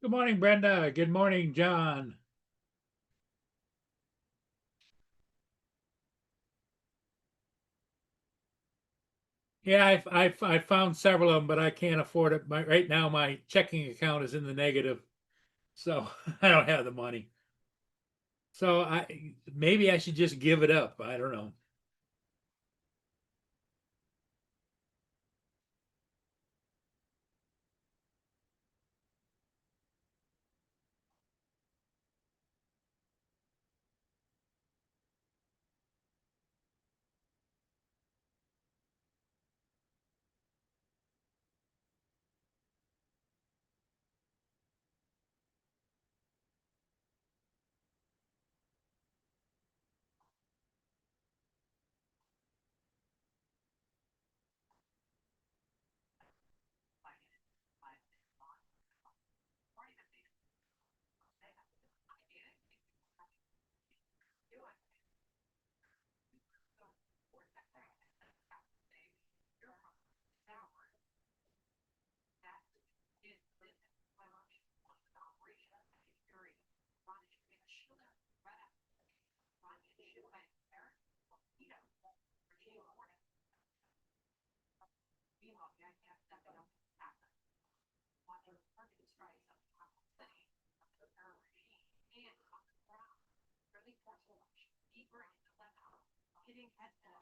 Good morning, Brenda. Good morning, John. Yeah, I found several of them, but I can't afford it. Right now, my checking account is in the negative, so I don't have the money. So maybe I should just give it up. I don't know.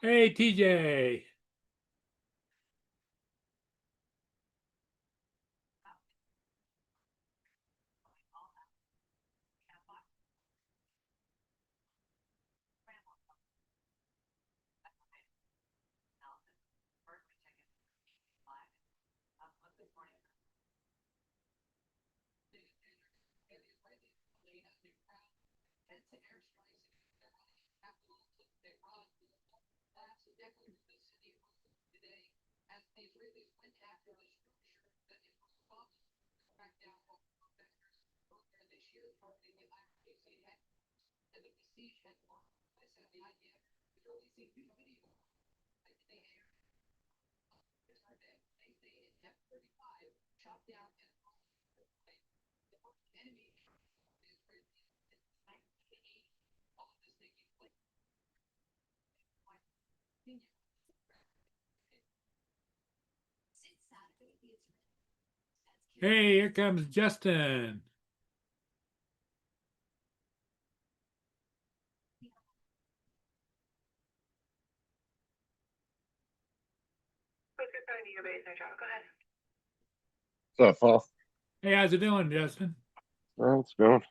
Hey, TJ. Hey, here comes Justin. What's up, Paul? Hey, how's it doing, Justin? Well, it's going.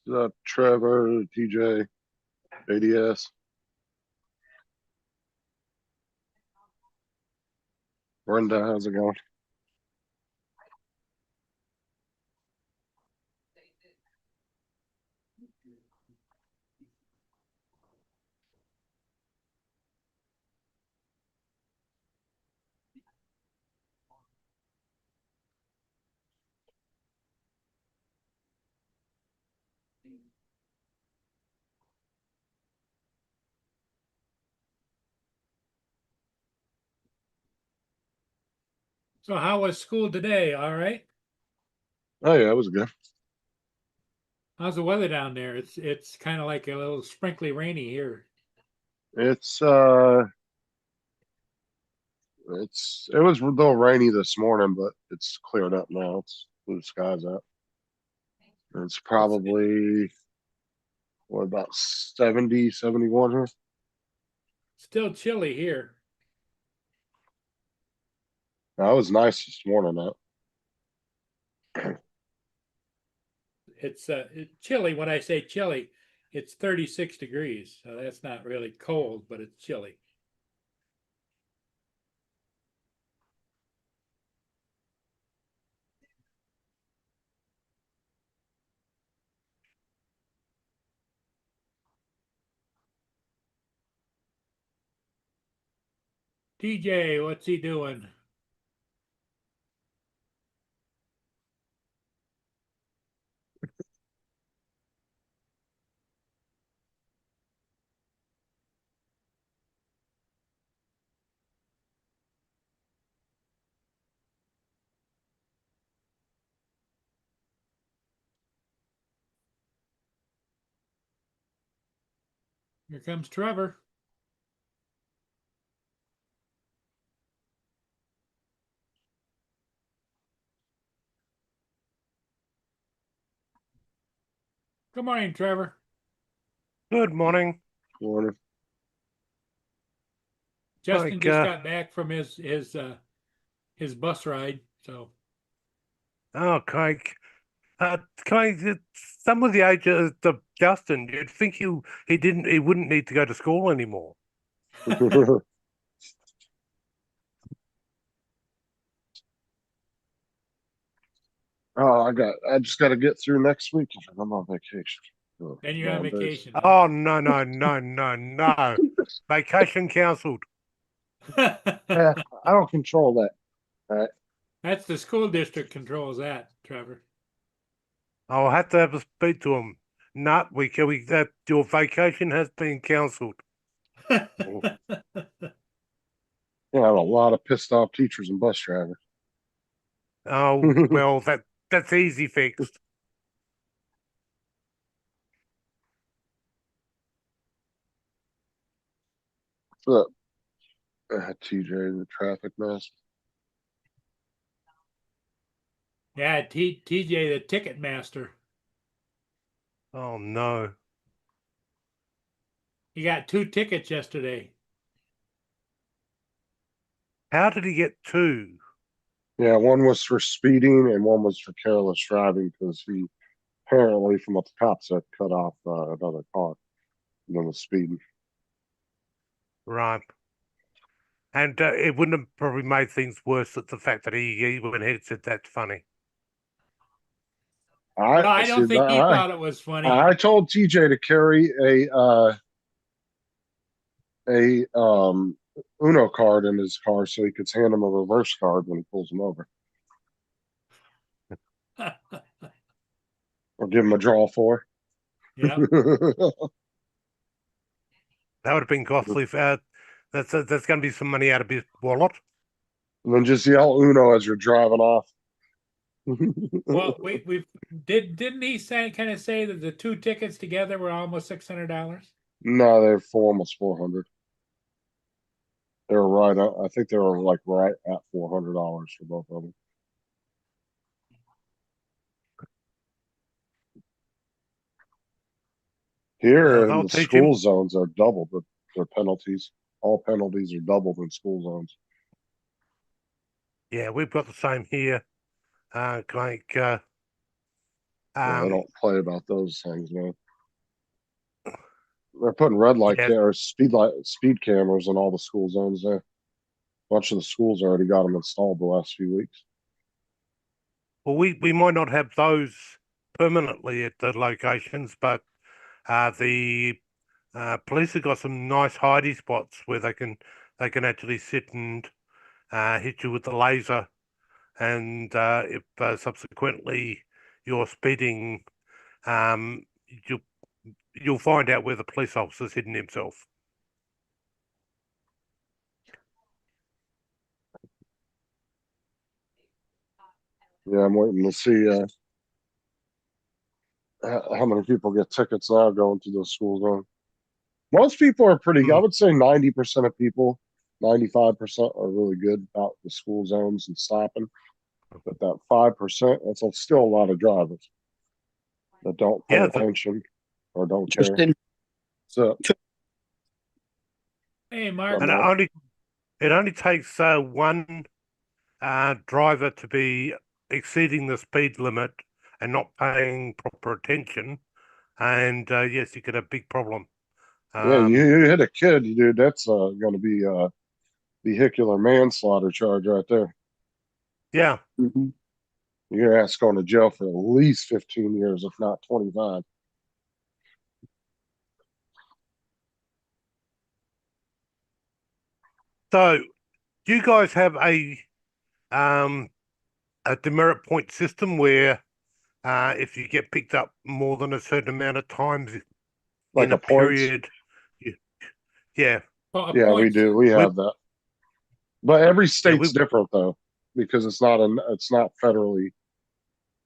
What's up, Trevor, TJ, ADS? Brenda, how's it going? So, how was school today? All right. Oh yeah, it was good. How's the weather down there? It's kind of like a little sprinkly rainy here. It's it was a little rainy this morning, but it's cleared up now. It's blue skies out. It's It's probably what about 70, 71 here. still chilly here. That was nice this morning. That Chilly. When I say chilly, it's 36 degrees. So that's not really cold, but it's chilly. TJ, what's he doing? Here comes Trevor. Good morning, Trevor. Good morning. Morning. Justin Like, just got back from his bus ride, so Oh, Craig. Craig, some of the age of Justin, you'd think he wouldn't need to go to school anymore. Oh, I just got to get through next week. I'm on vacation. Oh, and you're on 9 days. vacation. Oh, no. Vacation cancelled. Yeah, I don't control that. All right. That's the school district controls that, Trevor. I'll have to have a speak to him. No, that your vacation has been cancelled. Yeah, I have a lot of pissed off teachers and bus drivers. Oh, well, that's easy fixed. So, TJ, the traffic mess. Yeah, TJ, the ticket master. Oh no. He got 2 tickets yesterday. How did he get 2? Yeah, one was for speeding and one was for careless driving because he apparently, from what the cops said, cut off another car and then was speeding. Right. And it wouldn't have probably made things worse at the fact that he went ahead and said that's funny. I don't think he thought it was funny. I told TJ to carry a Uno card in his car so he could hand him a reverse card when he pulls him over, or give him a draw for. Yeah. That would have been costly. That's going to be some money out of his wallet. And then just yell Uno as you're driving off. Well, didn't he kind of say that the 2 tickets together were almost $600? No, they're for almost 400. They were right up. I think they were like right at $400 for both of them. Here in They'll the teach school him. zones are doubled. Their penalties. All penalties are doubled in school zones. Yeah, we've got the same here. Like, Yeah, they don't play about those things, man. They're putting red light yeah, or speed cameras in all the school zones there. A bunch of the schools already got them installed the last few weeks. well, we might not have those permanently at the locations, but the police have got some nice hidey spots where they can actually sit and hit you with the laser, and if subsequently you're speeding, um, you'll find out where the police officer's hidden himself. Yeah, I'm waiting to see how many people get tickets now going to those school zones. Most people are pretty. I would say 90% of people, 95% are really good about the school zones and stopping. But that 5%, that's still a lot of drivers that don't pay attention or don't care. Justin, So, Hey, Mark. And it only takes one driver to be exceeding the speed limit and not paying proper attention, and yes, you get a big problem. yeah, you hit a kid, dude. That's going to be a vehicular manslaughter charge right there. Yeah. Mm-hmm. Your ass going to jail for at least 15 years, if not 25. So, do you guys have a demerit point system where if you get picked up more than a certain amount of times Like in a a points? period, yeah, Yeah, we do. We have that. But every state's different though, because it's not federally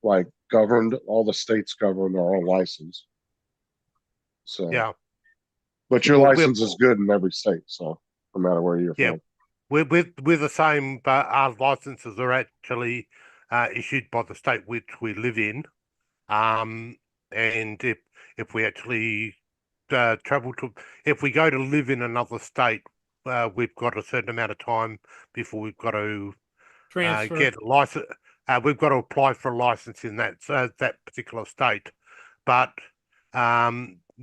like governed. All the states govern their own license. So yeah. But your Well, license is good in every state, so no matter where you're Yeah. from. we're the same, but our licenses are actually issued by the state which we live in. And if we actually travel to, if we go to live in another state, we've got a certain amount of time before we've got to Transfer. get a license. We've got to apply for a license in that particular state, but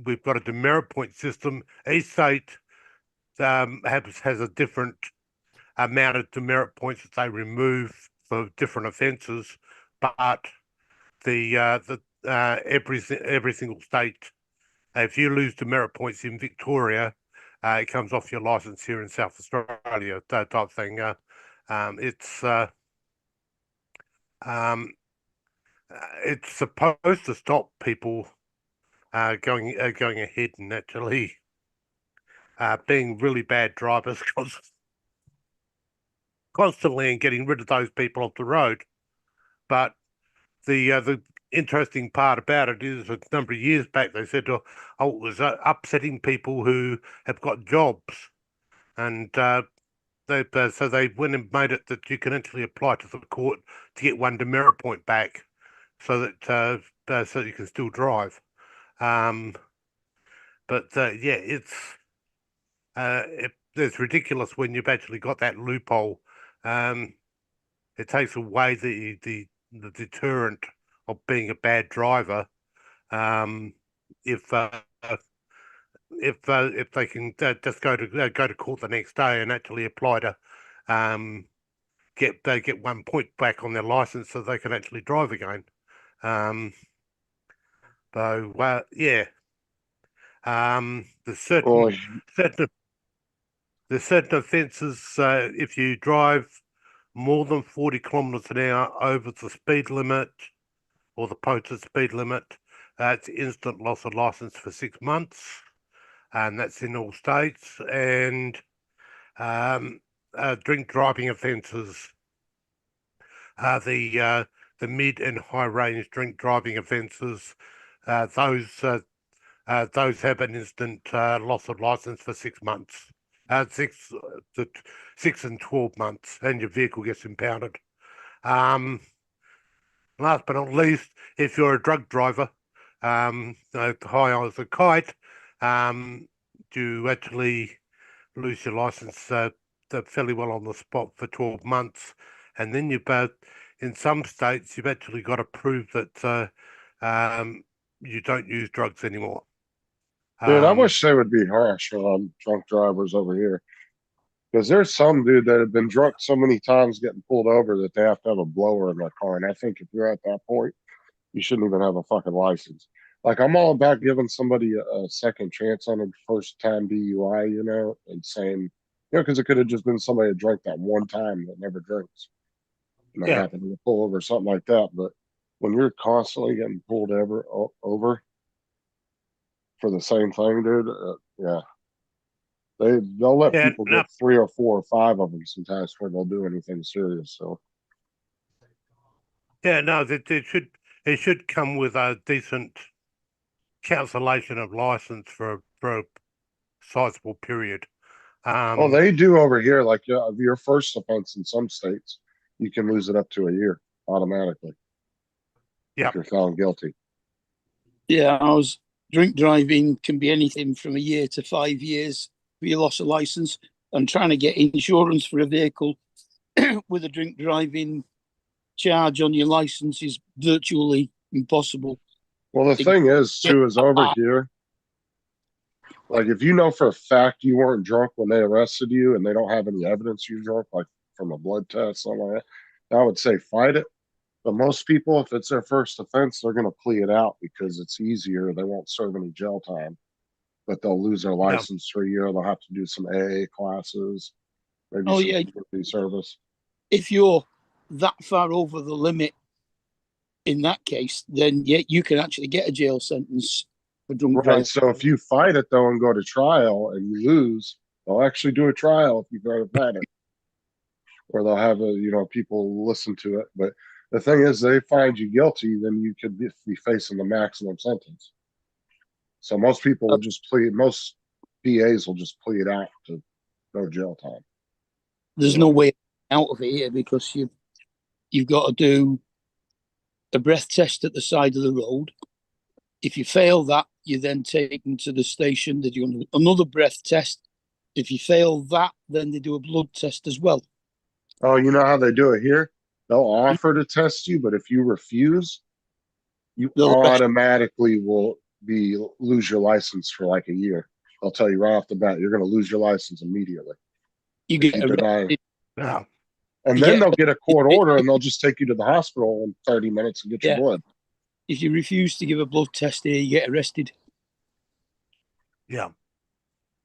we've got a demerit point system. Each state has a different amount of demerit points that they remove for different offences, but every single state, if you lose demerit points in Victoria, it comes off your license here in South Australia, that type thing. It's um, it's supposed to stop people going ahead and actually being really bad drivers constantly and getting rid of those people off the road. But the interesting part about it is a number of years back they said, oh, it was upsetting people who have got jobs, and so they went and made it that you can actually apply to the court to get one demerit point back, so that you can still drive. But yeah, it's ridiculous when you've actually got that loophole. It takes away the deterrent of being a bad driver. If they can just go to court the next day and actually apply to get 1 point back on their license so they can actually drive again. So yeah, there's Well, certain there's certain offences if you drive more than 40 kilometres an hour over the speed limit or the posted speed limit, it's instant loss of license for 6 months, and that's in all states. And drink driving offences, the mid and high range drink driving offences, those have an instant loss of license for 6 months. 6 and 12 months, and your vehicle gets impounded. Last but not least, if you're a drug driver, high as a kite, you actually lose your license fairly well on the spot for 12 months. And then in some states, you've actually got to prove that you don't use drugs anymore. dude, I wish they would be harsh on drunk drivers over here. Because there's some dude that have been drunk so many times getting pulled over that they have to have a blower in their car. And I think if you're at that point, you shouldn't even have a fucking license. Like, I'm all about giving somebody a second chance on a first time DUI, and saying, because it could have just been somebody that drank that one time that never drinks. And they Yeah. happen to pull over something like that. But when you're constantly getting pulled over for the same thing, dude, yeah. They'll let Yeah, people no, get 3 or 4 or 5 of them sometimes before they'll do anything serious. So yeah, no, it should come with a decent cancellation of license for a sizable period. they do over here. Like your first offense in some states, you can lose it up to a year automatically. Yep. If you're found guilty. Yeah, drink driving can be anything from a year to 5 years for your loss of license. And trying to get insurance for a vehicle with a drink driving charge on your license is virtually impossible. Well, the thing is, too, is over here. Like, if you know for a fact you weren't drunk when they arrested you and they don't have any evidence you're drunk, like from a blood test, something like that, I would say fight it. But most people, if it's their first offense, they're going to plea it out because it's easier. They won't serve any jail time, but they'll lose their license for a year. They'll have to do some AA classes, maybe some community service. If you're that far over the limit in that case, then yeah, you can actually get a jail sentence for drunk driving. So if you fight it though and go to trial and you lose, they'll actually do a trial if you go to fight it, or they'll have people listen to it. But the thing is, they find you guilty, then you could be facing the maximum sentence. So most people will just plead. Most PAs will just plead out to no jail time. There's no way out of it here because you've got to do a breath test at the side of the road. If you fail that, you're then taken to the station. They do another breath test. If you fail that, then they do a blood test as well. Oh, you know how they do it here? They'll offer to test you, but if you refuse, you They'll arrest automatically will lose your license for like a year. They'll tell you right off the bat, you're going to lose your license immediately. you If get you deny. arrested. Yeah. And You then get- they'll get a court order and they'll just take you to the hospital in 30 minutes and get your Yeah. blood. If you refuse to give a blood test here, you get arrested. Yeah.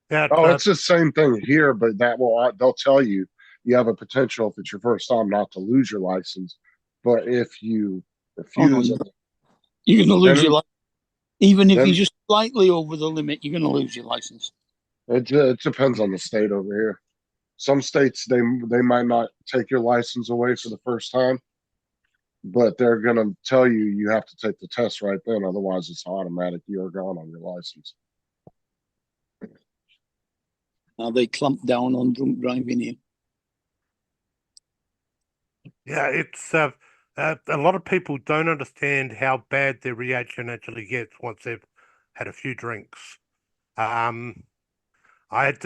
Yeah. Oh, it's the same thing here, but they'll tell you you have a potential if it's your first time not to lose your license. But if you refuse, You're going to lose Then- your license. Even if then- you're just slightly over the limit, you're going to lose your license. it depends on the state over here. Some states they might not take your license away for the first time, but they're gonna tell you you have to take the test right then, otherwise it's automatic. You're gone on your license. Now they clamp down on drunk driving here. Yeah, it's a lot of people don't understand how bad their reaction actually gets once they've had a few drinks. I had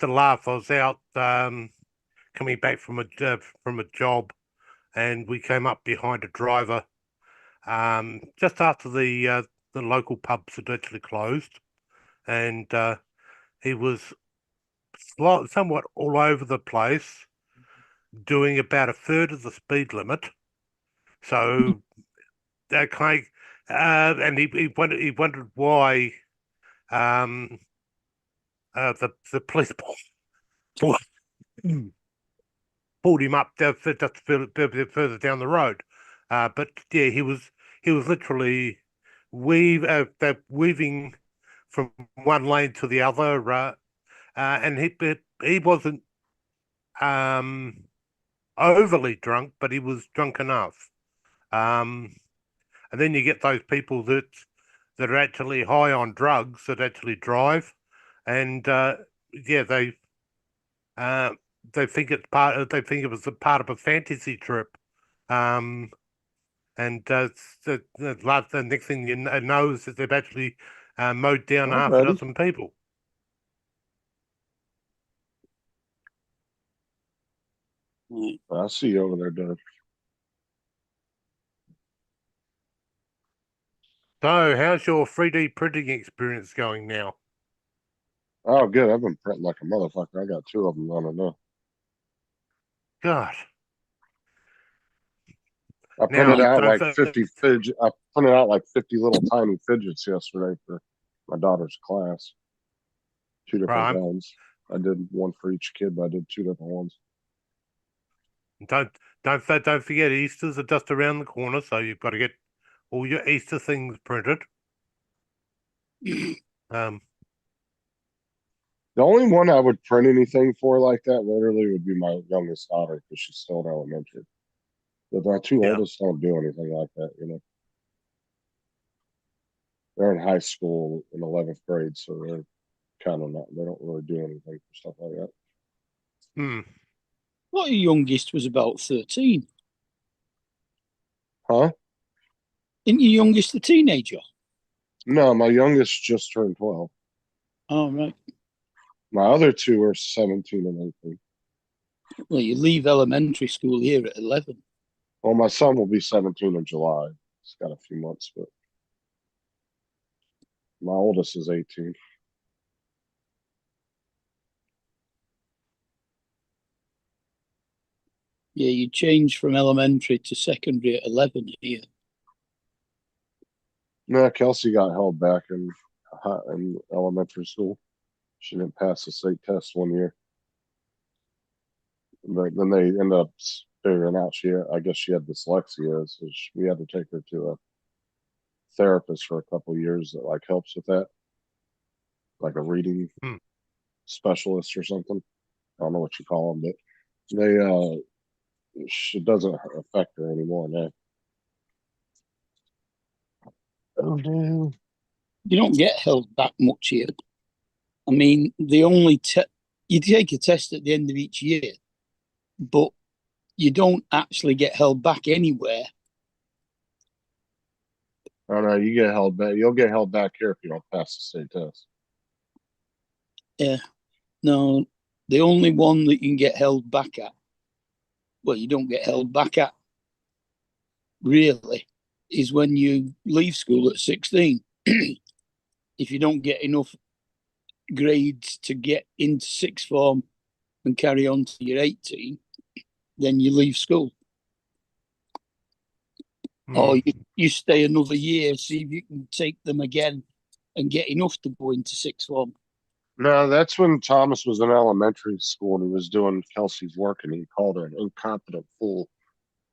to laugh. I was out coming back from a job, and we came up behind a driver just after the local pubs had actually closed, and he was somewhat all over the place, doing about a third of the speed limit. So, okay, and he wondered why the police pulled him up just a bit further down the road. But yeah, he was literally weaving from one lane to the other, and he wasn't overly drunk, but he was drunk enough. And then you get those people that are actually high on drugs that actually drive, and yeah, they think it's they think it was a part of a fantasy trip, and the next thing you know is that they've actually mowed down half a Alrighty. dozen people. Right. I see you over there, Doug. So, how's your 3D printing experience going now? Oh, good. I've been printing like a motherfucker. I got 2 of them running now. God, I Now, printed out don't like th- 50 fidget. I printed out like 50 little tiny fidgets yesterday for my daughter's class. 2 different Right. ones. I did one for each kid, but I did 2 different ones. don't forget Easter's are just around the corner, so you've got to get all your Easter things printed. Um, The only one I would print anything for like that literally would be my youngest daughter because she's still in elementary. But my 2 Yeah. oldest don't do anything like that, you know. They're in high school in 11th grade, so they're kind of not, they don't really do anything for stuff like that. hmm. Well, your youngest was about 13. Huh? Isn't your youngest a teenager? No, my youngest just turned 12. Oh, right. My other 2 are 17 and 18. Well, you leave elementary school here at 11. Well, my son will be 17 in July. He's got a few months, but my oldest is 18. Yeah, you change from elementary to secondary at 11 here. No, Kelsey got held back in elementary school. She didn't pass the state test one year. But then they ended up figuring out I guess she had dyslexia, so we had to take her to a therapist for a couple of years that like helps with that, like a reading specialist or something. I don't know what you call them, but they it doesn't affect her anymore now. Oh damn! You don't get held back much here. I mean, the only you take a test at the end of each year, but you don't actually get held back anywhere. Oh no, you get held back. You'll get held back here if you don't pass the state test. Yeah. No, the only one that you can get held back at, well, you don't get held back at, really, is when you leave school at 16. If you don't get enough grades to get into sixth form and carry on to your 18, then you leave school. Or you stay another year, see if you can take them again and get enough to go into sixth form. No, that's when Thomas was in elementary school and he was doing Kelsey's work and he called her an incompetent fool.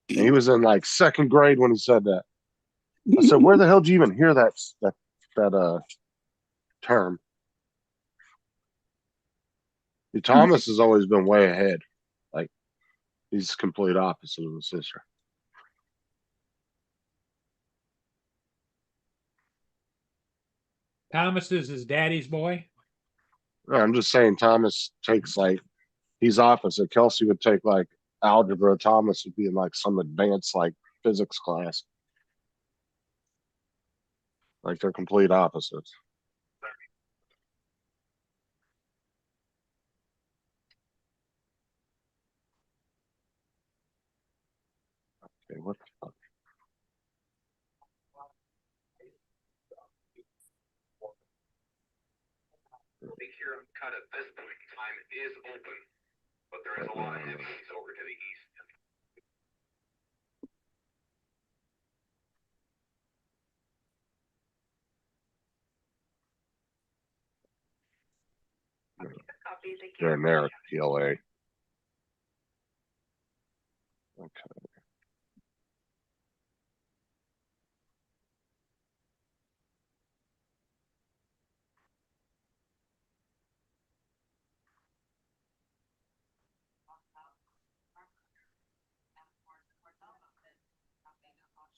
And he was in like second grade when he said that. I said, where the hell did you even hear that term? Thomas has always been way ahead. Like he's complete opposite of his sister. Thomas is his daddy's boy. I'm just saying Thomas takes like he's opposite. Kelsey would take like algebra. Thomas would be in like some advanced like physics class. Like they're complete opposites. Okay, what the fuck? Big Huron cut at this point in time is open, but there is a lot of heavies over to the east. They're in there at PLA. Okay.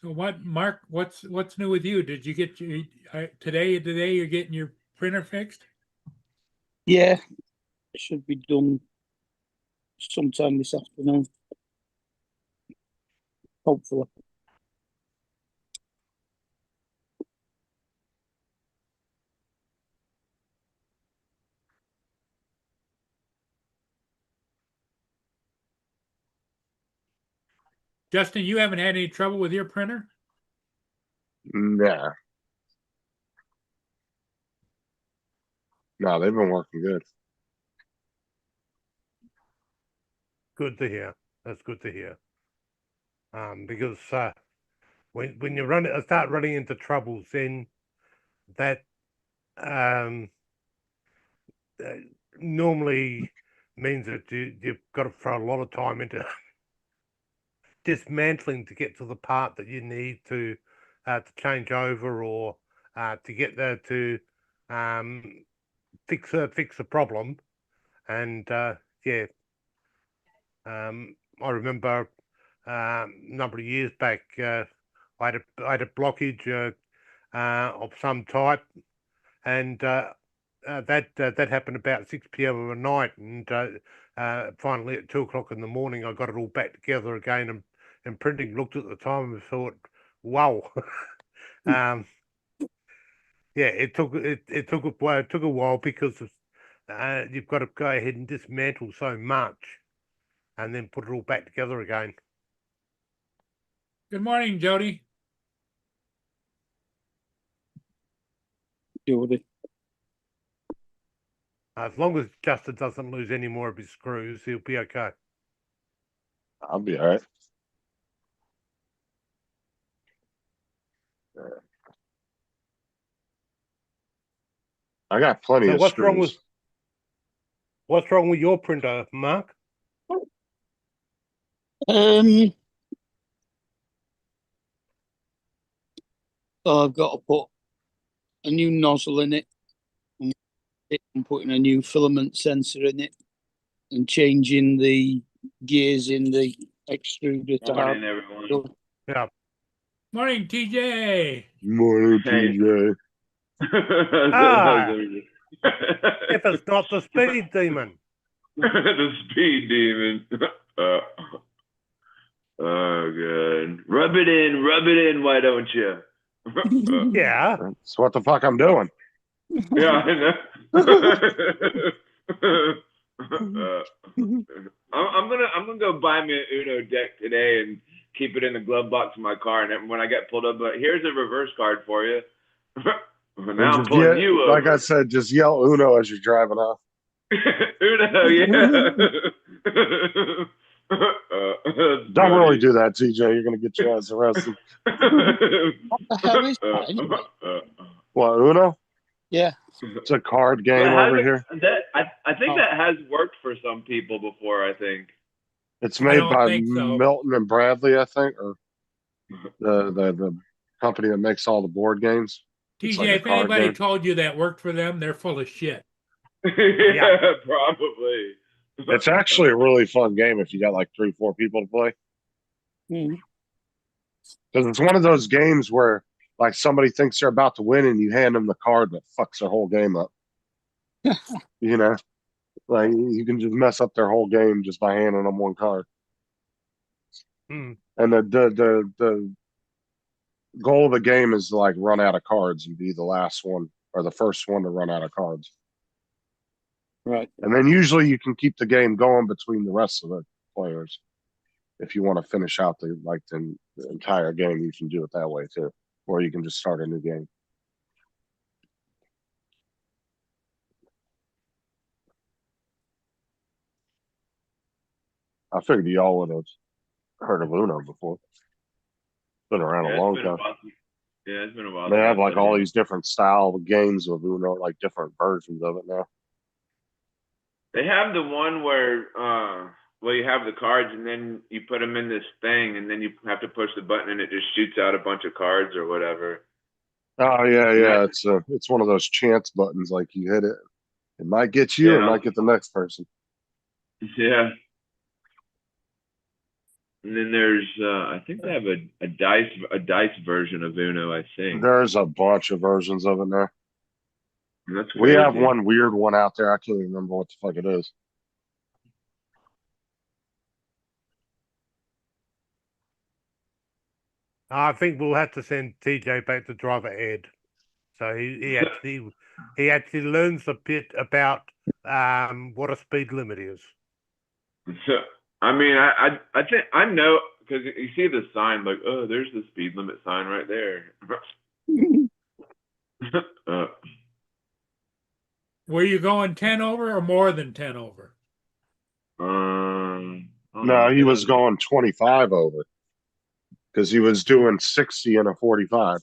So what, Mark? What's new with you? Did you get your today? Today you're getting your printer fixed? Yeah, it should be done sometime this afternoon. Hopefully. Justin, you haven't had any trouble with your printer? Nah. No, they've been working good. Good to hear. That's good to hear. Because when you start running into troubles, then that normally means that you've got to throw a lot of time into dismantling to get to the part that you need to change over or to get there to fix the problem. And yeah, I remember a number of years back, I had a blockage of some type, and that happened about 6 p.m. of a night, and finally at 2 o'clock in the morning, I got it all back together again, and printing looked at the time and thought, wow. Yeah, it took a while because you've got to go ahead and dismantle so much, and then put it all back together again. Good morning, Jody. Jody. As long as Justin doesn't lose any more of his screws, he'll be okay. I'll be all right. I got plenty So of what's screws. wrong with your printer, Mark? I've got to put a new nozzle in it and putting a new filament sensor in it and changing the gears in the extruder to Morning, have. everyone. Yeah. Morning, TJ. Morning, Hey. TJ. How's everything? If it's not the speed demon. The speed demon. Oh, good. Rub it in, why don't you? Yeah. That's what the fuck I'm doing. Yeah, I know. I'm gonna go buy me an Uno deck today and keep it in the glove box of my car. And when I get pulled up, but here's a reverse card for you. And Now I'm just pulling yell- you like over. I said, just yell Uno as you're driving off. Uno, yeah. Don't really do that, TJ. You're gonna get your ass arrested. What the hell is that anyway? What, Uno? Yeah. It's a card game But over here. I think Oh. that has worked for some people before. I think. It's I made don't by think so. Milton and Bradley, I think, or the company that makes all the board games. It's TJ, like a if card anybody game. told you that worked for them, they're full of shit. Yeah, probably. It's actually a really fun game if you got like 3-4 people to play. Mm. Because it's one of those games where like somebody thinks they're about to win and you hand them the card that fucks their whole game up. You know, like you can just mess up their whole game just by handing them one card. Hmm. And the goal of the game is to like run out of cards and be the last one or the first one to run out of cards. Right. And then usually you can keep the game going between the rest of the players. If you want to finish out the entire game, you can do it that way too. Or you can just start a new game. I figured y'all would have heard of Uno before. Been around Yeah, a it's long been time. while. Yeah, it's been a while. They since have I like played all it. these different style of games of Uno, like different versions of it now. They have the one where you have the cards and then you put them in this thing and then you have to push the button and it just shoots out a bunch of cards or whatever. Oh yeah, Yeah. yeah. It's one of those chance buttons. Like you hit it, it might get you, it Yeah. might get the next person. Yeah. And then there's I think they have a dice version of Uno, I think. There's a bunch of versions of it now. And that's We have crazy. one weird one out there. I can't even remember what the fuck it is. I think we'll have to send TJ back to driver ed. So he actually learns a bit about what a speed limit is. So, I mean, I think I know because you see the sign like, oh, there's the speed limit sign right there. Were you going 10 over or more than 10 over? No, he was going 25 over because he was doing 60 and a 45.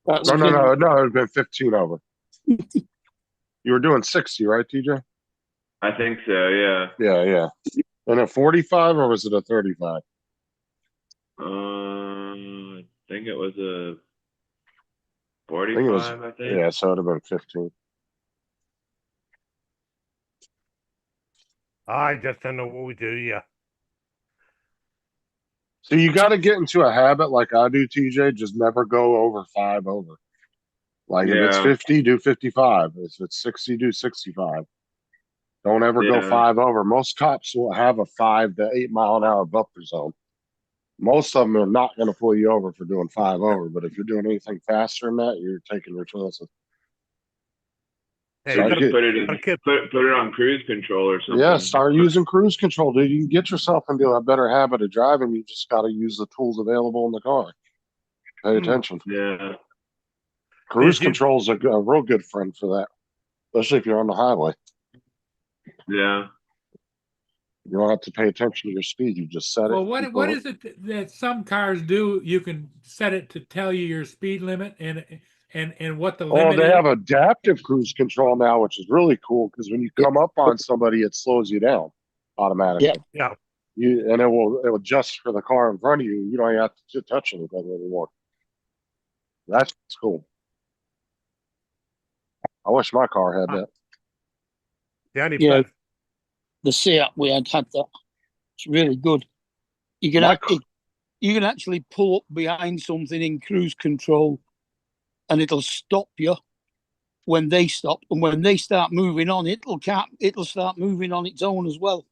That's No, good. it would have been 15 over. You were doing 60, right, TJ? I think so. Yeah. Yeah. And a 45 or was it a 35? I think it was a I think it was. 45. I think. Yeah, so it would have been 15. I just don't know what we do here. So you got to get into a habit like I do, TJ. Just never go over 5 over. Like if it's Yeah. 50, do 55. If it's 60, do 65. Don't ever go Yeah. 5 over. Most cops will have a 5 to 8 mile an hour buffer zone. Most of them are not going to pull you over for doing 5 over. But if you're doing anything faster than that, you're taking your chances. Yeah, So you you gotta- gotta put it in, gotta keep- put it on cruise control or something. Yeah, start using cruise control, dude. You can get yourself into a better habit of driving. You just got to use the tools available in the car. Pay attention. Yeah. Cruise Did you- control is a real good friend for that, especially if you're on the highway. Yeah. You don't have to pay attention to your speed. You just set it. Well, keep what going. is it that some cars do? You can set it to tell you your speed limit and what the Oh, limit they is. have adaptive cruise control now, which is really cool because when you come up on somebody, it slows you down automatically. Yeah. And it will adjust for the car in front of you. You don't have to touch anything anymore. That's cool. I wish my car had that. The only Yeah. place, The Seat we had that. It's really good. You can My you can actually pull up behind something in cruise control, and it'll stop you when they stop, and when they start moving on, it'll start moving on its own as well.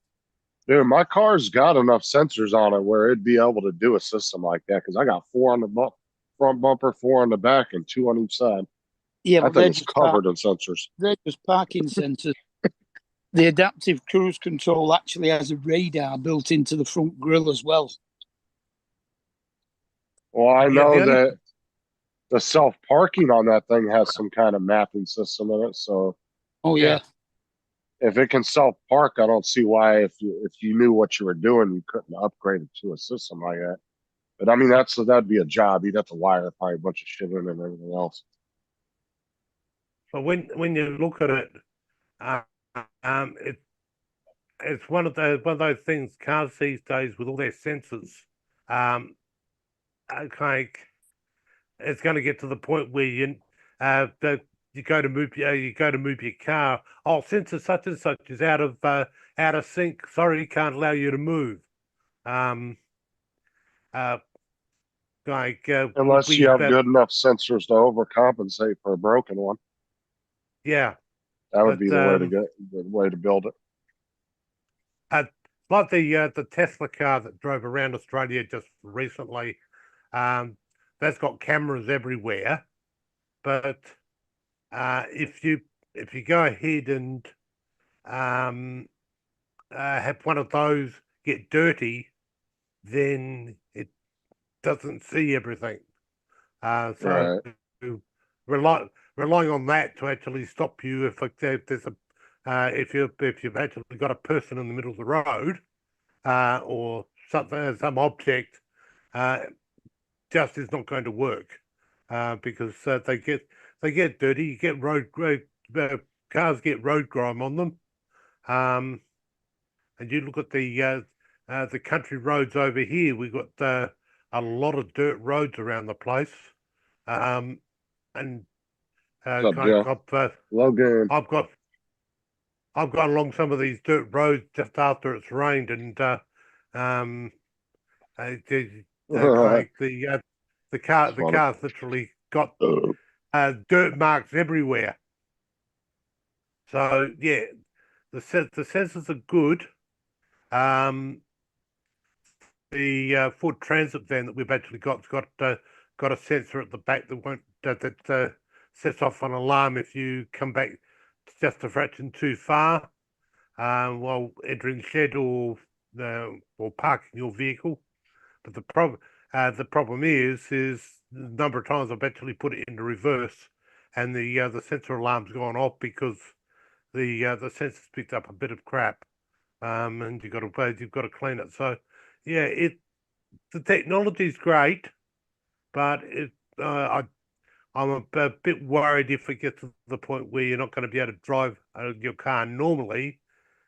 Dude, my car's got enough sensors on it where it'd be able to do a system like that because I got 4 on the front bumper, 4 on the back, and 2 on each side. Yeah, I but they're think it's just covered in sensors. they're just parking sensors. The adaptive cruise control actually has a radar built into the front grille as well. Well, I Yeah, know the only- that the self parking on that thing has some kind of mapping system in it. So Oh Yeah. yeah. if it can self park, I don't see why if you knew what you were doing, you couldn't upgrade it to a system like that. But I mean, that'd be a job. You'd have to wire probably a bunch of shit in and everything else. But when you look at it, it's one of those things. Cars these days with all their sensors, like it's going to get to the point where that you go to move your car. Oh, sensor such and such is out of sync. Sorry, can't allow you to move. Unless we you have good enough sensors to overcompensate for a broken one. Yeah. That would But, be the way to go, the way to build it. Like the Tesla car that drove around Australia just recently, that's got cameras everywhere. But if you go ahead and have one of those get dirty, then it doesn't see everything. So relying on that to actually stop you if there's a if you've actually got a person in the middle of the road or some object, just is not going to work because they get dirty. You get cars get road grime on them, and you look at the country roads over here. We've got a lot of dirt roads around the place, and What's up, Joe? Logan. I've gone along some of these dirt roads just after it's rained, and like the car's literally got dirt marks everywhere. So yeah, the sensors are good. The Ford Transit van that we've actually got's got a sensor at the back that won't that sets off an alarm if you come back just a fraction too far while entering shed or parking your vehicle. But the problem is the number of times I've actually put it into reverse, and the sensor alarm's gone off because the sensor's picked up a bit of crap, and you've got to clean it. So yeah, the technology's great, but I'm a bit worried if it gets to the point where you're not going to be able to drive your car normally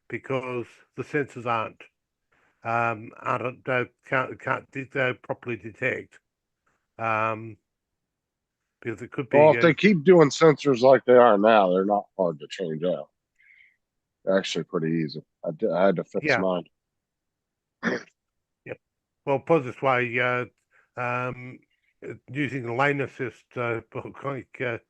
because the sensors can't properly detect. Because it could be. Well, if they keep doing sensors like they are now, they're not hard to change out. They're actually pretty easy. I had to fix mine. Yep. Well, put it this way, using the lane assist, like the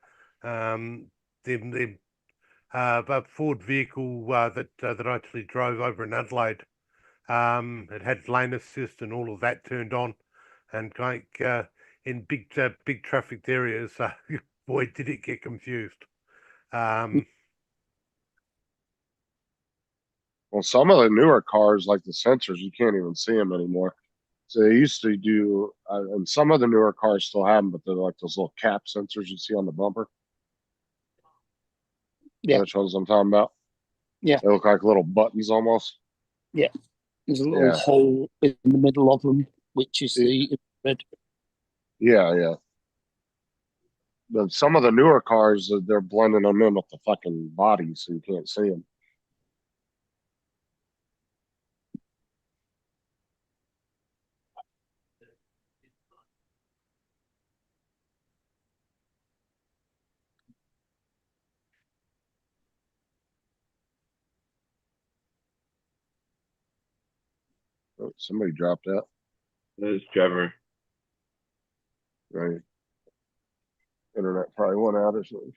Ford vehicle that I actually drove over in Adelaide, it had lane assist and all of that turned on, and like in big trafficked areas, boy, did it get confused. Well, some of the newer cars, like the sensors, you can't even see them anymore. So they used to do, and some of the newer cars still have them, but they're like those little cap sensors you see on the bumper. Yeah. Which ones I'm talking about? Yeah. They look like little buttons almost. Yeah. There's a little hole in the middle of them, which is the red. Yeah. But some of the newer cars, they're blending them in with the fucking body, so you can't see them. Oh, somebody dropped out. There's Trevor. Right. Internet probably went out or something.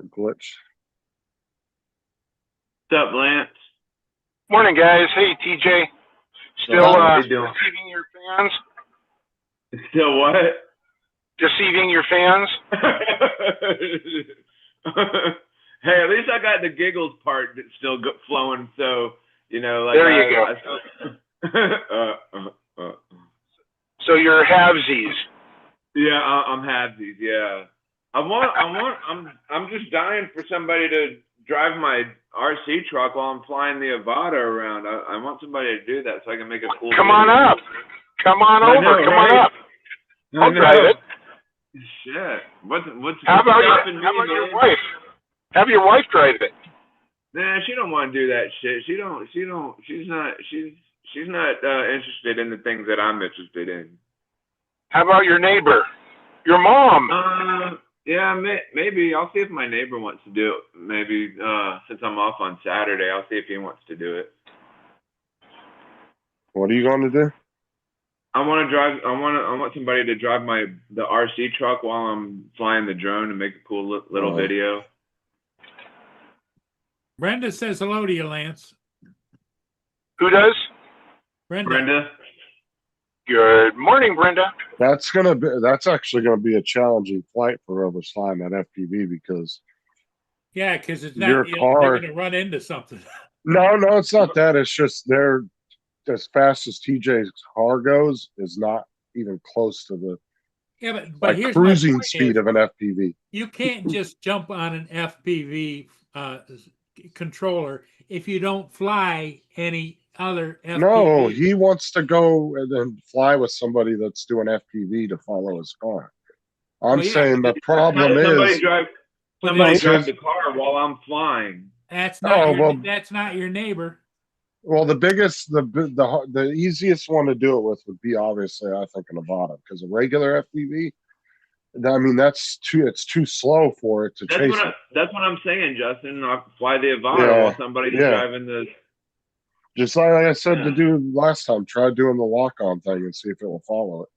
Glitch. What's up, Lance? Morning, guys. Hey, TJ. Still How you doing? deceiving your fans? Still what? Deceiving your fans? Hey, at least I got the giggles part that's still flowing. So you know, like There you go. So you're halvesies. Yeah, I'm halvesies. Yeah, I'm just dying for somebody to drive my RC truck while I'm flying the Avata around. I want somebody to do that so I can make a cool. Come on up. Come on I over. know, Come right? on up. I'll drive it. Shit. What's How about stopping me, your man? wife? Have your wife drive it. Nah, she don't want to do that shit. She's not interested in the things that I'm interested in. How about your neighbor? Your mom. Yeah, maybe. I'll see if my neighbor wants to do it. Maybe, since I'm off on Saturday, I'll see if he wants to do it. What are you going to do? I want somebody to drive the RC truck while I'm flying the drone and make a cool little video. Brenda says hello to you, Lance. Who does? Brenda? Good morning, Brenda. That's actually gonna be a challenging flight for whoever's flying that FPV because Yeah, because it's Your not, car- they're going to run into something. no, it's not that. It's just they're as fast as TJ's car goes is not even close to the Yeah, but like here's my cruising point speed is, of an FPV. you can't just jump on an FPV controller if you don't fly any other FPV. No, he wants to go and then fly with somebody that's doing FPV to follow his car. I'm Well, yeah, saying the problem Somebody is drive the car while I'm flying. that's not Oh, well- that's not your neighbor. well, the easiest one to do it with would be obviously I think an Avata because a regular FPV. I mean it's too slow for it to chase it. That's what I'm saying, Justin. I'll fly the Avata Yeah, while somebody's yeah. driving the. Just like I said to do last time, try doing the lock-on thing and see if it will follow it.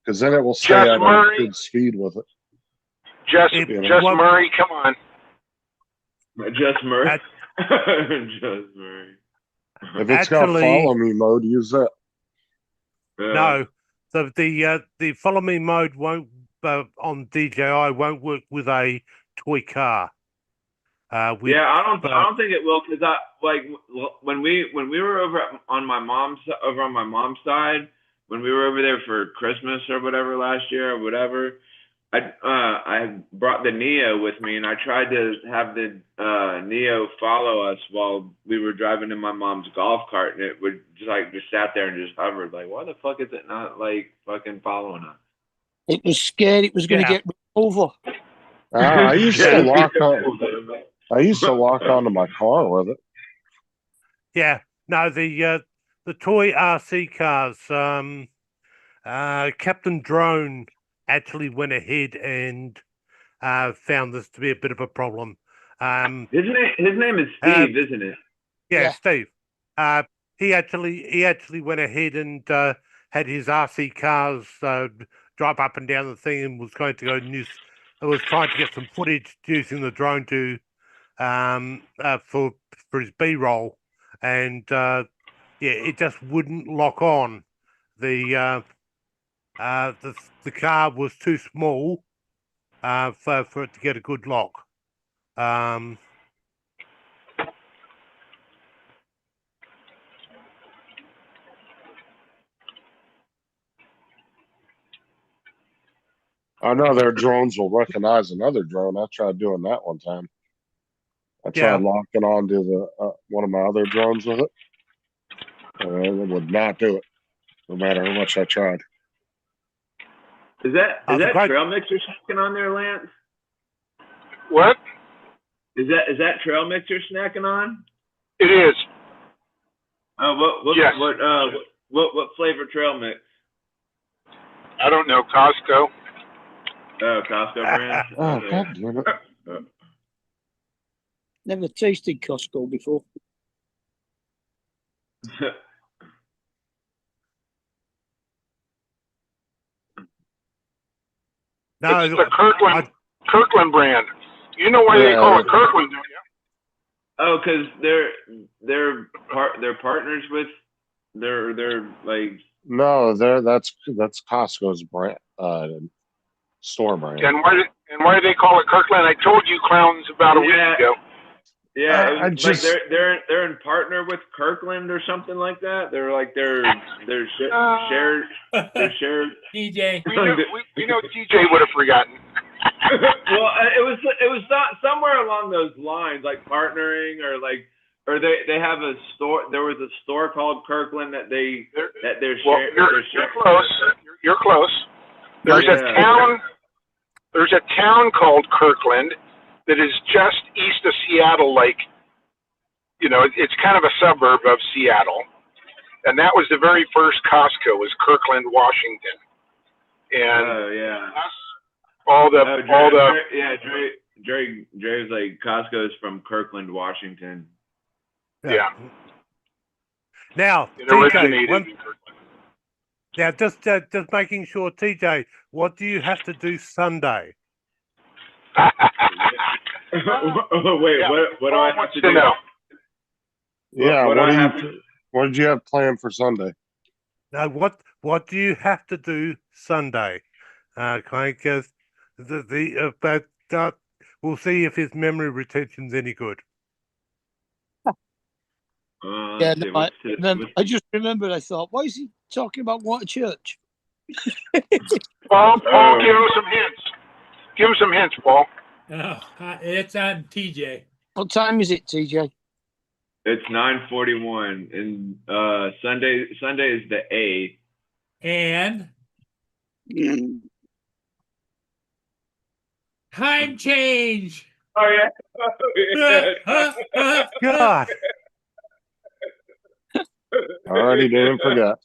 Because then it will stay at a good speed with it. Just what- Murray, come on. Just Murray. Just Murray. If it's got Actually- follow me mode, use that. No, the follow me mode won't on DJI won't work with a toy car. I don't think it will because when we were over on my mom's side when we were over there for Christmas or whatever last year or whatever, I brought the Neo with me and I tried to have the Neo follow us while we were driving in my mom's golf cart and it would just sat there and just hovered like why the fuck is it not like fucking following us? It was scared it was going to get over. I used to lock on. I used to lock onto my car with it. Yeah, no, the toy RC cars. Captain Drone actually went ahead and found this to be a bit of a problem. His name is Steve, isn't it? Yeah, Steve. He actually went ahead and had his RC cars drive up and down the thing and was going to go was trying to get some footage using the drone to for his B-roll, and it just wouldn't lock on. The car was too small for it to get a good lock. I know their drones will recognize another drone. I tried doing that one time. I tried locking onto the one of my other drones with it, and it would not do it, no matter how much I tried. Is that trail mixer snacking on there, Lance? What? Is that trail mixer snacking on? It is. Yes. What flavor trail mix? I don't know. Costco. Oh, Costco brand. Oh, God damn it. Never tasted Costco before. No, It's the Kirkland brand. You know why they Yeah. call it Kirkland, don't you? Oh, because they're partners with they're like No, that's Costco's brand, store brand. And why do they call it Kirkland? I told you clowns about a week ago. yeah, I it was, just- like they're in partner with Kirkland or something like that. They're like they're shared they're shared. TJ. We know TJ would have forgotten. Well, it was not somewhere along those lines, like partnering or like. Or they have a store. There was a store called Kirkland that they're Well, sharing. you're close. You're close. There's Yeah. a town. There's a town called Kirkland that is just east of Seattle. Like, you know, it's kind of a suburb of Seattle, and that was the very first Costco. Was Kirkland, Washington, and Oh yeah. Dre's like Costco's from Kirkland, Washington. Yeah. Now, It TJ, originated in Kirkland. now just making sure, TJ, what do you have to do Sunday? Oh, wait, Yeah. what do I have wants to to do? know? Yeah, what do I have what did you have planned for Sunday? No, what do you have to do Sunday? Because we'll see if his memory retention's any good. Yeah, no, I just remembered. I thought, why is he talking about what church? Paul, give him some hints. Give him some hints, Paul. Oh, it's on TJ. What time is it, TJ? It's 9:41, and Sunday is the 8th. And time change. Oh yeah. God. Already didn't forget.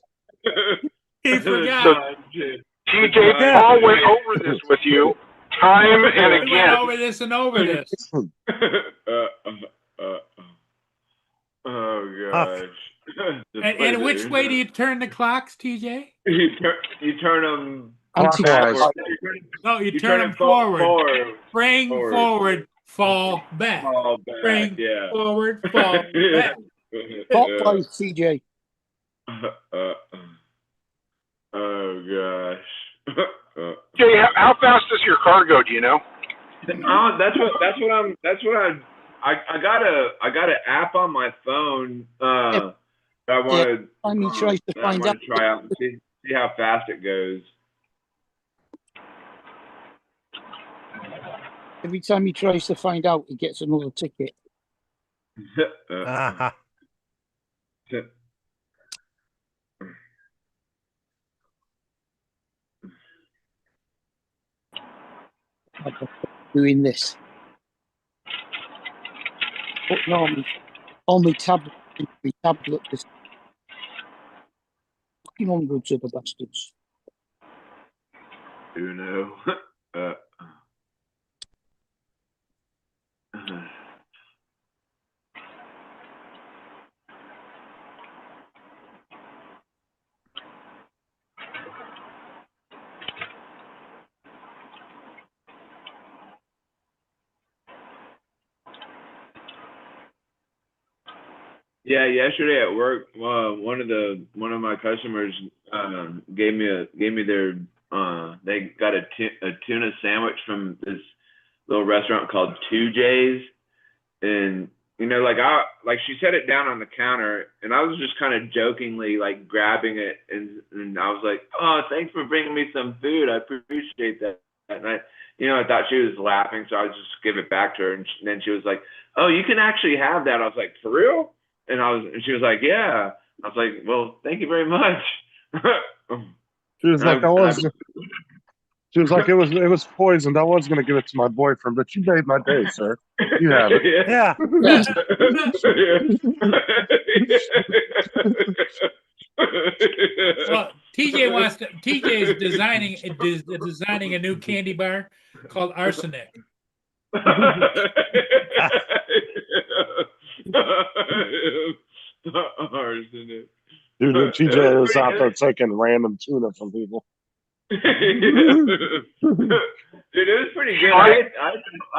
He forgot. TJ, Paul went over this with you time and We went again. over this and over this. Oh gosh. And which way do you turn the clocks, TJ? You turn them Clockwise. No, you turn them forward. Spring forward, fall back. Fall back. Spring Yeah. forward, fall back. Clockwise, TJ. Oh gosh. Jay, how fast does your car go? Do you know? That's what I got an app on my phone. That I want He tries to find out. try out and see how fast it goes. Every time he tries to find out, he gets another ticket. Uh-huh. Doing this. Putting on my tablet. There's fucking hundreds of the bastards. Who know? Yeah, yesterday at work, one of my customers gave me their they got a tuna sandwich from this little restaurant called 2J's, and you know, like she set it down on the counter, and I was just kind of jokingly like grabbing it, and I was like, oh, thanks for bringing me some food, I appreciate that. And I thought she was laughing, so I just give it back to her, and then she was like, oh, you can actually have that. I was like, for real? And she was like, yeah. I was like, well, thank you very much. She was like, She was like, it was poisoned. I was gonna give it to my boyfriend, but you made my day, sir. You have it. Yeah. Well, TJ is designing a new candy bar called Arsenic. Arsenic. Dude, TJ was out there taking random tuna from people. Dude, it was pretty good. I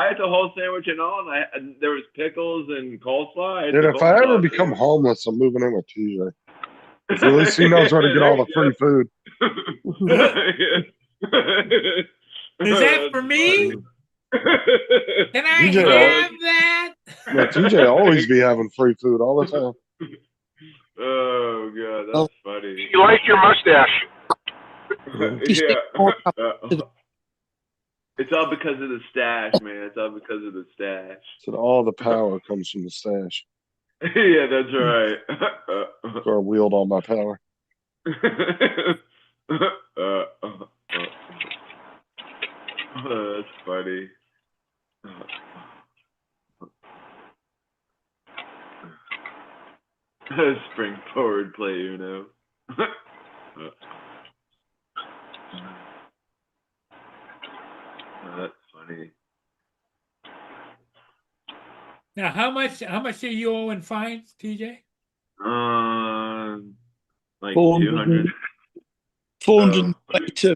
ate the whole sandwich and all, and there was pickles and coleslaw. I ate Dude, the if I ever coleslaw, become too. homeless, I'm moving in with TJ. At least he knows where to get all the free food. Is that for me? Can I TJ, have that? Yeah, TJ always be having free food all the time. Oh god, that's funny. You like your mustache? Yeah. It's all because of the stash, man. It's all because of the stash. So all the power comes from the stash. Yeah, that's right. Where I wield all my power. That's funny. Spring forward play, you know. That's funny. Now, how much are you owing fines, TJ? Like 400. 200. 422.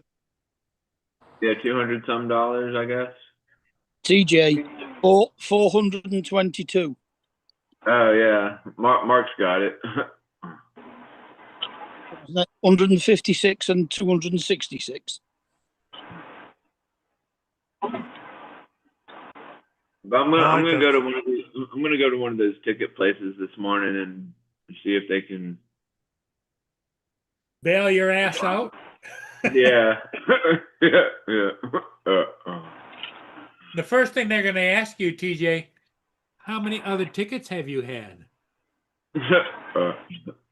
Yeah, $200 some, I guess. TJ, 422. Oh yeah, Mark's got it. 156 and 266. But I'm gonna go to one of these. I'm gonna go to one of those ticket places this morning and see if they can Bail your ass out? Yeah. Yeah. The first thing they're going to ask you, TJ, how many other tickets have you had?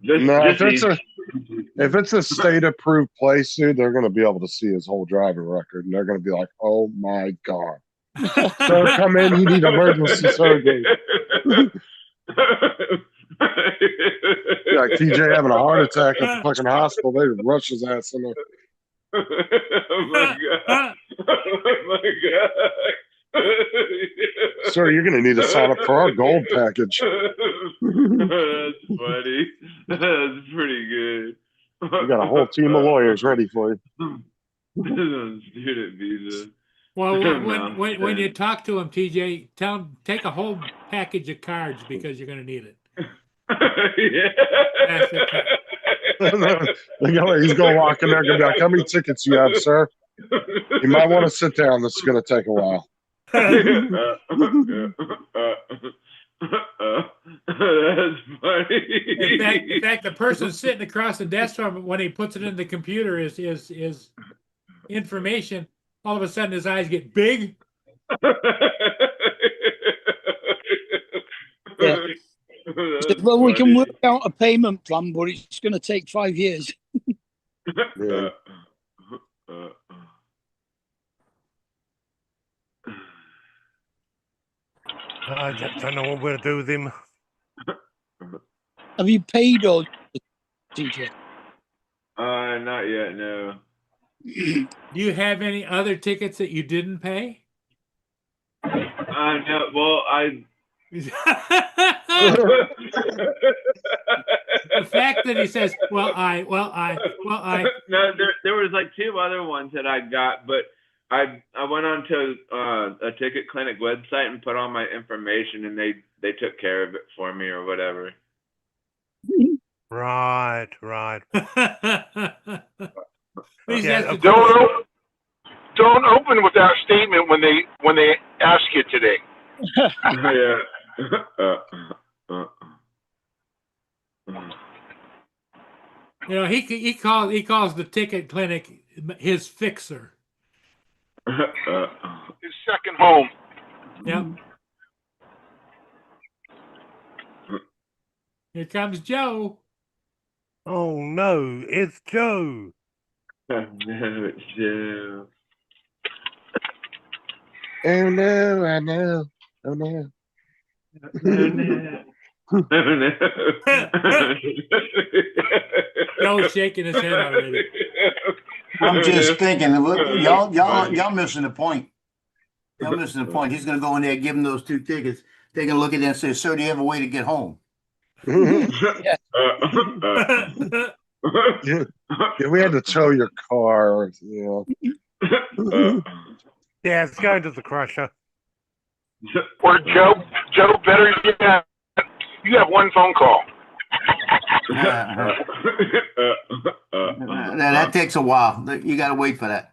If it's a state approved place, dude, they're going to be able to see his whole driving record, and they're going to be like, "Oh my god, sir, come in, you need emergency surgery." Like TJ having a heart attack at the fucking hospital, they rush his ass in there. Oh my god! Oh my god! Sir, you're going to need to sign up for our gold package. That's funny. That's pretty good. We got a whole team of lawyers ready for you. Student visa. Well, when you talk to him, TJ, tell him take a whole package of cards because you're going to need it. Yeah. He's going to walk in there and be like, "How many tickets you have, sir? You might want to sit down. This is going to take a while." That's funny. In fact, the person sitting across the desk from him, when he puts it in the computer, is information. All of a sudden, his eyes get big. Yeah. Well, we can work out a payment plan, but it's going to take 5 years. Yeah. I just don't know what we're going to do with him. Have you paid or TJ? Not yet, no. Do you have any other tickets that you didn't pay? No, well, The fact that he says, well, I. No, there was like 2 other ones that I got, but I went on to a ticket clinic website and put all my information, and they took care of it for me or whatever. Right. Don't open with that statement when they ask you today. Yeah. You know, he calls the ticket clinic his fixer. His second home. Yep. Here comes Joe. Oh no, it's Joe. No, it's Joe. Oh no, I know. Oh no. Oh no. Oh no. Joe's shaking his head already. I'm just thinking, y'all missing the point. Y'all missing the point. He's going to go in there, give them those 2 tickets. They're going to look at it and say, "Sir, do you have a way to get home?" Yeah, we had to tow your car. Yeah. Yeah, it's going to the crusher. Or Joe, better yet, you have one phone call. Now, that takes a while. You got to wait for that.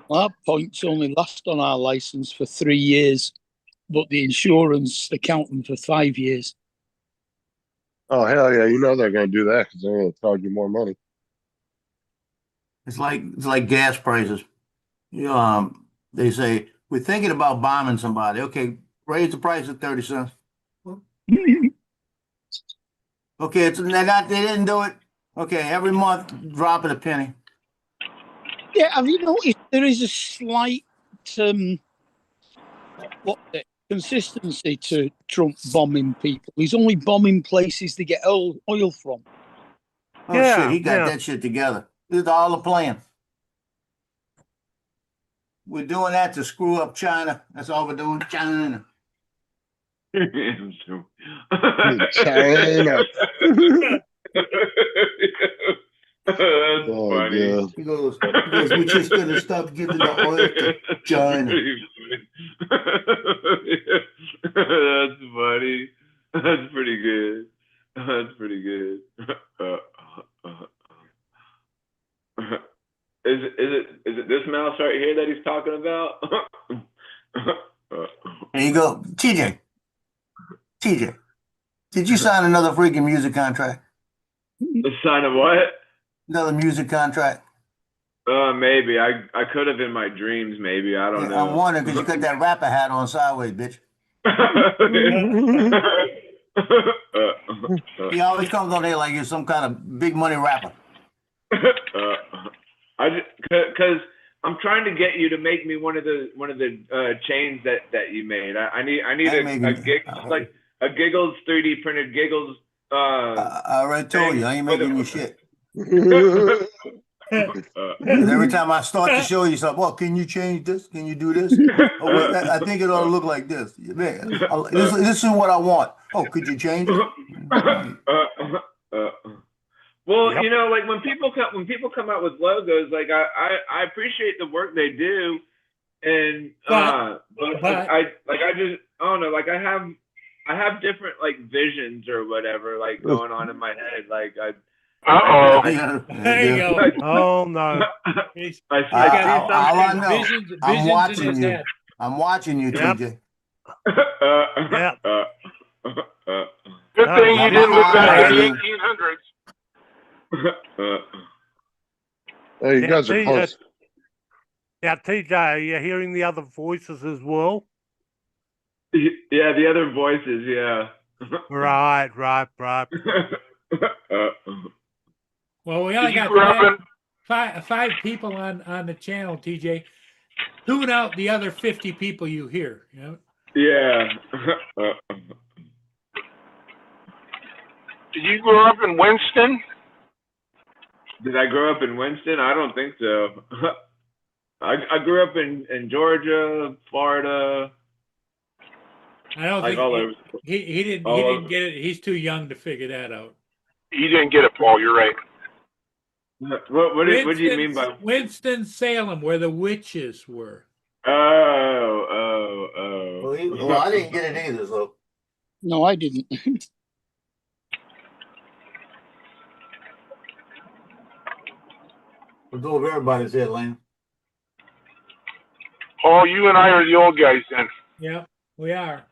Our points only last on our license for 3 years, but the insurance they count them for 5 years. Oh hell yeah! You know they're gonna do that because they're gonna charge you more money. It's like gas prices. They say we're thinking about bombing somebody. Okay, raise the price of 30 cents. Okay, they didn't do it. Okay, every month drop it a penny. Yeah, have you noticed there is a slight consistency to Trump bombing people? He's only bombing places to get oil from. Oh Yeah, shit, he got yeah. that shit together. This is all a plan. We're doing that to screw up China. That's all we're doing. China. China. That's Oh funny. god. He goes, we're just gonna stop giving the oil to China. That's funny. That's pretty good. That's pretty good. Is it this mouse right here that he's talking about? And you go, TJ, did you sign another freaking music contract? The sign of what? Another music contract? Maybe. I could have in my dreams, maybe. I don't know. I'm wondering because you got that rapper hat on sideways, bitch. He always comes on there like you're some kind of big money rapper. Because I'm trying to get you to make me one of the chains that you made. I need a Giggles 3D printed Giggles. I already told you I ain't making you shit. Every time I start to show you something, well, can you change this? Can you do this? Oh, wait, I think it ought to look like this. Man, this is what I want. Oh, could you change it? Well, yep. You know, like when people come out with logos, like I appreciate the work they do, and I don't know, like I have different like visions or whatever like going on in my head, like there you go. Oh no! I'm watching you. I'm watching you, yep. TJ. Yeah. Good thing you didn't live back in the 1800s. Hey, you guys are close. Yeah, TJ, are you hearing the other voices as well? Yeah, the other voices, yeah. Right. Well, we only got five people on the channel, TJ. Tune out the other 50 people you hear. You know? Yeah. Did you grow up in Winston? Did I grow up in Winston? I don't think so. I grew up in Georgia, Florida. I don't like think all over. He didn't get it. He's too young to figure that out. He didn't get it, Paul. You're right. What do you mean by Winston-Salem, where the witches were? Oh. Well, I didn't get it either, so. No, I didn't. We'll do over everybody's head, Lane. Paul, you and I are the old guys then. Yeah, we are.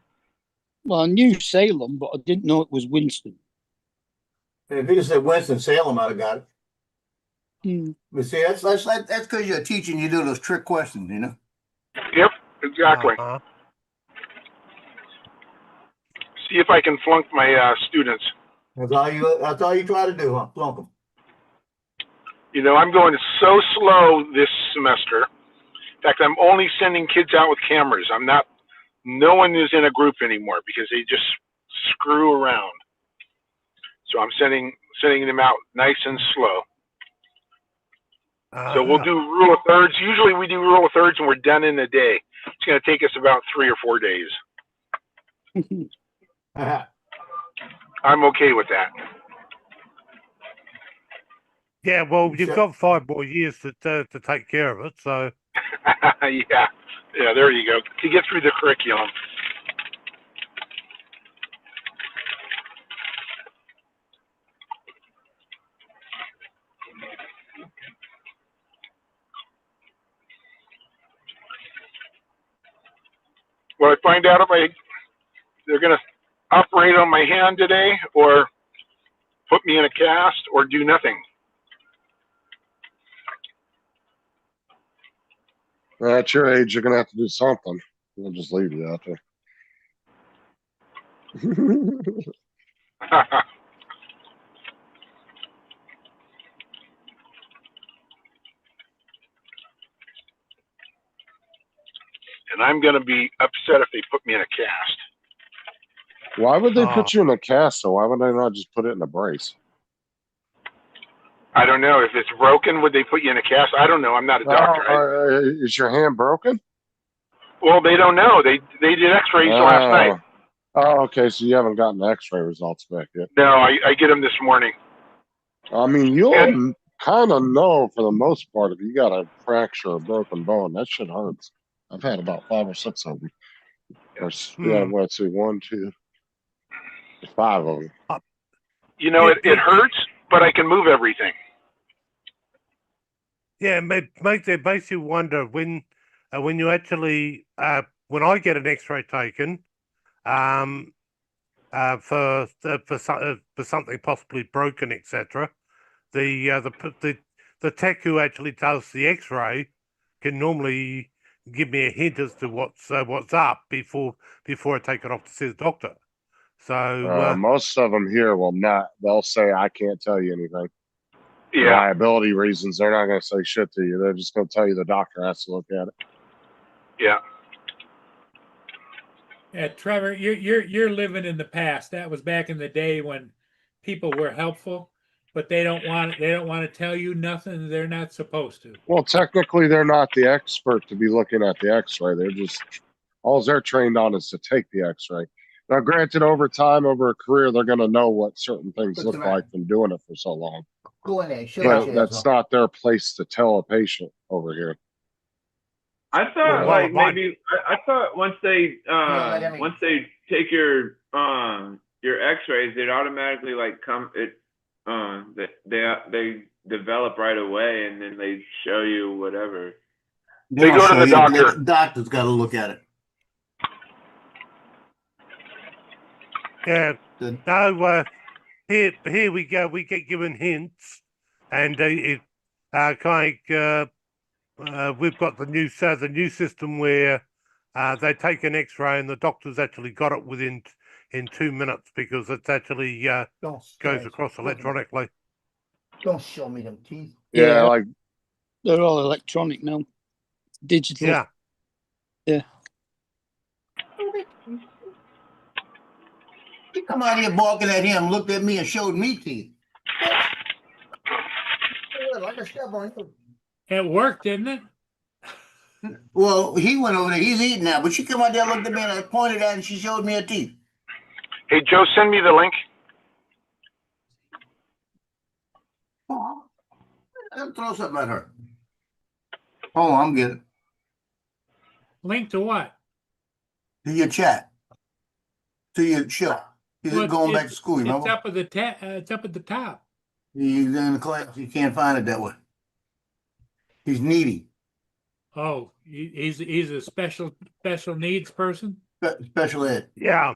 Well, I knew Salem, but I didn't know it was Winston. If you just said Winston-Salem, I'd have got it. Hmm. But see, that's because you're teaching you do those trick questions, you know? Yep, exactly. Uh-huh. See if I can flunk my students. That's all you try to do, huh? Flunk them. You know, I'm going so slow this semester. In fact, I'm only sending kids out with cameras. No one is in a group anymore because they just screw around. So I'm sending them out nice and slow. So we'll do rule of thirds. Usually we do rule of thirds and we're done in a day. It's going to take us about 3 or 4 days. I'm okay with that. Yeah, well, you've So- got 5 more years to take care of it. So Yeah. Yeah, there you go. To get through the curriculum. Will I find out if they're going to operate on my hand today, or put me in a cast, or do nothing? At your age, you're gonna have to do something. We'll just leave you out there. And I'm going to be upset if they put me in a cast. Why would they Oh. put you in a cast? So why would they not just put it in a brace? I don't know. If it's broken, would they put you in a cast? I don't know. I'm not a doctor. Is your hand broken? Well, they don't know. They did X-rays last night. Oh, okay. So you haven't gotten X-ray results back yet. No, I get them this morning. I mean, you'll kind of know for the most part if you got a fracture or broken bone. That shit hurts. I've had about 5 or 6 of them. Yeah, let's see, 1, 2, 5 of them. You know, it hurts, but I can move everything. yeah, it makes you wonder when you actually when I get an X-ray taken, for something possibly broken, etc. The tech who actually does the X-ray can normally give me a hint as to what's up before I take it off to see the doctor. So Most of them here will not. They'll say, I can't tell you anything. For Yeah. liability reasons, they're not going to say shit to you. They're just going to tell you the doctor has to look at it. Yeah. Yeah, Trevor, you're living in the past. That was back in the day when people were helpful, but they don't want to tell you nothing they're not supposed to. Well, technically, they're not the expert to be looking at the X-ray. They're just all they're trained on is to take the X-ray. Now, granted, over time, over a career, they're going to know what certain things What's look the matter? like from doing it for so long. Go in there. Show But your that's ass off. not their place to tell a patient over here. I thought Well, like mine- maybe I thought once they let him in. once they take your X-rays, they'd automatically like come they develop right away, and then they show you whatever. They don't go to show the you. doctor. The doctor's got to look at it. yeah, Good. no, here we go. We get given hints, and we've got the new system where they take an X-ray and the doctor's actually got it in 2 minutes because it's actually Don't goes across electronically. Don't show me them teeth. Yeah, Yeah. like They're all electronic now, digital. Yeah, You come out here barking at him, looked at me, and showed me teeth. Like a step on you. It worked, didn't it? Well, he went over there. He's eating now, but she come out there, looked at me, and I pointed at her, and she showed me her teeth. Hey, Joe, send me the link. Oh, I'll throw something at her. Oh, I'm good. Link to what? To your chat. To your show. He's Well, going back to school, you It's know? up at the it's up at the top. He's in the class. You can't find it that way. He's needy. Oh, he's a special needs person. Special ed. yep.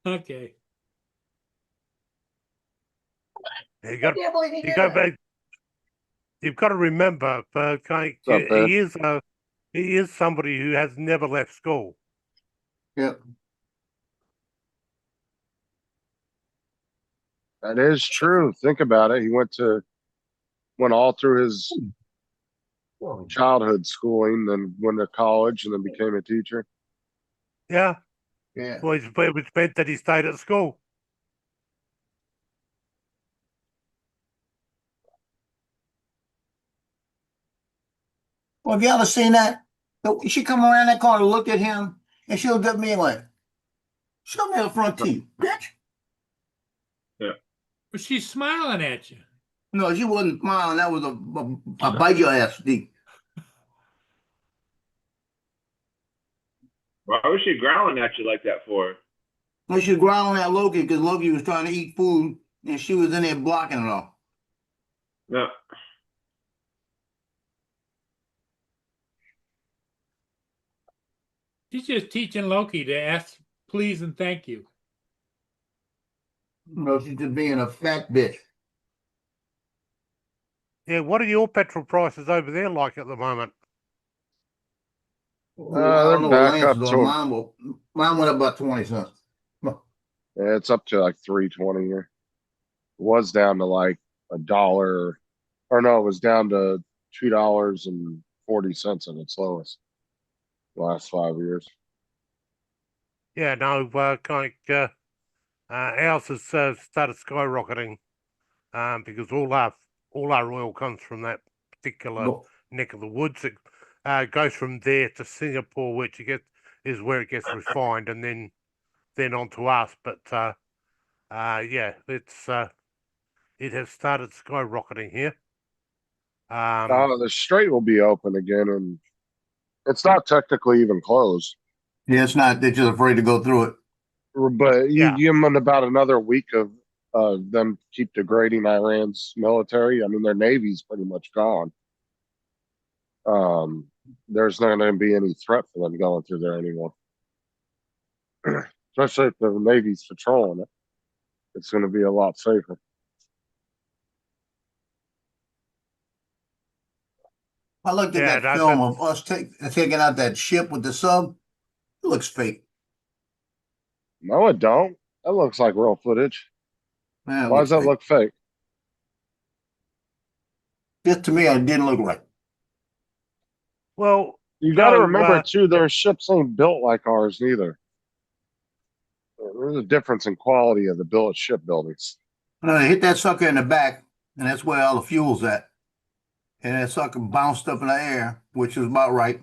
Okay. You got Can't believe he you did go that. back. You've got to remember, he is somebody who has never left school. Yep. that is true. Think about it. He went all through his childhood schooling, then went to college, and then became a teacher. Yeah, Yeah. well, it was meant that he stayed at school. Well, have you ever seen that? She come around that corner, looked at him, and she looked at me and went, show me her front teeth, bitch. But she's smiling at you. No, she wasn't smiling. That was a bite your ass, Steve. Why was she growling at you like that for? Well, she was growling at Loki because Loki was trying to eat food and she was in there blocking it all. No. She's just teaching Loki to ask please and thank you. No, she's just being a fat bitch. Yeah, what are your petrol prices over there like at the moment? I don't know what back Lance up is to on. Mine went up about 20 cents. Yeah, it's up to like 3.20 here. It was down to like $1, or no, it was down to $2.40 at its lowest the last 5 years. Yeah, no, ours has started skyrocketing, because all our oil comes from that particular No. neck of the woods. It goes from there to Singapore, which is where it gets refined, and then on to us. But yeah, it has started skyrocketing here. The strait will be open again, and it's not technically even closed. Yeah, it's not. They're just afraid to go through it. But you Yeah. give them about another week of them keep degrading Iran's military. I mean, their navy's pretty much gone. There's not going to be any threat for them going through there anymore. Especially if the navy's patrolling it, it's going to be a lot safer. I looked at Yeah, that that- film of us taking out that ship with the sub. It looks fake. No, it don't. That looks like real footage. Man, Why does that look fake? Just to me, it didn't look right. Well, You got to no, remember too, their ships ain't built like ours neither. There's a difference in quality of the billet shipbuildings. They hit that sucker in the back, and that's where all the fuel's at. And that sucker bounced up in the air, which was about right.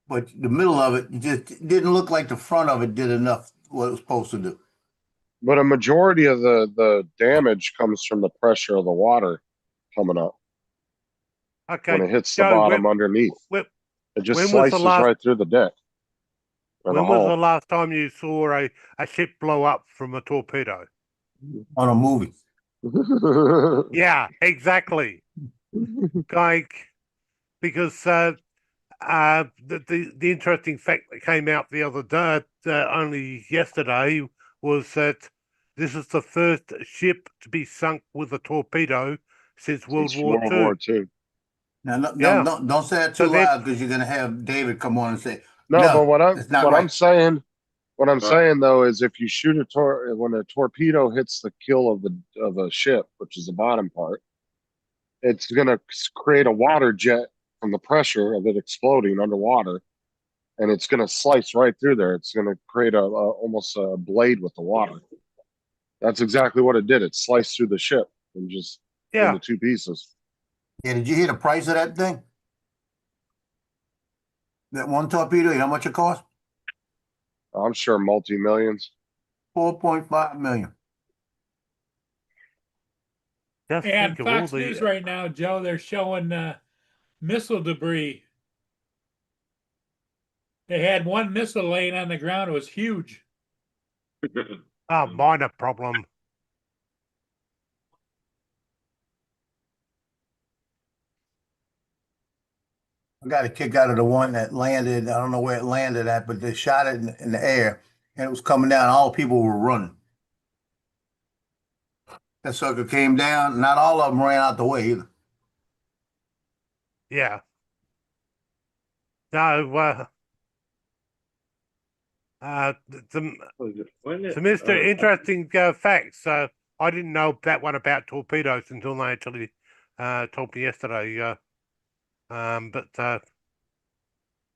But the middle of it just didn't look like the front of it did enough what it was supposed to do. But a majority of the damage comes from the pressure of the water coming up okay. when it hits the Joe, bottom underneath. when It just when was the slices last- right through the deck. And when the was hull. the last time you saw a ship blow up from a torpedo? On a movie. Yeah, exactly. Like, because the interesting fact that came out the other day, only yesterday, was that this is the first ship to be sunk with a torpedo since World It's War World II. War II. Now, Yeah. don't say that too So that- loud because you're gonna have David come on and say, No, No, but what it's not I'm right. saying, though, is if you shoot when a torpedo hits the keel of a ship, which is the bottom part, it's going to create a water jet from the pressure of it exploding underwater, and it's going to slice right through there. It's going to create almost a blade with the water. That's exactly what it did. It sliced through the ship and just Yeah. into two pieces. Yeah, did you hear the price of that thing? That one torpedo, you know how much it cost? I'm sure multi-millions. 4.5 million. Just And think of all Fox the News right now, Joe, they're showing missile debris. They had one missile laying on the ground. It was huge. minor problem. I got a kick out of the one that landed. I don't know where it landed at, but they shot it in the air and it was coming down. All the people were running. That sucker came down. Not all of them ran out the way either. Yeah. No, some interesting facts. I didn't know that one about torpedoes until they actually told me yesterday. But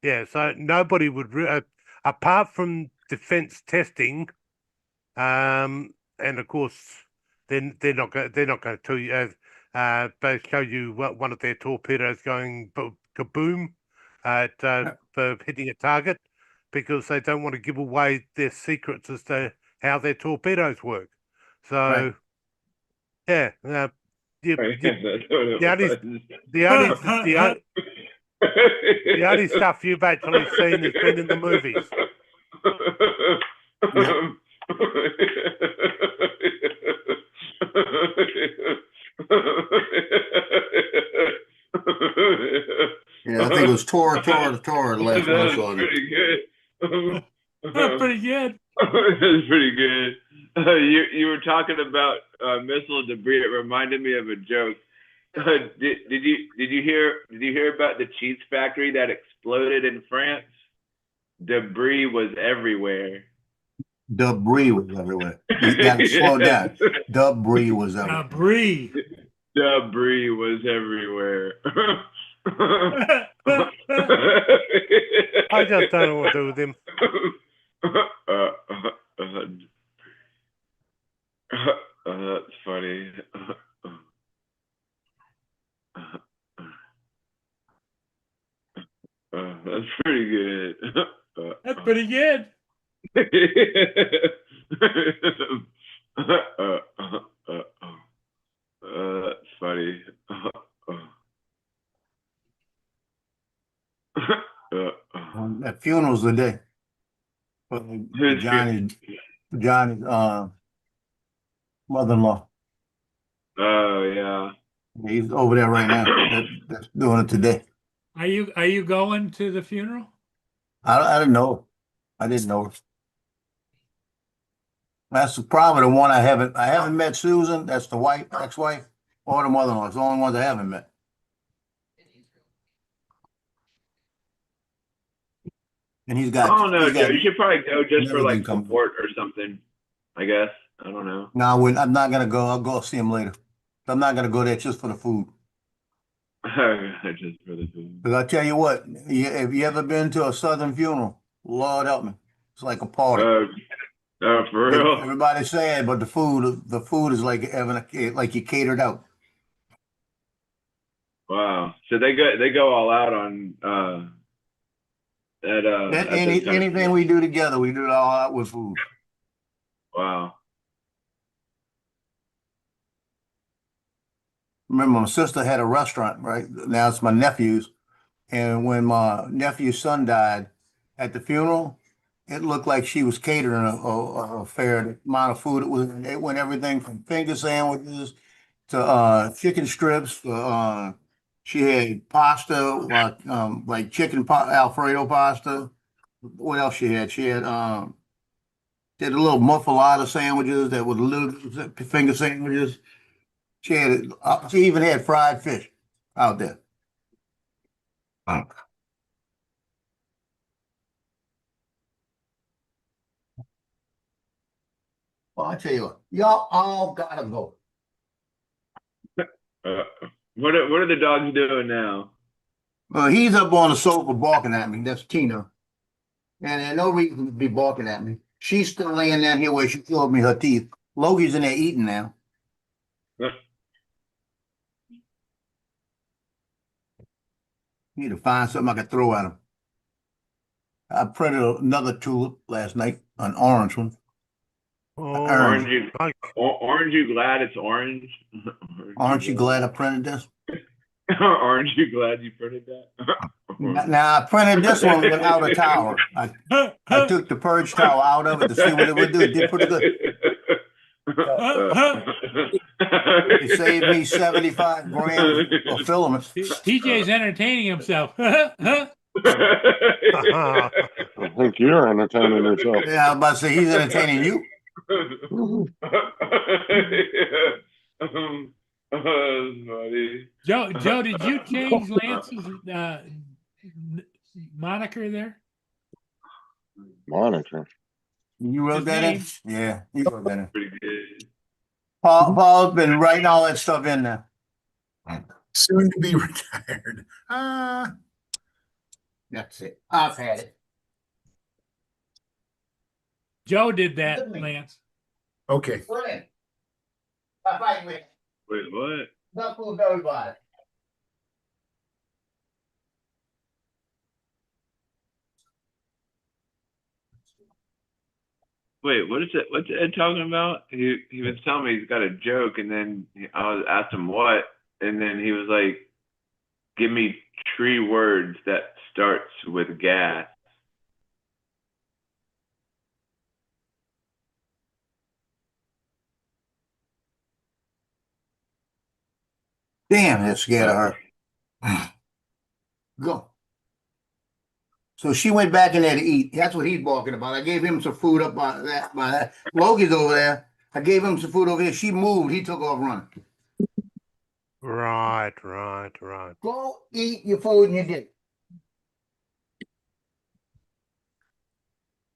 yeah, so nobody would, apart from defense testing, and of course, they're not going to tell you. They show you one of their torpedoes going kaboom for hitting a target, because they don't want to give away their secrets as to how their torpedoes work. So, Right. yeah, the, I guess the, that's what it the only was. the only stuff you've actually seen has been in the movies. Yeah, I think it was Tora, the last one I saw. That's pretty good. Pretty good. That's pretty good. You were talking about missile debris. It reminded me of a joke. Did you hear about the cheese factory that exploded in France? Debris was everywhere. Debris was everywhere. You got to slow down. Debris was everywhere. Debris. Debris was everywhere. I just don't know what to do with him. That's funny. That's pretty good. That's pretty good. That's funny. At funerals today. Johnny's mother-in-law. Oh yeah. He's over there right now. That's doing it today. Are you going to the funeral? I didn't know. I didn't know. That's the problem. The one I haven't met Susan. That's the wife, ex-wife, or the mother-in-law. It's the only ones I haven't met. And he's got. Oh no, he's got Joe. You should probably go just for like everything coming. support or something. I guess. I don't know. No, I'm not gonna go. I'll go see him later. I'm not gonna go there just for the food. Just for the food. Because I tell you what, if you ever been to a Southern funeral, Lord help me, it's like a party. For real. Everybody's sad, but the food is like like you catered out. Wow. So they go all out on Anything we do together, we do it all out with food. Wow. Remember, my sister had a restaurant, right? Now it's my nephew's. And when my nephew's son died at the funeral, it looked like she was catering a fair amount of food. It went everything from finger sandwiches to chicken strips. She had pasta, like chicken Alfredo pasta. What else she had? She had a little muffalata sandwiches that were little finger sandwiches. She even had fried fish out there. Well, I tell you what, y'all all gotta go. What are the dogs doing now? Well, he's up on the sofa barking at me. That's Tina. And there's no reason to be barking at me. She's still laying down here where she showed me her teeth. Logie's in there eating now. Need to find something I can throw at him. I printed another tulip last night, an orange one. Oh, Aren't you glad it's orange? Aren't you glad I printed this? Aren't you glad you printed that? Now, I printed this one without a towel. I took the purge towel out of it to see what it would do. It did pretty good. It saved me 75 grams of filament. TJ's entertaining himself. I think you're entertaining yourself. Yeah, I was about to say he's entertaining you. Funny. Joe, did you change Lance's moniker there? Monitor. You wrote His that name. in? Yeah, you wrote that in. Pretty good. Paul's been writing all that stuff in there. Soon to be retired. That's it. I've had it. Joe did that, Lance. Okay. Brilliant. Wait. Wait, what? Not full of everybody. Wait, what is it? What's Ed talking about? He was telling me he's got a joke, and then I was asked him what, and then he was like, "Give me 3 words that starts with gas." Damn, that scared of her. Go. So she went back in there to eat. That's what he's barking about. I gave him some food up by that. Logan's over there. I gave him some food over here. She moved. He took off running. Right. Go eat your food and you did.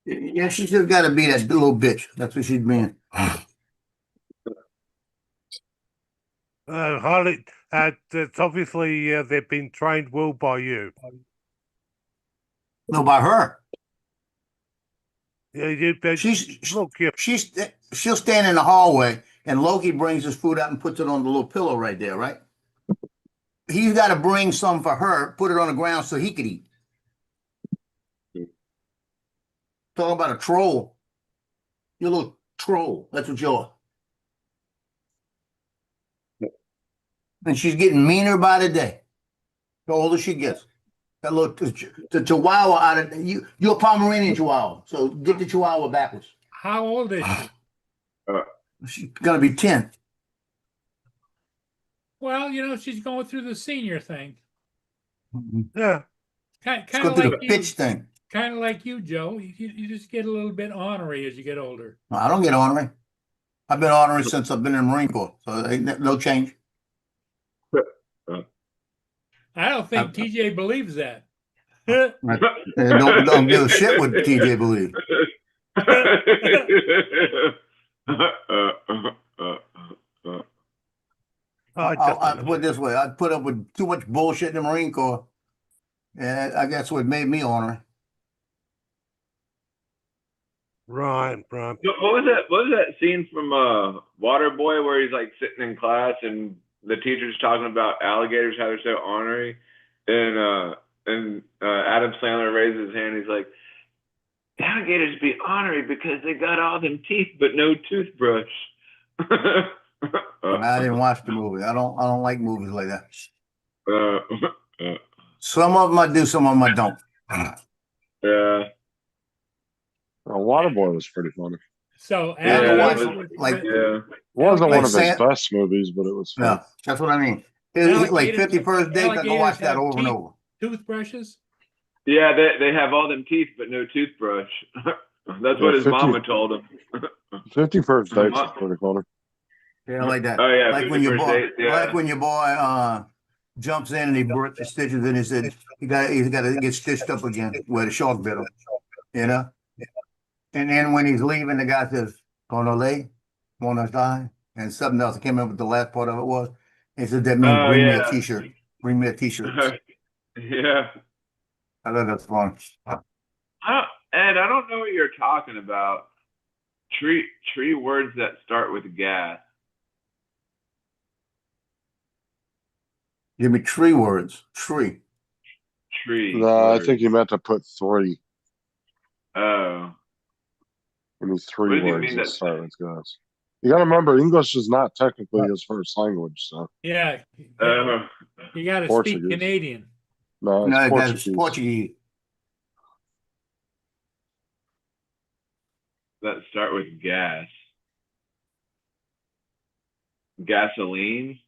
Yeah, she just got to be that little bitch. That's what she's being. Harley, it's obviously they've been trained well by you. No, by her. Yeah, She'll stand in the hallway and Loki brings his food out and puts it on the little pillow right there, right? He's got to bring some for her, put it on the ground so he could eat. Talking about a troll. You're a little troll. That's what you are. And she's getting meaner by the day. The older she gets. That little the Chihuahua out of you. You're a Pomeranian Chihuahua, so get the Chihuahua backwards. How old is she? She's gonna be 10. Well, she's going through the senior thing. Yeah. Kind Let's go of through like the you. bitch thing. Kind of like you, Joe. You just get a little bit ornery as you get older. No, I don't get ornery. I've been ornery since I've been in the Marine Corps, so ain't no change. I don't think TJ believes that. Don't give a shit what TJ believes. I put it this way: I put up with too much bullshit in the Marine Corps, and I guess what made me ornery. Right. What was that? What was that scene from Waterboy where he's like sitting in class and the teacher's talking about alligators, how they're so ornery, and Adam Sandler raises his hand. He's like, "Alligators be ornery because they got all them teeth but no toothbrush." I didn't watch the movie. I don't like movies like that. Some of them I do, some of them I don't. Yeah. Waterboy was pretty funny. So Yeah, alligators, wasn't one of his Sand- best movies, but it was fun. No, that's what I mean. It's like alligators- 51st Dates. I can watch that have over and over. toothbrushes. Yeah, they have all them teeth but no toothbrush. That's what his mama told him. 51st Dates is pretty funny. Yeah, like that. Oh yeah, like when your 51st boy, Dates, yeah. like when your boy jumps in and he breaks the stitches and he said he's got to get stitched up again where the shark bit him, And then when he's leaving, the guy says, "Gonna lay, gonna die," and something else. I can't remember what the last part of it was. He said that means bring me a T-shirt. Bring me a T-shirt. Yeah. I thought that's fun. Ed, I don't know what you're talking about. Three words that start with gas. Give me 3 words. 3. No, I think you meant to put 3. Oh. Give me What 3 does he words mean that that- start with gas. You gotta remember, English is not technically his first language, so Yeah. Oh. You got to speak Portuguese. Canadian. no, it's No, Portuguese. that's Portuguese. That start with gas. Gasoline.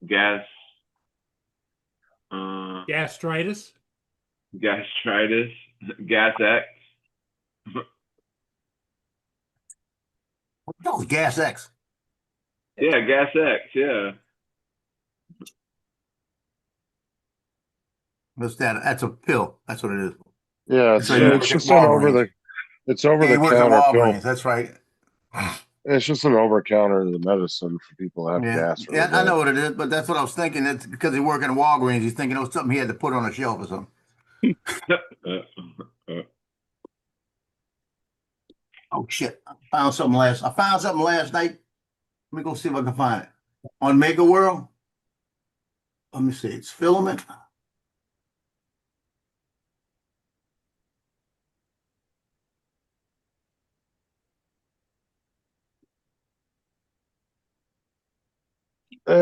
Gas. Gastritis. Gastritis. Gas X. No, Gas X. Yeah, Gas X. Yeah. What's that? That's a pill. That's what it is. Yeah, it's, So you it's work at just an over the Walgreens. over He the works at counter pill. Walgreens. That's right. It's just an over counter medicine for people that have Yeah, gas. really yeah, I bad. know what it is, but that's what I was thinking. It's because he's working at Walgreens. He's thinking it was something he had to put on a shelf or something. Oh shit! I found something last night. Let me go see if I can find it on Mega World. Let me see. It's filament.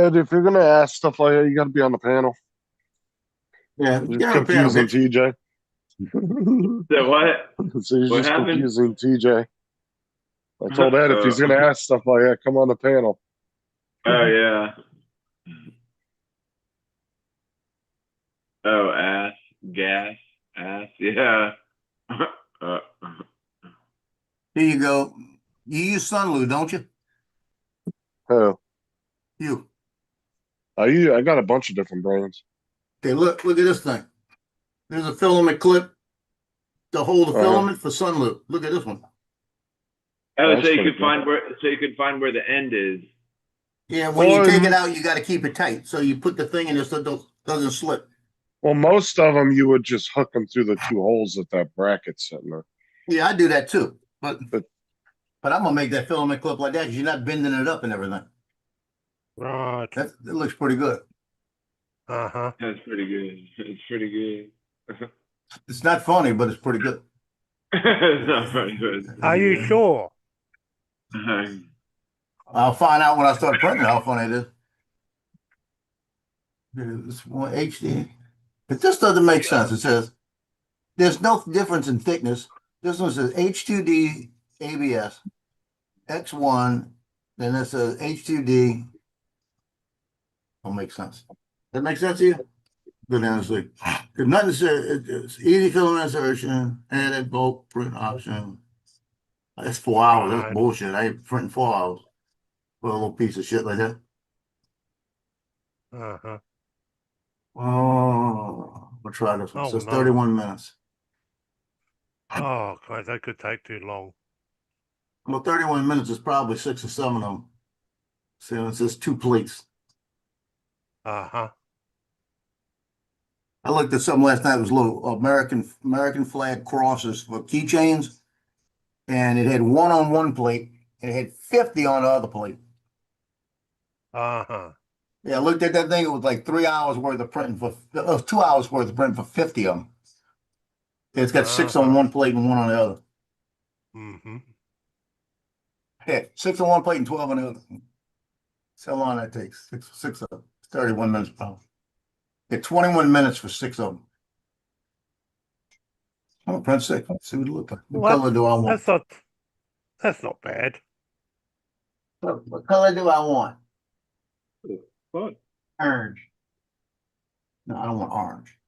Ed, if you're gonna ask stuff like that, you gotta be on the panel. Yeah, You're get on the panel, confusing bitch. TJ. So what? So he's What just happened? confusing TJ. I told Ed if he's gonna ask stuff like that, come on the panel. Oh yeah. Oh, ass, gas, ass, yeah. uh, Here you go. You use Sunlu, don't you? Oh, You. I got a bunch of different brands. Okay, look at this thing. There's a filament clip to hold the filament for Sunlu. Look at this one. Oh, That's so you pretty could cool. find where the end is. Yeah, when you take it out, you got to keep it tight. So you put the thing in it so it doesn't slip. Well, most of them you would just hook them through the two holes that bracket's sitting there. Yeah, I do that too. But I'm gonna make that filament clip like that because you're not bending it up and everything. Right. That looks pretty good. Uh-huh. That's pretty good. It's pretty good. It's not funny, but it's pretty good. It's not very good. Are you sure? I'll find out when I start printing how funny it is. This one HD. But this doesn't make sense. It says there's no difference in thickness. This one says H2D ABS X1. Then it says H2D. Don't make sense. That makes sense to you? Good answer. Because nothing says it's easy filament insertion, added bulk print option. That's 4 hours. That's Right. bullshit. I ain't printing 4 hours for a little piece of shit like that. Uh-huh. Oh, we'll try this one. Oh, So it's no. 31 minutes. Oh, God, that could take too long. Well, 31 minutes is probably 6 or 7 of them. So it says 2 plates. Uh-huh. I looked at something last night. It was little American flag crosses for keychains. And it had 1 on one plate and it had 50 on the other plate. Uh-huh. Yeah, I looked at that thing. It was like 3 hours worth of printing for 2 hours worth of printing for 50 of them. It's got 6 on one plate and 1 on the other. Mm-hmm. Yeah, 6 on one plate and 12 on the other. That's how long that takes. Six of them. 31 minutes probably. Yeah, 21 minutes for 6 of them. I'm gonna print 6. Let's see what it looks like. What color do I want? That's not bad. What color do I want? What? Orange. No, I don't want orange.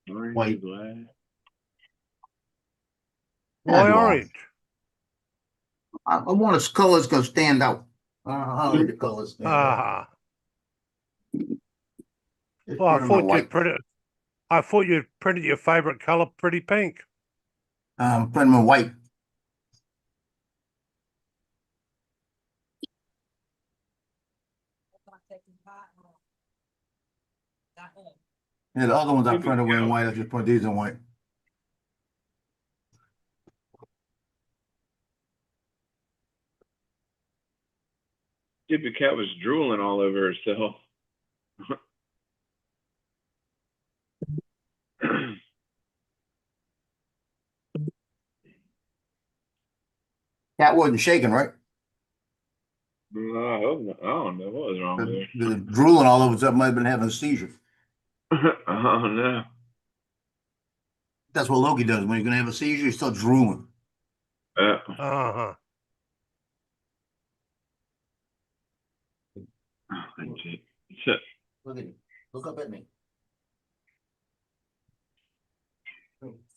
Orange, White. black. Why orange? I want its colors to stand out. I like the colors stand out. Ah. Just Well, put 'em in white. I thought you'd printed your favorite color, pretty pink. Put them in white. Yeah, the other ones I printed were in white. I just put these in white. Stupid cat was drooling all over herself. Cat wasn't shaking, right? No, I hope not. I don't know what was wrong with her. The drooling all over itself might have been having a seizure. Oh no. That's what Loki does. When he's gonna have a seizure, he starts drooling. Uh-huh. Look at me. Look up at me.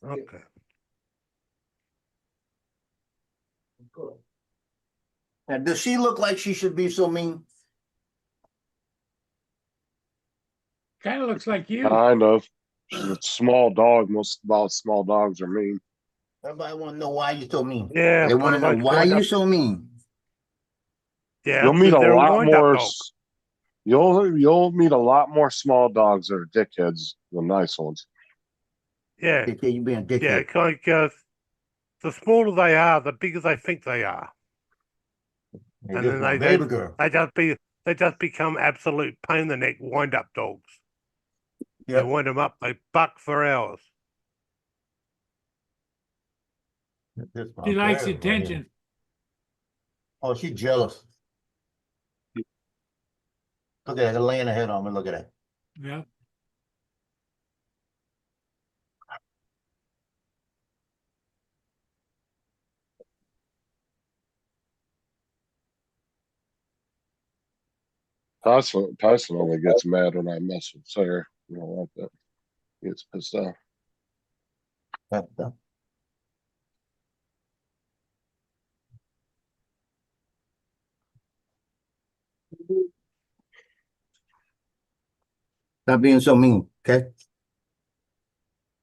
Okay. Now, does she look like she should be so mean? Kind of looks like you. Kind of. She's a small dog. Most small dogs are mean. Everybody want to know why you so mean. Yeah. They want to know why you so mean. Yeah. You'll meet a they're lot wind-up more. dog. You'll meet a lot more small dogs that are dickheads than nice ones. Yeah. Okay, you being a Yeah. dickhead. Like, the smaller they are, the bigger they think they are. And then baby girl. they just become absolute pain in the neck wind-up dogs. Yep. They wind them up, they buck for hours. She likes attention. Oh, she's jealous. Look at that, laying ahead on me. Look at that. Yeah. Tyson only gets mad when I mess with Sarah. You know, like that. He gets pissed off. Stop being so mean, okay?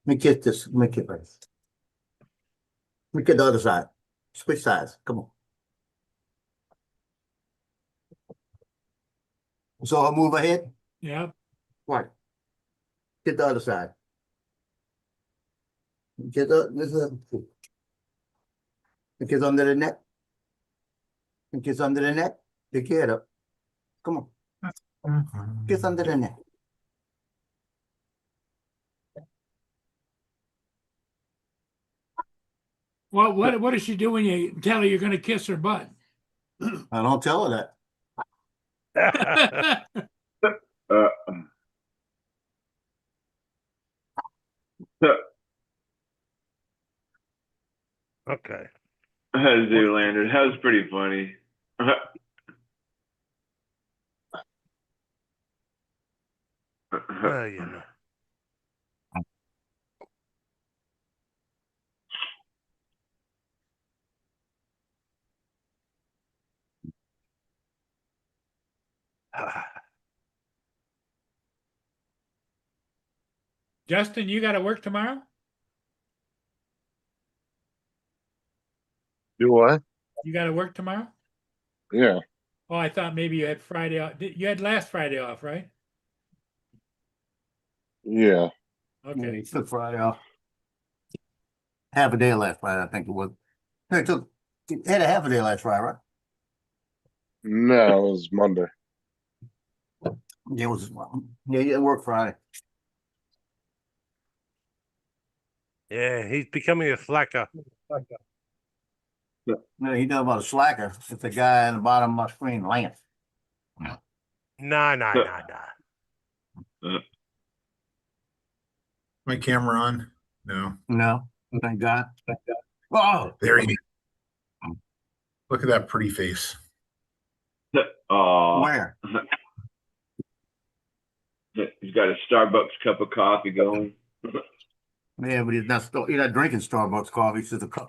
Let me kiss this. Let me kiss this. Let me get the other side. Switch sides. Come on. So I'll move ahead. Yeah. Right. Get the other side. Get the kiss under the neck. Kiss under the neck. Pick your head up. Come on. Kiss under the neck. Well, what does she do when you tell her you're going to kiss her butt? I don't tell her that. Okay. Zoolander, that was pretty funny. Well, you know. Justin, you got to work tomorrow? Do what? You got to work tomorrow? Yeah. Oh, I thought maybe you had Friday off. You had last Friday off, right? Yeah. Okay. He took Friday off. Half a day last Friday, I think it was. He had a half a day last Friday, right? No, it was Monday. Yeah, it was. Yeah, he didn't work Friday. Yeah, he's becoming a slacker. No, he knows about a slacker. It's the guy in the bottom of my screen, Lance. No. My camera on? No. No, thank God. Oh, There he is. Look at that pretty face. Oh, where? he's got a Starbucks cup of coffee going. Yeah, but he's not drinking Starbucks coffee. It's just a cup.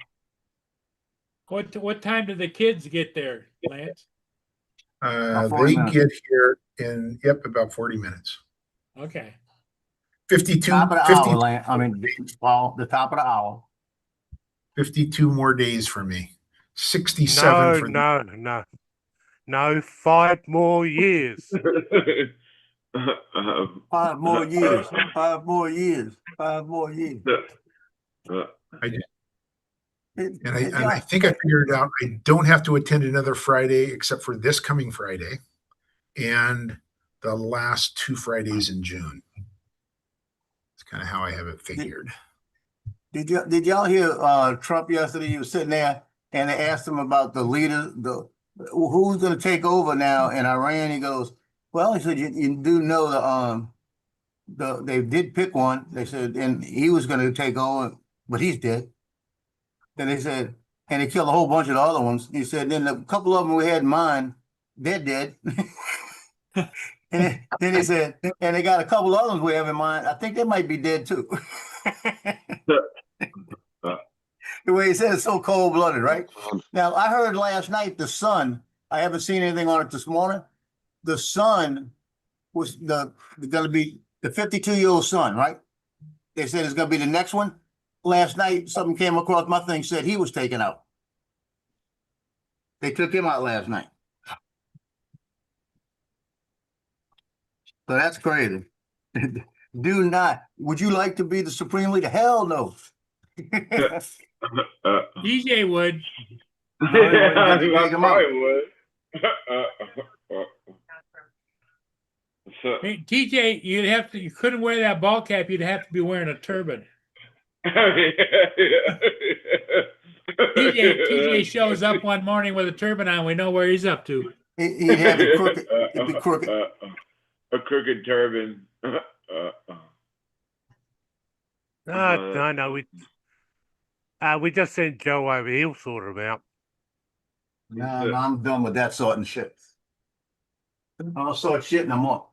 What time do the kids get there, Lance? About 40 They minutes. get here in, about 40 minutes. Okay. 52, Top of the 50 hour, Lance. I mean, well, the top of the hour. 52 more days for me. 67 for No, 5 more years. 5 more years. 5 more years. 5 more years. I think I figured it out. I don't have to attend another Friday except for this coming Friday and the last 2 Fridays in June. It's kind of how I have it figured. Did y'all hear Trump yesterday? He was sitting there and they asked him about the leader, who's going to take over now in Iran. He goes, well, he said, you do know they did pick one. They said, and he was going to take over, but he's dead. Then they said, and they killed a whole bunch of the other ones. He said, then a couple of them we had in mind, they're dead. And then he said, and they got a couple of others we have in mind. I think they might be dead too. The way he said it's so cold-blooded, right? Now, I heard last night the Sun, I haven't seen anything on it this morning. The Sun was going to be the 52-year-old son, right? They said it's going to be the next one. Last night, something came across my thing, said he was taken out. They took him out last night. So that's crazy. Do not. Would you like to be the supreme leader? Hell no. DJ would. I probably would. Hey, TJ, you couldn't wear that ball cap. You'd have to be wearing a turban. TJ shows up one morning with a turban on. We know where he's up to. He'd have it crooked. It'd be crooked. a crooked turban. No, we just sent Joe over. He'll sort them out. No, I'm done with that sort of shit. I don't sort shit no more.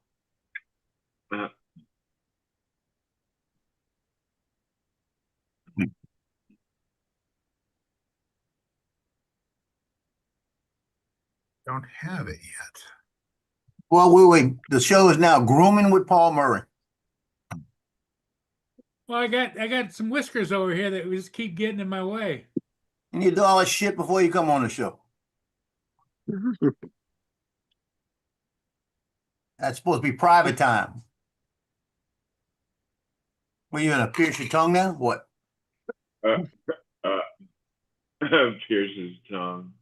Don't have it yet. Well, wait. The show is now grooming with Paul Murray. Well, I got some whiskers over here that just keep getting in my way. You need to do all that shit before you come on the show. That's supposed to be private time. Were you gonna pierce your tongue now? What? Pierce his tongue.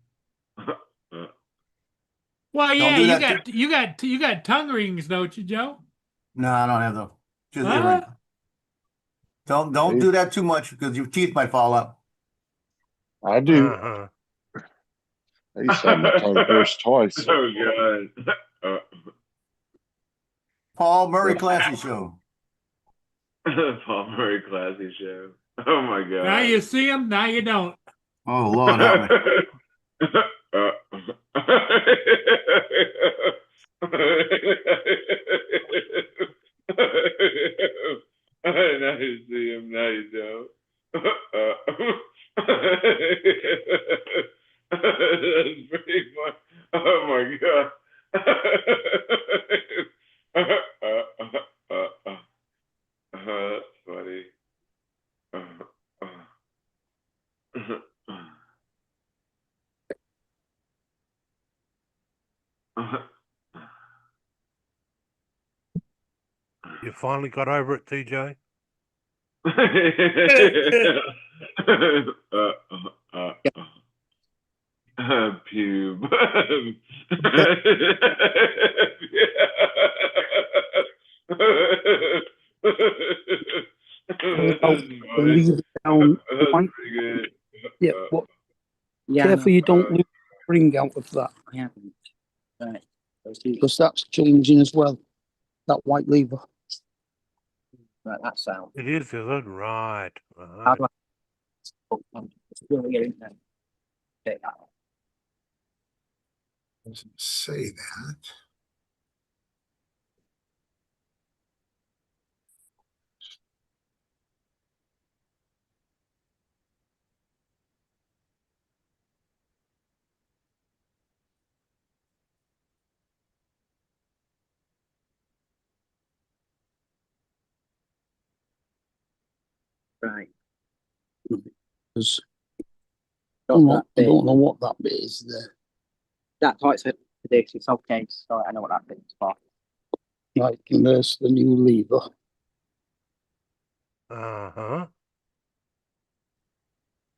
Well, yeah, do you that got tongue rings, don't you, Joe? No, I don't have them. Just Huh? earring. Don't do that too much because your teeth might fall out. I do. Uh-huh. I used to have my tongue pierced twice. Oh god. Paul Murray Classy Show. Paul Murray Classy Show. Oh my god. Now you see him, now you don't. Oh Lord, help me. Now you see him, now you don't. That's pretty fun. Oh my god. That's funny. You finally got over it, TJ? Pube. Leave it down. That's pretty good. Yeah, what? Careful you don't lose the ring out of that. I haven't. Right. Because that's changing as well. That white lever. Right, that sound. It is it? Right. How do I really get in there? Okay. Doesn't say that. Right. Because I Got that don't know bit. what that bit is there. That's why it's for this. It's okay. So I know what that bit's for. Right, and there's the new lever. Uh-huh.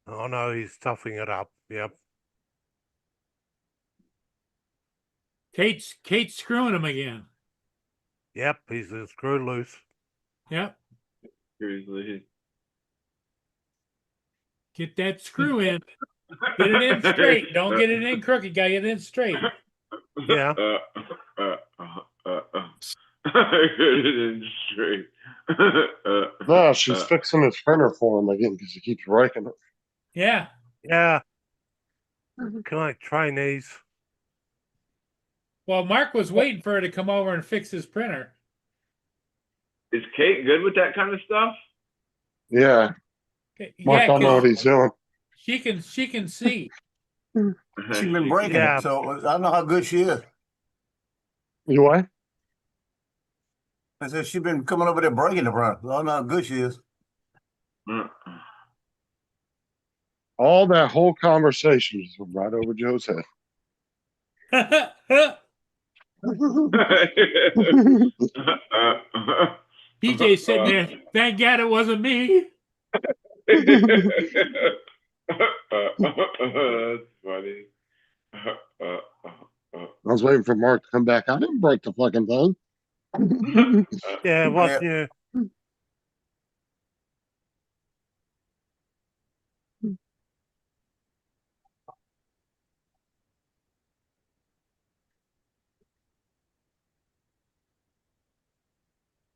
Oh no, he's toughing it up. Yep. Kate's screwing him again. Yep, he's a screw loose. Yep. Seriously. Get that screw in. Get it in straight. Don't get it in crooked. Got it in straight. Yeah. Get it in straight. No, she's fixing his printer for him again because he keeps breaking it. Yeah. Yeah. Can I train these? Well, Mark was waiting for her to come over and fix his printer. Is Kate good with that kind of stuff? Yeah. Mark, Yeah, don't know what he's doing. she can see. She's been breaking Yeah. it, so I don't know how good she is. You what? I said she's been coming over there breaking the front. I don't know how good she is. All that whole conversation is right over Joe's head. PJ sitting there. Thank God it wasn't me. That's funny. I was waiting for Mark to come back. I didn't break the fucking thing. Yeah, what? Yeah.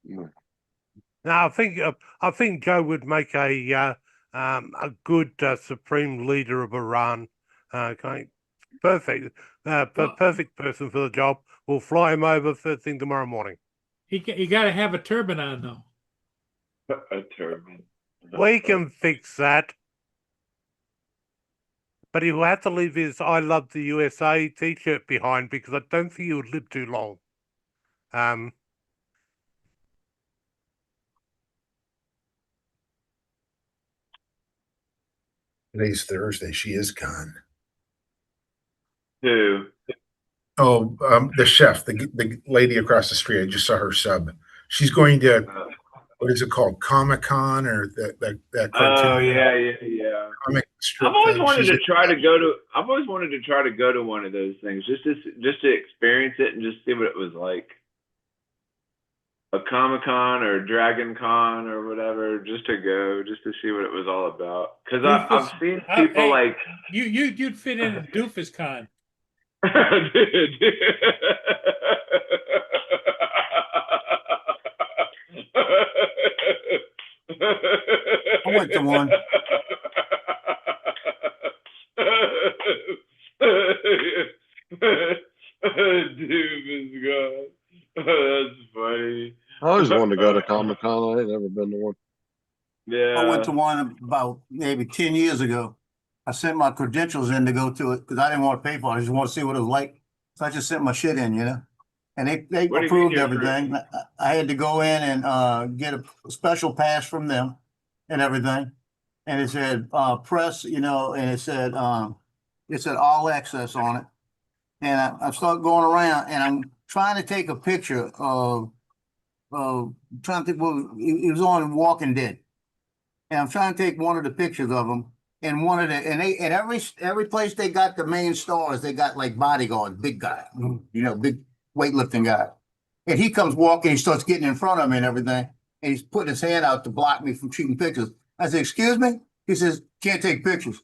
Mm. No, I think Joe would make a good supreme leader of Iran. Okay, perfect, perfect person for the job. We'll fly him over first thing tomorrow morning. You got to have a turban on though. A turban. We can fix that. But he will have to leave his "I love the USA" T-shirt behind because I don't think he would live too long. Today's Thursday. She is gone. Who? Oh, the chef, the lady across the street. I just saw her sub. She's going to, what is it called? Comic-Con or that cartoon? Oh yeah. Comic strip I've always thing. wanted She's to try to go to. I've always wanted to try to go to one of those things, just to experience it and just see what it was like. A Comic-Con or Dragon Con or whatever, just to go, just to see what it was all about. Because I've seen people hey, like you'd fit in at Doofus Con. Dude. I went to one. Dude is gone. That's funny. I always wanted to go to Comic-Con. I ain't never been to one. Yeah. I went to one about maybe 10 years ago. I sent my credentials in to go to it because I didn't want to pay for it. I just want to see what it was like. So I just sent my shit in, and they What do you approved mean everything. I had to go in and get a special pass from them and everything. And it said press, and it said all access on it. And I started going around and I'm trying to take a picture of trying to think, well, it was on Walking Dead. And I'm trying to take one of the pictures of them. And every place they got the main stars, they got like bodyguards, big guy, big weightlifting guy. And he comes walking, he starts getting in front of me and everything. And he's putting his hand out to block me from shooting pictures. I said, "Excuse me?" He says, "Can't take pictures."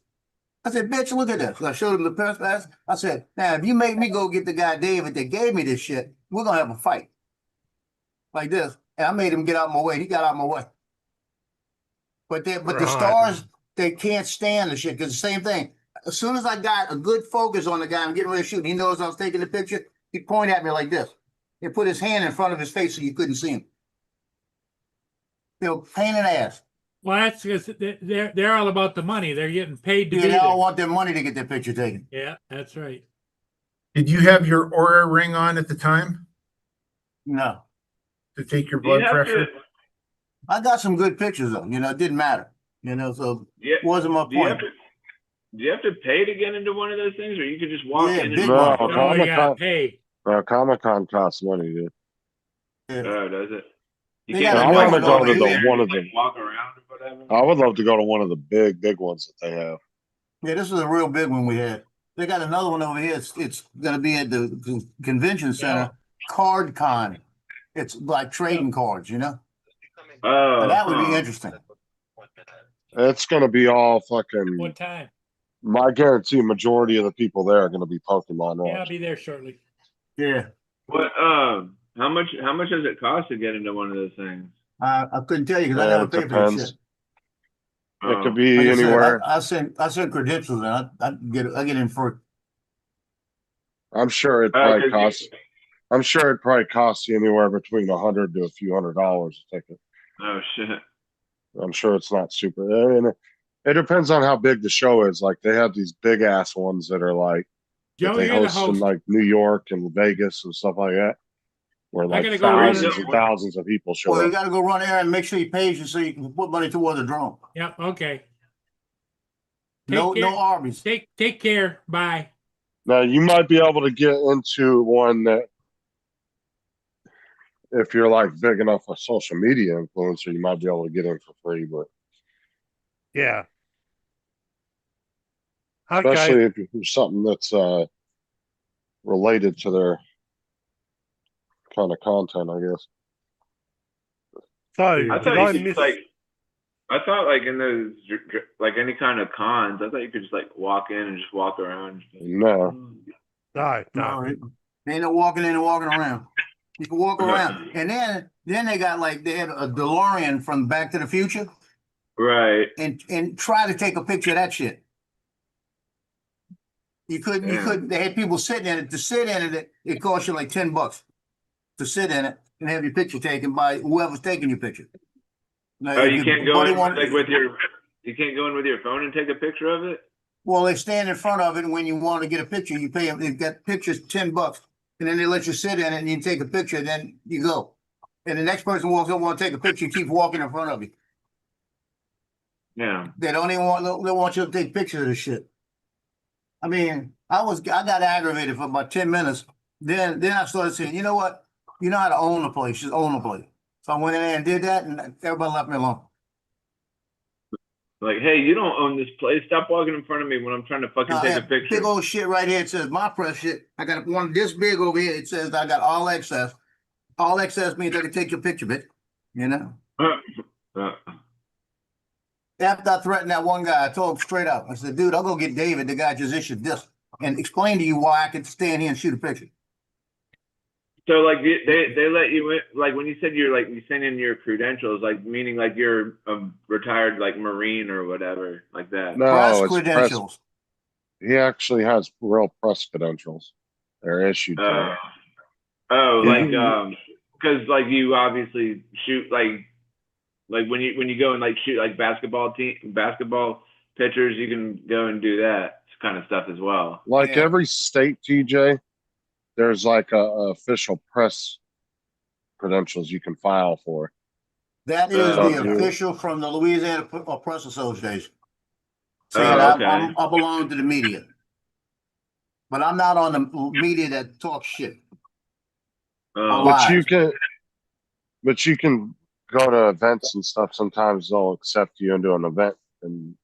I said, "Bitch, look at this." So I showed him the press pass. I said, "Now, if you make me go get the guy David that gave me this shit, we're gonna have a fight." Like this. And I made him get out of my way. He got out of my way. But the stars, they can't stand the shit because the same thing. As soon as I got a good focus on the guy, I'm getting ready to shoot. He knows I was taking the picture. He'd point at me like this. He'd put his hand in front of his face so you couldn't see him. Pain in the ass. Well, that's because they're all about the money. They're getting paid to be They there. all want their money to get their picture taken. Yeah, that's right. Did you have your Aura ring on at the time No. to take your blood pressure? I got some good pictures of them. It didn't matter. So it wasn't my point. Do you have to pay to get into one of those things, or you could just walk in? Big No, one. Oh, you gotta pay. Comic-Con costs money, dude. Oh, does it? You They can't got I a want to nice go one to over here. one of them. walk around or whatever. I would love to go to one of the big ones that they have. Yeah, this is a real big one we had. They got another one over here. It's going to be at the convention center, Card Con. It's like trading cards, Oh, And that would be interesting. It's going to be all fucking. One time. I guarantee majority of the people there are going to be Pokemon. Yeah, I'll Watch. be there shortly. Yeah. What? How much does it cost to get into one of those things? I couldn't tell you because I Yeah, never it paid for this depends. shit. It could be Like I said, anywhere. I sent credentials and I get in for. I'm sure it probably costs. I'm sure it probably costs you anywhere between $100 to a few $100 a ticket. Oh shit! I'm sure it's not super. I mean, it depends on how big the show is. Like they have these big ass ones that are like that Joe, they you're the host in host. like New York and Vegas and stuff like that, where like gotta go run thousands it. and thousands of people show Well, you up. got to go run there and make sure he pays you so you can put money towards the drone. Yep. Okay. No care. Arby's. Take care. Bye. Now you might be able to get into one that, if you're like big enough a social media influencer, you might be able to get in for free. But Yeah. especially Okay. if there's something that's related to their kind of content, I guess. So I did thought I you could miss? I thought like in those like any kind of cons, I thought you could just like walk in and just walk around. No, No. No, ain't no walking in and walking around. You can walk around, and then Then they got like they had a DeLorean from Back to the Future, Right. and try to take a picture of that shit. You couldn't. You Yeah. couldn't. They had people sitting in it. To sit in it, it cost you like $10 to sit in it and have your picture taken by whoever's taking your picture. Now, Oh, if you your can't go buddy in wanted- like with your. You can't go in with your phone and take a picture of it. Well, they stand in front of it, and when you want to get a picture, you pay them. They've got pictures $10, and then they let you sit in it, and you take a picture, and then you go. And the next person walks up, want to take a picture, keeps walking in front of you. Yeah. They don't even want. They want you to take pictures of the shit. I mean, I got aggravated for about 10 minutes. Then I started saying, you know what? You know how to own the place. Just own the place. So I went in there and did that, and everybody left me alone. Like, hey, you don't own this place. Stop walking in front of me when I'm trying to fucking I take a have picture. big old shit right here. It says my press shit. I got one this big over here. It says I got all access. All access means I can take your picture, bitch. You know? After I threatened that one guy, I told him straight up. I said, dude, I'll go get David, the guy just issued this, and explain to you why I could stand here and shoot a picture. So like they let you in, like when you said you're like you send in your credentials, like meaning like you're a retired like Marine or whatever like that. No, Press it's credentials. He actually has real press credentials. They're issued to him. Like because like you obviously shoot like when you go and like shoot like basketball pitchers, you can go and do that kind of stuff as well. Like Yeah. every state, TJ, there's like a official press credentials you can file for. That is Oh, the okay. official from the Louisiana Press Association. Saying Oh, okay. I belong to the media. But I'm not on the media that talks shit. Oh, But you can go to events and stuff. Sometimes they'll accept you into an event and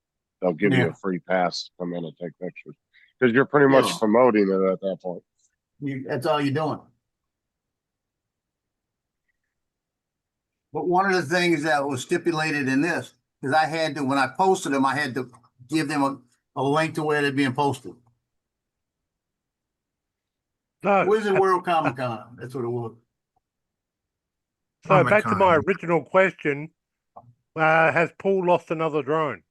they'll give you Yeah. a free pass to come in and take pictures because you're pretty much Yeah. promoting it at that point. That's all you're doing. But one of the things that was stipulated in this is I had to, when I posted them, I had to give them a link to where they're being posted. No. Wizard World Comic Con. That's what it was. So back to my Comic-Con. original question, has Paul lost another drone?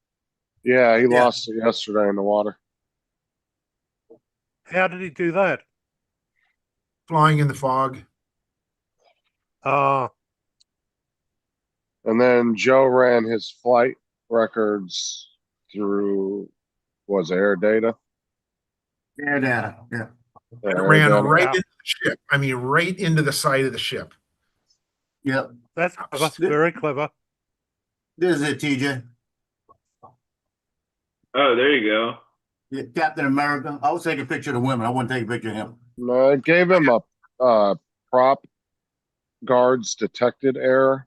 Yeah, he Yeah. lost it yesterday in the water. How did he do that? Flying in the fog. Uh, And then Joe ran his flight records through Air Data. Air data. Yeah. It Air ran Data. right Wow. into the ship. I mean, right into the side of the ship. Yep. that's clever, very clever. This is it, TJ. oh, there you go. Yeah, Captain America. I would take a picture of the women. I wouldn't take a picture of him. No, it gave him a prop guards detected error.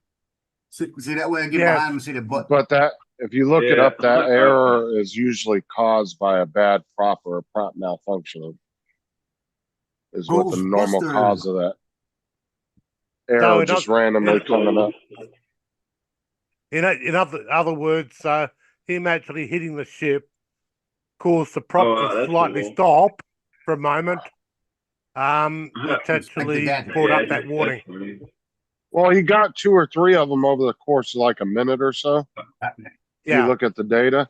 See that way I get Yeah. behind him and see the butt. But that, if you look it Yeah. up, that error is usually caused by a bad prop or a prop malfunctioning. Is what the normal Ghostbusters. cause of that error So just randomly coming up. In other words, him actually hitting the ship caused the prop Oh, wow, to that's slightly cool. stop for a moment. Which actually gadget. brought up Yeah, that warning. that's funny. Well, he got 2 or 3 of them over the course of like a minute or so. If you Yeah, look at the data.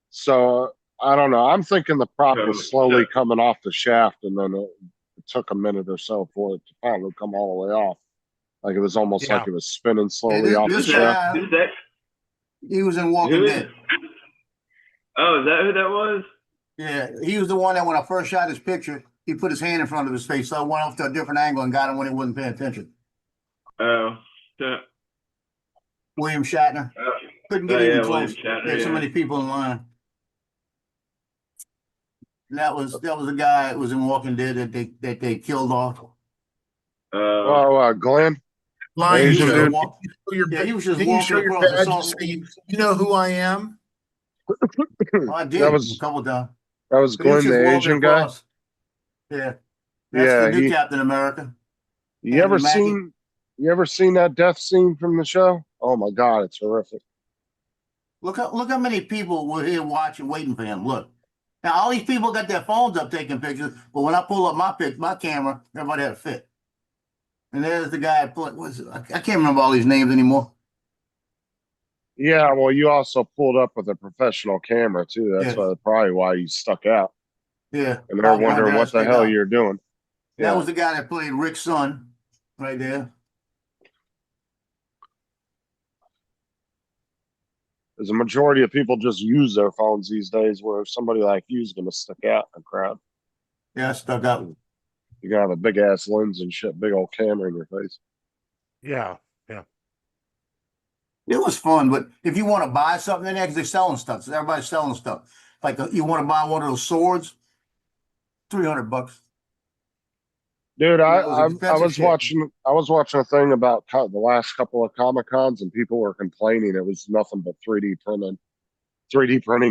So I don't know. I'm thinking the prop was slowly coming off the shaft, and then it took a minute or so for it to finally come all the way off. Like it was almost Yeah. like it was spinning slowly this- off the this shaft. guy- Who's that? He was in Walking Who is- Dead. Oh, is that who that was? Yeah, he was the one that when I first shot his picture, he put his hand in front of his face, so I went off to a different angle and got him when he wasn't paying attention. Oh, yeah. William Shatner. Couldn't get Oh, even yeah, close. William Shatner, There's so yeah. many people in line. And that was the guy that was in Walking Dead that they killed off. Oh, Glenn. Lying. Asian You dude. show your, Yeah, he was just didn't you walking show your across the badge salt- and say, you know who I am? I did That was a couple times. that was But he was Glenn, just the walking Asian guy. across. Yeah. That's Yeah, the new he- Captain America. You and ever Maggie. seen that death scene from the show? Oh my god, it's horrific. Look how many people were here watching, waiting for him. Look. Now all these people got their phones up taking pictures, but when I pull up my camera, everybody had a fit. And there's the guy. I can't remember all these names anymore. Yeah, well, you also pulled up with a professional camera too. That's Yeah. probably why you stuck out. Yeah. And they're Why wondering did I what the stick hell out? you're doing. That Yeah. was the guy that played Rick's son, right there. There's a majority of people just use their phones these days, where somebody like you is going to stick out in a crowd. Yeah, I stuck out. You got a big ass lens and shit, big old camera in your face. Yeah. It was fun, but if you want to buy something in there, because they're selling stuff, so everybody's selling stuff. Like you want to buy one of those swords, $300. Dude, That was expensive shit. I was watching a thing about the last couple of Comic Cons, and people were complaining it was nothing but 3D printing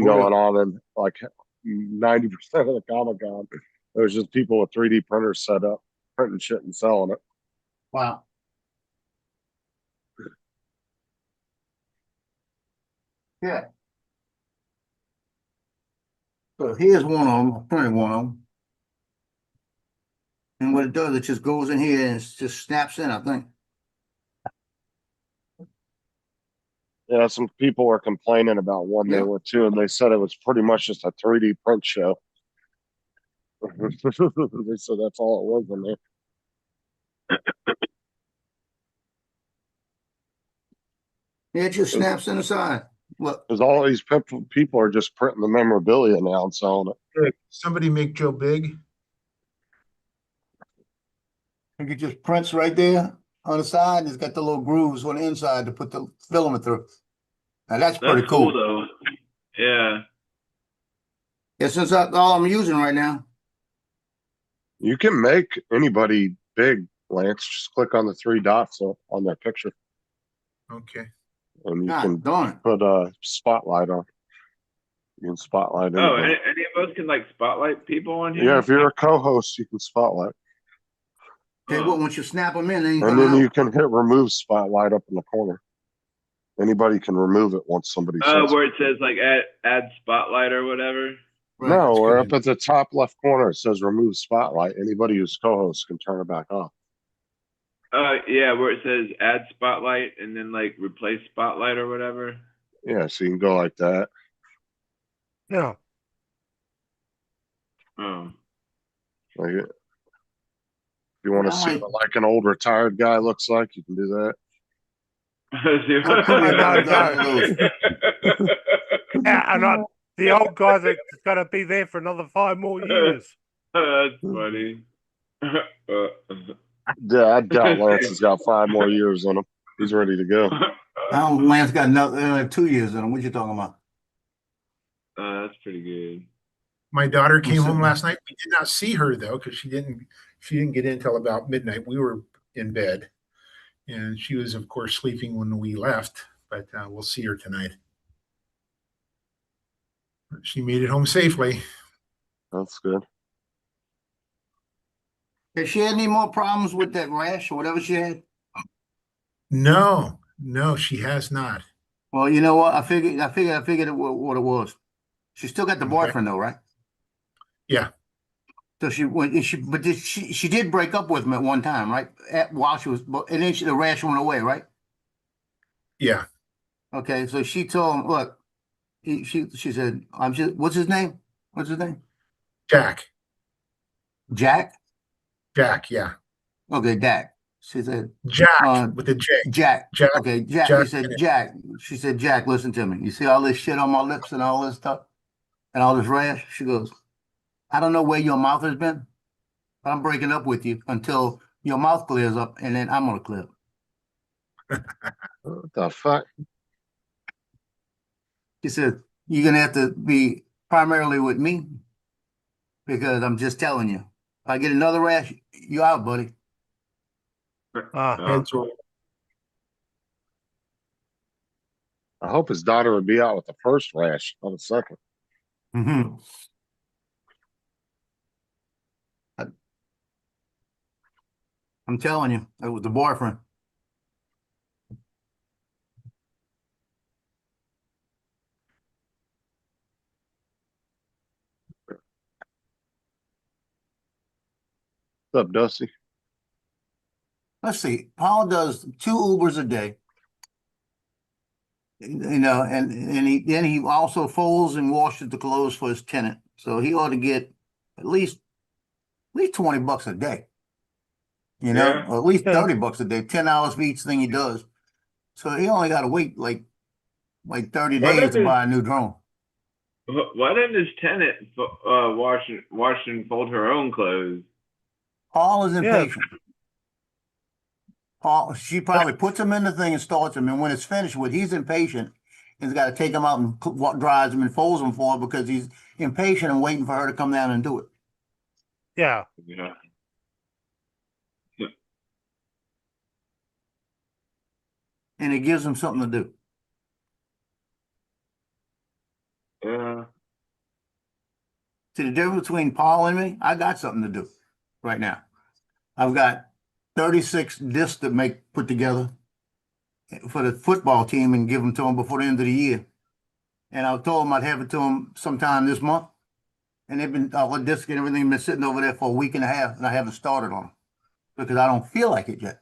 going on, and like 90% of the Comic Con, it was just people with 3D printers set up, printing shit and selling it. Wow. Yeah. So here's one of them. I printed one of them. And what it does, it just goes in here and it just snaps in, I think. Yeah, some people were complaining about one they went to, and they said it was pretty much just a 3D print show. They said that's all it was in there. Yeah, it just snaps in the side. Look. Because all these people are just printing the memorabilia now and selling it. Somebody make Joe big. You could just prints right there on the side, and it's got the little grooves on the inside to put the filament through. Now that's pretty cool. Though. Yeah. Yeah, since that's all I'm using right now. You can make anybody big, Lance. Just click on the 3 dots on their picture. Okay. And you can put a spotlight on. You can spotlight anybody. Oh, any of us can like spotlight people on here? Yeah, if you're a co-host, you can spotlight. Okay, well, once you snap them in, then you can hit remove spotlight up in the corner. Anybody can remove it once somebody says. Where it says like add spotlight or whatever. Right, no, or up at the top left corner it says remove spotlight. Anybody who's co-host can turn it back off. Yeah, where it says add spotlight and then like replace spotlight or whatever. Yeah, so you can go like that. Yeah. Oh. Like it. If you want to see what like an old retired guy looks like, you can do that. Yeah, and the old guy that's going to be there for another 5 more years. That's funny. Yeah, I doubt Lance has got 5 more years in him. He's ready to go. Lance got another 2 years in him. What you talking about? That's pretty good. My daughter came home last night. We did not see her though, because she didn't get in until about midnight. We were in bed, and she was, of course, sleeping when we left. But we'll see her tonight. She made it home safely. That's good. Has she had any more problems with that rash or whatever she had? No, she has not. Well, you know what? I figured what it was. She still got the boyfriend though, right? Yeah. So she did break up with him at one time, right? While she was, and then the rash went away, right? Yeah. Okay, so she told him, look, she said, what's his name? What's his name? Jack. Jack? Jack, yeah. Okay, Jack. She said Jack with a J. Jack. Jack. Okay, Jack. He said Jack. She said, Jack, listen to me. You see all this shit on my lips and all this stuff and all this rash? She goes, I don't know where your mouth has been, but I'm breaking up with you until your mouth clears up, and then I'm gonna clear up. What the fuck? She said, you're gonna have to be primarily with me because I'm just telling you. If I get another rash, you out, buddy. Heads roll. I hope his daughter would be out with the first rash, not the second. Mm-hmm. I'm telling you, it was the boyfriend. What's up, Dusty? let's see, Paul does 2 Ubers a day. You know, and then he also folds and washes the clothes for his tenant. So he ought to get at least $20 a day. You know, Yeah. or at least Yeah. $30 a day, 10 hours for each thing he does. So he only got to wait like 30 Why days doesn't to buy a new drone. Why didn't his tenant wash and fold her own clothes? Paul is Yeah. impatient. She probably puts him in the thing and starts him, and when it's finished with, he's impatient. He's got to take him out and dries him and folds them for her because he's impatient and waiting for her to come down and do it. Yeah. Yeah. And it gives him something to do. Yeah. See, the difference between Paul and me, I got something to do right now. I've got 36 discs to put together for the football team and give them to them before the end of the year. And I told them I'd have it to them sometime this month. And they've been, all the discs and everything been sitting over there for a week and a half, and I haven't started on them because I don't feel like it yet.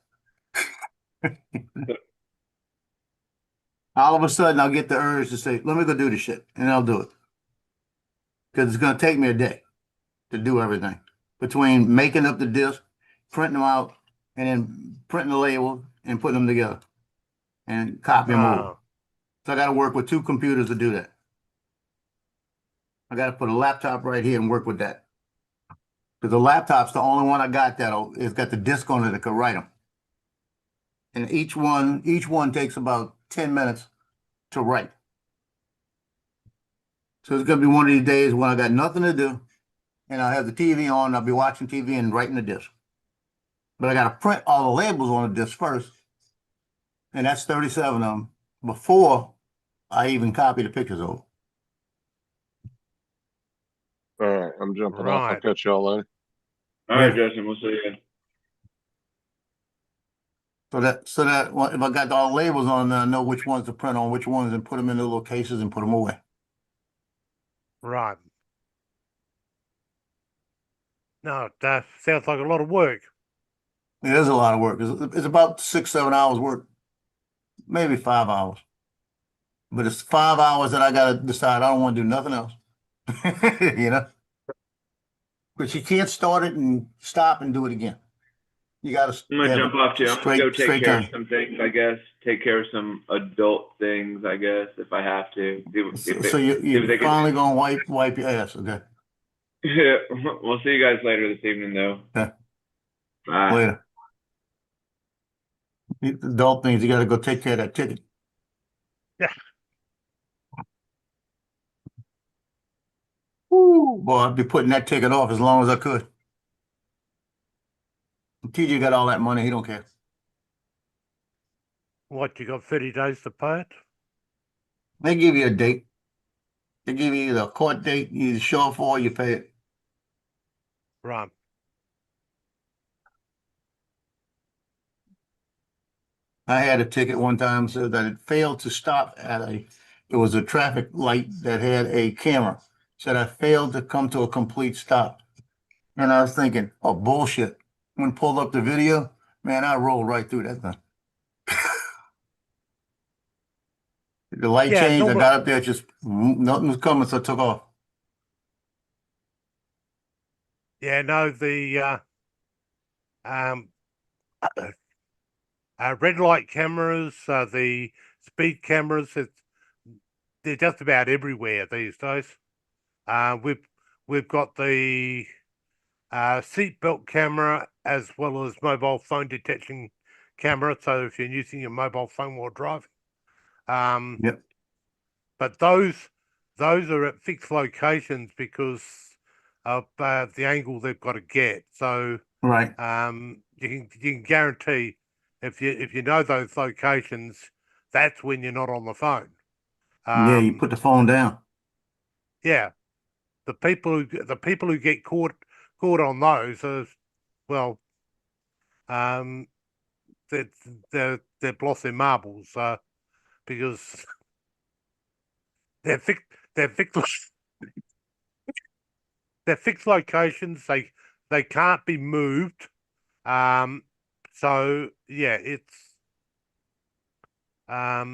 All of a sudden, I'll get the urge to say, let me go do this shit, and I'll do it. Because it's going to take me a day to do everything between making up the disc, printing them out, and then printing the label and putting them together and copying them over. So I got to work with 2 computers to do that. I got to put a laptop right here and work with that. Because the laptop's the only one I got it's got the disc on it that can write them. And each one takes about 10 minutes to write. So it's going to be one of these days when I got nothing to do and I'll have the TV on, I'll be watching TV and writing the disc. But I got to print all the labels on the disc first. And that's 37 of them before I even copy the pictures over. All right, I'm jumping off. I'll Right. catch y'all later. All right, Justin. We'll see you. So that if I got all the labels on there, I know which ones to print on, which ones, and put them in the little cases and put them away. Right. No, that sounds like a lot of work. It is a lot of work. It's about 6-7 hours work, maybe 5 hours. But it's 5 hours that I got to decide I don't want to do nothing else. You know? But you can't start it and stop and do it again. You got to. I'm gonna jump off too. I'm gonna go take care of time. some things, I guess. Take care of some adult things, I guess, if I have to. So you're finally gonna wipe your ass, okay? Yeah, we'll see you guys later this evening, though. Yeah. Bye. Later. Adult things, you got to go take care of that ticket. Yeah. Woo, boy, I'd be putting that ticket off as long as I could. TJ got all that money, he don't care. What, you got 30 days to pay it? They give you a date. They give you either a court date, you either show up for or you pay it. Right. I had a ticket one time so that it failed to stop it was a traffic light that had a camera. Said I failed to come to a complete stop. And I was thinking, oh, bullshit. When pulled up the video, man, I rolled right through that thing. The light changed, I got up there, just nothing was coming, so I took off. Yeah, no, the red light cameras, the speed cameras, they're just about everywhere these days. We've got the seatbelt camera as well as mobile phone detection camera. So if you're using your mobile phone while driving, Yep. But those are at fixed locations because of the angle they've got to get. So right, you can guarantee if you know those locations, that's when you're not on the phone. Yeah, you put the phone down. Yeah, the people who get caught on those are, well, they've lost their marbles because they're fixed locations. They can't be moved. So yeah, it's but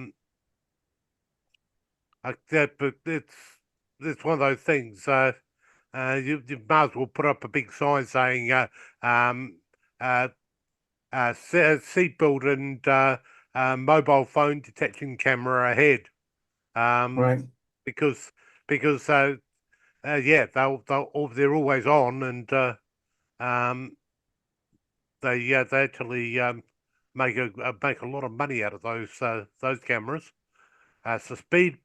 it's one of those things. You might as well put up a big sign saying seatbelt and mobile phone detection camera ahead. Right. Because yeah, they're always on, and they actually make a lot of money out of those cameras. So speed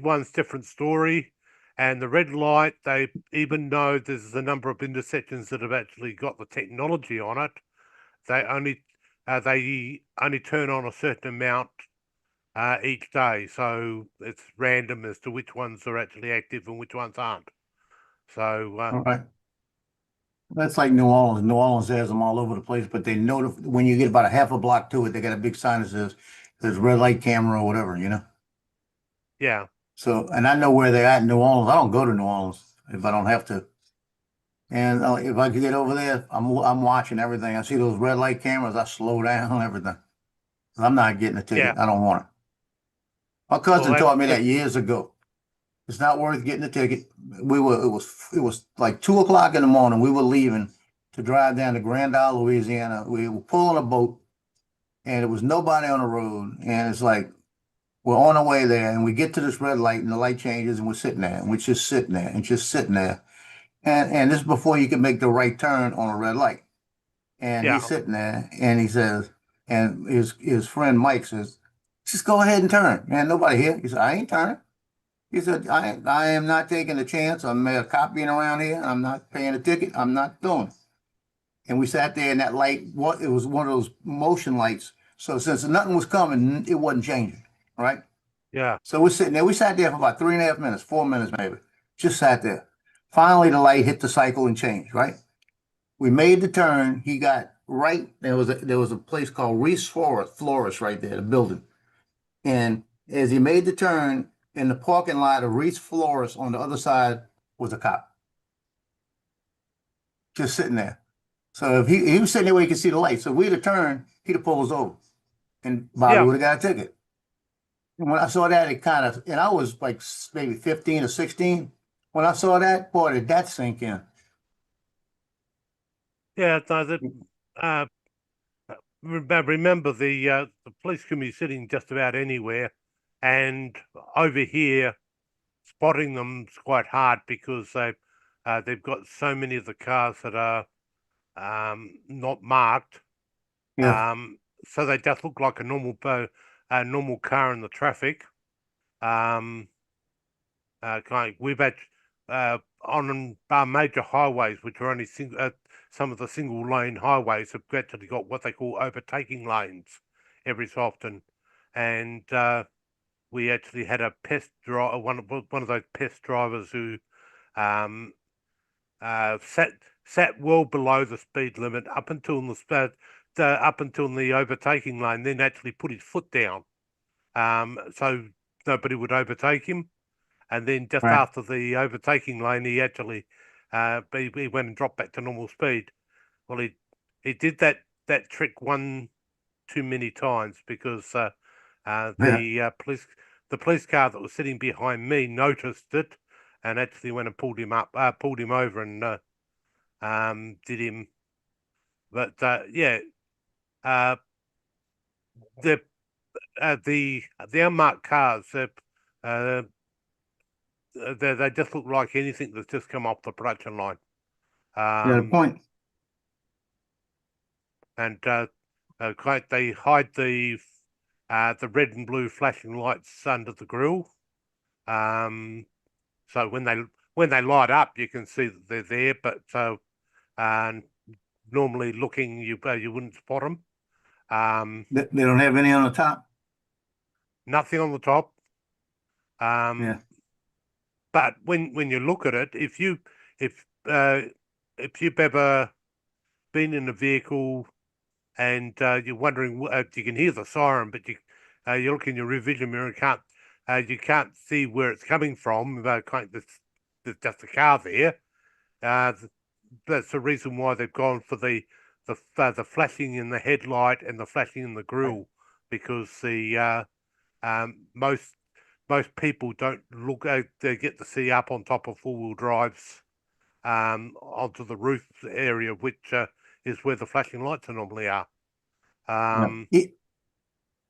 one's different story, and the red light, they even though there's a number of intersections that have actually got the technology on it, they only turn on a certain amount each day, so it's random as to which ones are actually active and which ones aren't. So All right. That's like New Orleans. New Orleans has them all over the place, but they know when you get about a half a block to it, they got a big sign that says there's red light camera or whatever, you know? yeah, So, and I know where they're at in New Orleans. I don't go to New Orleans if I don't have to. And if I could get over there, I'm watching everything. I see those red light cameras, I slow down everything. I'm not getting a ticket. Yeah. I don't want it. My cousin Well, taught me that years ago. It's not worth getting a ticket. It was like 2 o'clock in the morning. We were leaving to drive down to Grand Isle, Louisiana. We were pulling a boat, and there was nobody on the road. And it's like we're on our way there, and we get to this red light, and the light changes, and we're sitting there, and we're just sitting there, and just sitting there. And this is before you can make the right turn on a red light. And Yeah. he's sitting there, and he says, and his friend Mike says, "Just go ahead and turn, man. Nobody here." He said, "I ain't turning." He said, I am not taking a chance. I'm copying around here. I'm not paying a ticket. I'm not doing it. And we sat there in that light. It was one of those motion lights. So since nothing was coming, it wasn't changing, right? Yeah. So we're sitting there. We sat there for about 3.5 minutes, 4 minutes maybe. Just sat there. Finally, the light hit the cycle and changed, right? We made the turn. He got right. There was a place called Reese Florist right there, the building. And as he made the turn, in the parking lot of Reese Florist on the other side was a cop. Just sitting there. So if he was sitting there where he could see the light. So if we'd have turned, he'd have pulled us over. And Bobby would have got a ticket. And when I saw that, and I was like maybe 15 or 16. When I saw that, boy, did that sink in. Yeah, no, remember the police can be sitting just about anywhere, and over here, spotting them's quite hard because they've got so many of the cars that are not marked. Yeah. So they just look like a normal car in the traffic. We've had on our major highways, which are only some of the single lane highways, have actually got what they call overtaking lanes every so often, and we actually had a pest driver, one of those pest drivers who sat well below the speed limit up until the overtaking lane, then actually put his foot down, so nobody would overtake him. And then just Right. after the overtaking lane, he actually he went and dropped back to normal speed. Well, he did that trick one too many times because the police car that was sitting behind me noticed it and actually went and pulled him over and did him. But yeah, the unmarked cars, they just look like anything that's just come off the production line. You got a point. And they hide the red and blue flashing lights under the grille. So when they light up, you can see that they're there. But normally looking, you wouldn't spot them. They don't have any on the top. Nothing on the top. Yeah. But when you look at it, if you've ever been in a vehicle and you're wondering, you can hear the siren, but you look in your rear vision mirror and you can't see where it's coming from. There's just a car there. That's the reason why they've gone for the the flashing in the headlight and the flashing in the grille, because the most people don't look out, they get to see up on top of four-wheel drives onto the roof area, which is where the flashing lights normally are.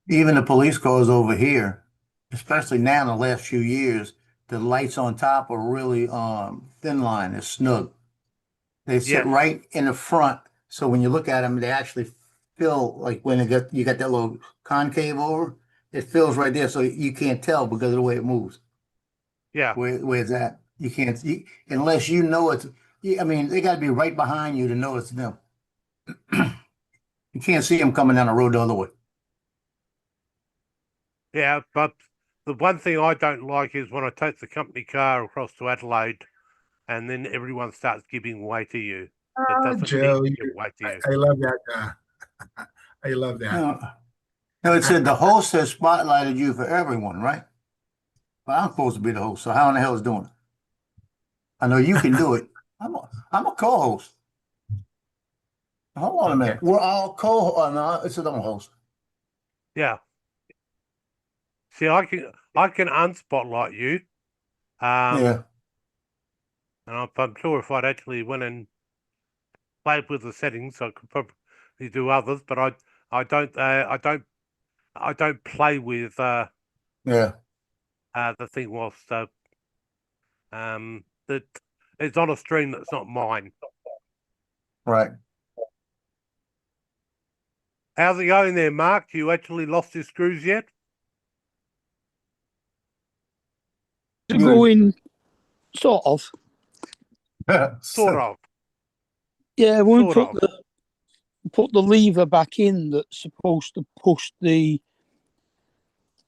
Even the police cars over here, especially now in the last few years, the lights on top are really thin line, it's snug. They sit Yes. right in the front, so when you look at them, they actually feel like when you got that little concave over, it feels right there, so you can't tell because of the way it moves. Yeah. Where it's at, you can't unless you know it's. I mean, they got to be right behind you to know it's them. You can't see them coming down the road the other way. Yeah, but the one thing I don't like is when I take the company car across to Adelaide, and then everyone starts giving way to you. It doesn't Joe, need to give way to you. I love that. I love that. No, it said the host has spotlighted you for everyone, right? Well, I'm supposed to be the host, so how in the hell is doing it? I know you can do it. I'm a co-host. Hold on a minute. We're all co-host. No, it's a host. Yeah. See, I can unspotlight you. Yeah. And I'm sure if I'd actually went and played with the settings, I could probably do others. But I don't play with the thing whilst that it's on a stream that's not mine. Right. How's it going there, Mark? You actually lost your screws yet? Going sort of. Sort of. Yeah, when we Sort put the lever back in that's supposed to push the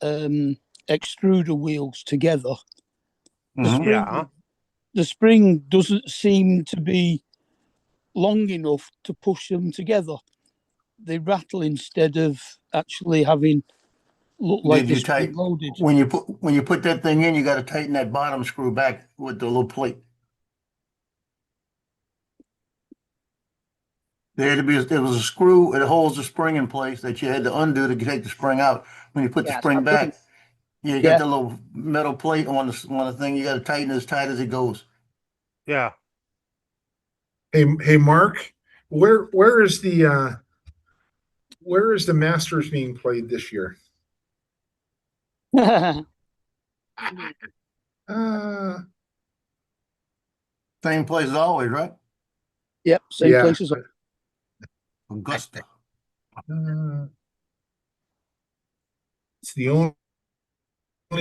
extruder wheels together. The spring doesn't seem to be long enough to push them together. They rattle instead of actually having look like Did you they're tighten loaded. when you put that thing in? You got to tighten that bottom screw back with the little plate. There was a screw that holds the spring in place that you had to undo to take the spring out. When you put the spring back, you got the little metal plate on the thing. You got to tighten it as tight as it goes. Yeah. Hey, Mark, where is the Masters being played this year? Same place as always, right? Yep, same place as always. Augusta. It's the only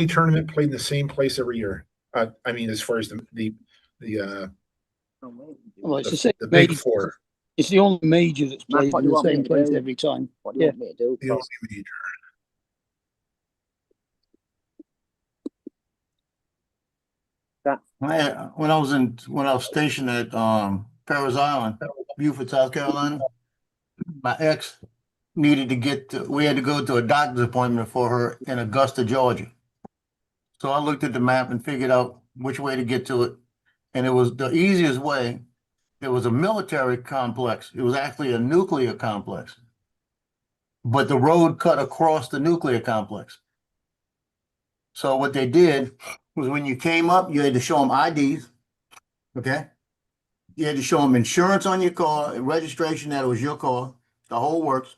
tournament played in the same place every year. I mean, as far as the Well, it's the Big Four. It's the only major that's played in the same place every time. What do you want me to do? The only major. When I was stationed at Parris Island, Beaufort, South Carolina, my ex needed to we had to go to a doctor's appointment for her in Augusta, Georgia. So I looked at the map and figured out which way to get to it. And it was the easiest way. It was a military complex. It was actually a nuclear complex. But the road cut across the nuclear complex. So what they did was when you came up, you had to show them IDs. Okay. You had to show them insurance on your car, registration that it was your car, the whole works.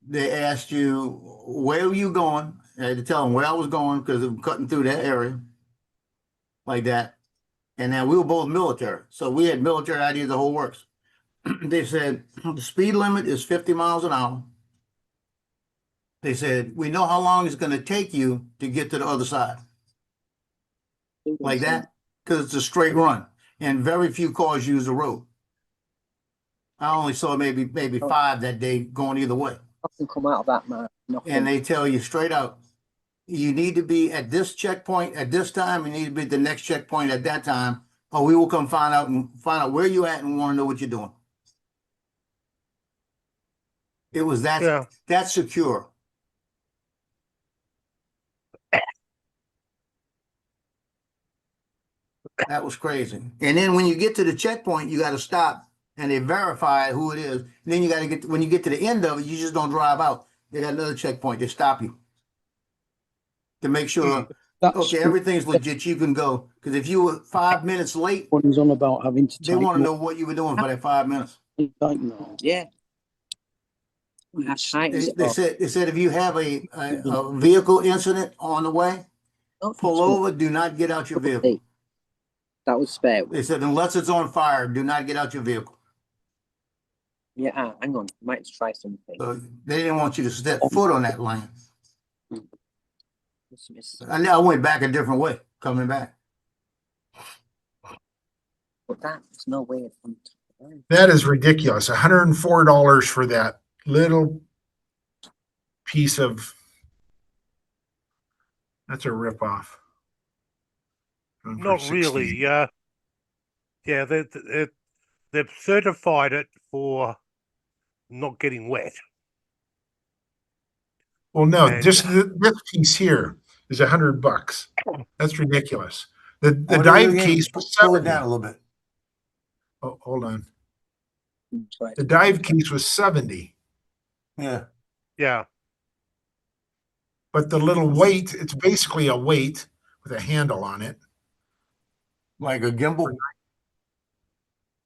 They asked you, where were you going? I had to tell them where I was going because I'm cutting through that area like that. And now we were both military. So we had military IDs, the whole works. They said the speed limit is 50 miles an hour. They said, we know how long it's going to take you to get to the other side. Like that, because it's a straight run. And very few cars use the road. I only saw maybe 5 that day going either way. Nothing come out of that, man. Nothing. And they tell you straight out, you need to be at this checkpoint at this time. You need to be at the next checkpoint at that time, or we will come find out where you at and want to know what you're doing. It was that secure. That was crazy. And then when you get to the checkpoint, you got to stop and they verify who it is. And then you got to when you get to the end of it, you just don't drive out. They got another checkpoint. They stop you to make sure, That's okay, everything's legit. You can go. Because if you were 5 minutes late, one's on about having to they type want to more. know what you were doing for that 5 minutes. Type more. Yeah. That's right. They said if you have a vehicle incident on the way, pull over. Do not get out your vehicle. That was spare. They said unless it's on fire, do not get out your vehicle. Yeah, hang on. Might try something. So they didn't want you to step foot on that lane. I went back a different way coming back. But that's no way. That is ridiculous. $104 for that little piece of. That's a ripoff. Not really. Yeah, they've certified it for not getting wet. Well, no, And- just this piece here is $100. That's ridiculous. The What dive is it again? case was Pull it 70. down a little bit. Oh, hold on. The dive case was 70, Yeah. Yeah, but the little weight, it's basically a weight with a handle on it. Like a gimbal.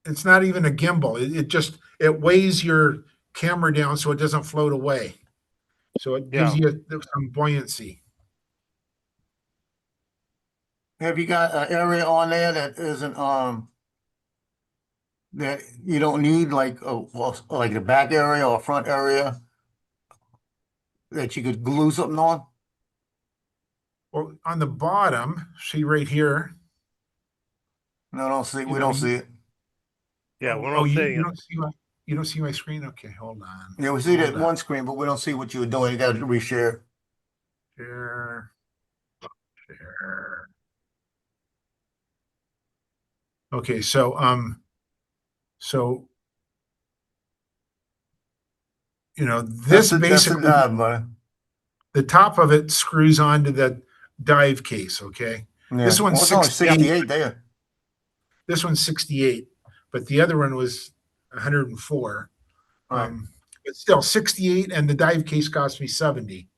It's not even a gimbal. It weighs your camera down so it doesn't float away. So it gives you some buoyancy. Have you got an area on there that isn't that you don't need like a back area or a front area that you could glue something on? Well, on the bottom, see right here. No, don't see. We don't see it. yeah, we're not seeing you it. don't see you don't see my screen? Okay, hold on. Yeah, we see that Hold on. one screen, but we don't see what you were doing. You got to reshare. Share. Okay, so this basically buddy. the top of it screws onto the dive case. Okay, Yeah. This one's it's only 68. 68 there. This one's 68, but the other one was 104. Right. But still 68, and the dive case cost me 70.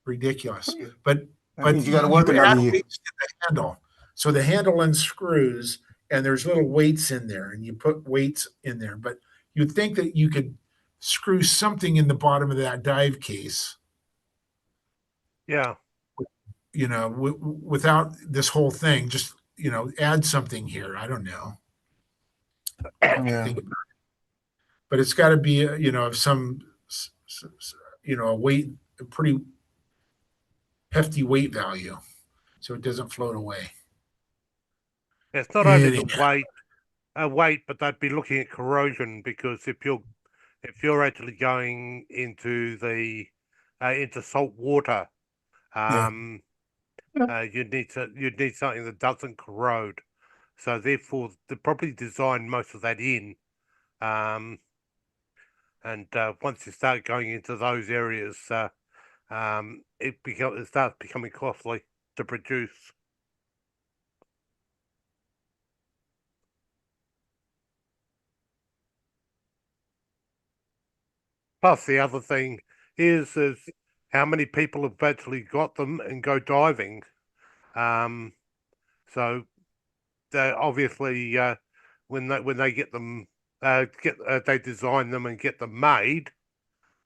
Ridiculous. But means you gotta work add another year. weights to the handle. So the handle unscrews, and there's little weights in there, and you put weights in there. But you'd think that you could screw something in the bottom of that dive case, Yeah, without this whole thing. Just add something here. I don't know. Yeah. But it's got to be of some a weight, a pretty hefty weight value, so it doesn't float away. it's not only Anyhow. the weight, but they'd be looking at corrosion, because if you're actually going into the into salt water, you'd need something that doesn't corrode. So therefore, they probably designed most of that in. And once you start going into those areas, it starts becoming costly to produce. Plus, the other thing is how many people have actually got them and go diving. So they obviously when they get them. They design them and get them made.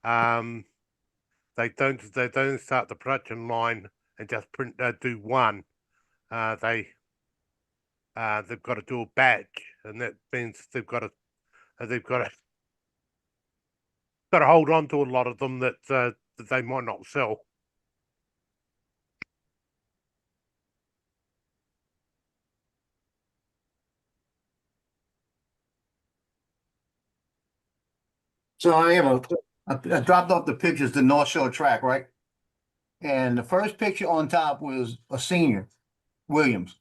They don't start the production line and just do one. They've got to do a batch, and that means they've got to hold on to a lot of them that they might not sell. So I dropped off the pictures, the North Shore track, right? And the first picture on top was a senior, Williams.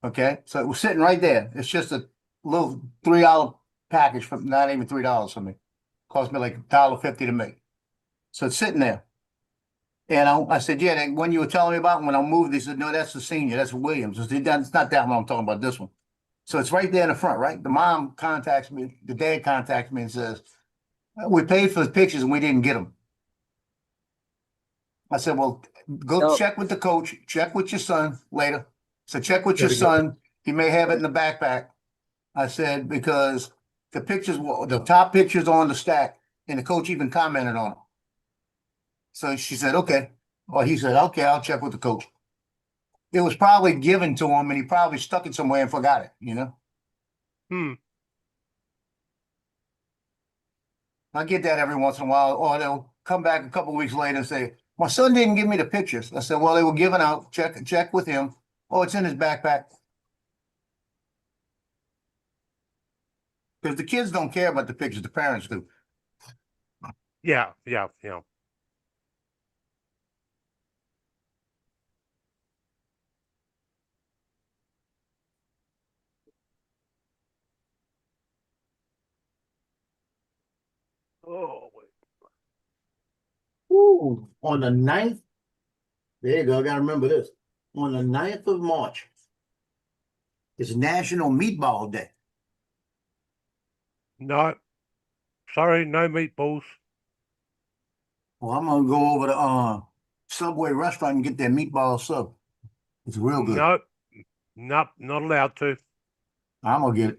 Okay, so it was sitting right there. It's just a little $3 package for not even $3 for me. Cost me like $1.50 to make. So it's sitting there. And I said, yeah, that when you were telling me about it, when I moved, they said, no, that's the senior, that's Williams. I said, that's not that one I'm talking about, this one. So it's right there in the front, right? The mom contacts me, the dad contacts me and says, we paid for the pictures and we didn't get them. I said, well, go No. check with the coach, check with your son later. So check with your Gotta go. son. He may have it in the backpack. I said, because the pictures, the top pictures on the stack, and the coach even commented on it. So she said, okay. Well, he said, okay, I'll check with the coach. It was probably given to him and he probably stuck it somewhere and forgot it, you know? I get that every once in a while, or they'll come back a couple of weeks later and say, my son didn't give me the pictures. I said, well, they were given out. Check with him. Oh, it's in his backpack. Because the kids don't care about the pictures, the parents do. Yeah. Oh, Ooh, on the 9th, there you go, I gotta remember this. On the 9th of March, it's National Meatball Day. no. Sorry, no meatballs. Well, I'm gonna go over to Subway restaurant and get their meatball sub. It's real good. Nope, not allowed to. I'm gonna get it.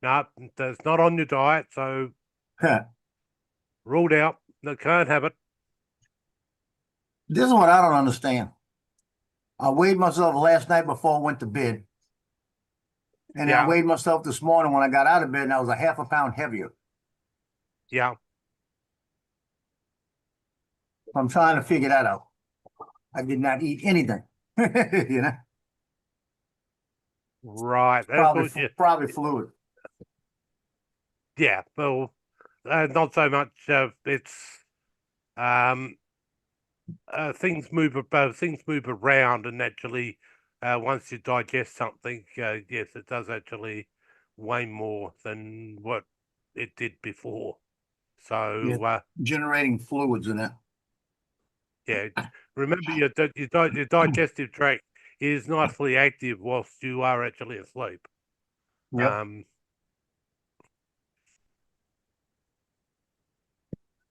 Nope, that's not on your diet, so ruled out. No, can't have it. This is what I don't understand. I weighed myself last night before I went to bed. And I Yeah. weighed myself this morning when I got out of bed and I was a half a pound heavier. Yeah. I'm trying to figure that out. I did not eat anything. You know? Right. That's Probably fluid. Yeah, well, not so much. It's things move around, and naturally, once you digest something, yes, it does actually weigh more than what it did before. So Generating fluids in it. yeah, remember your digestive tract is nicely active whilst you are actually asleep. Yep.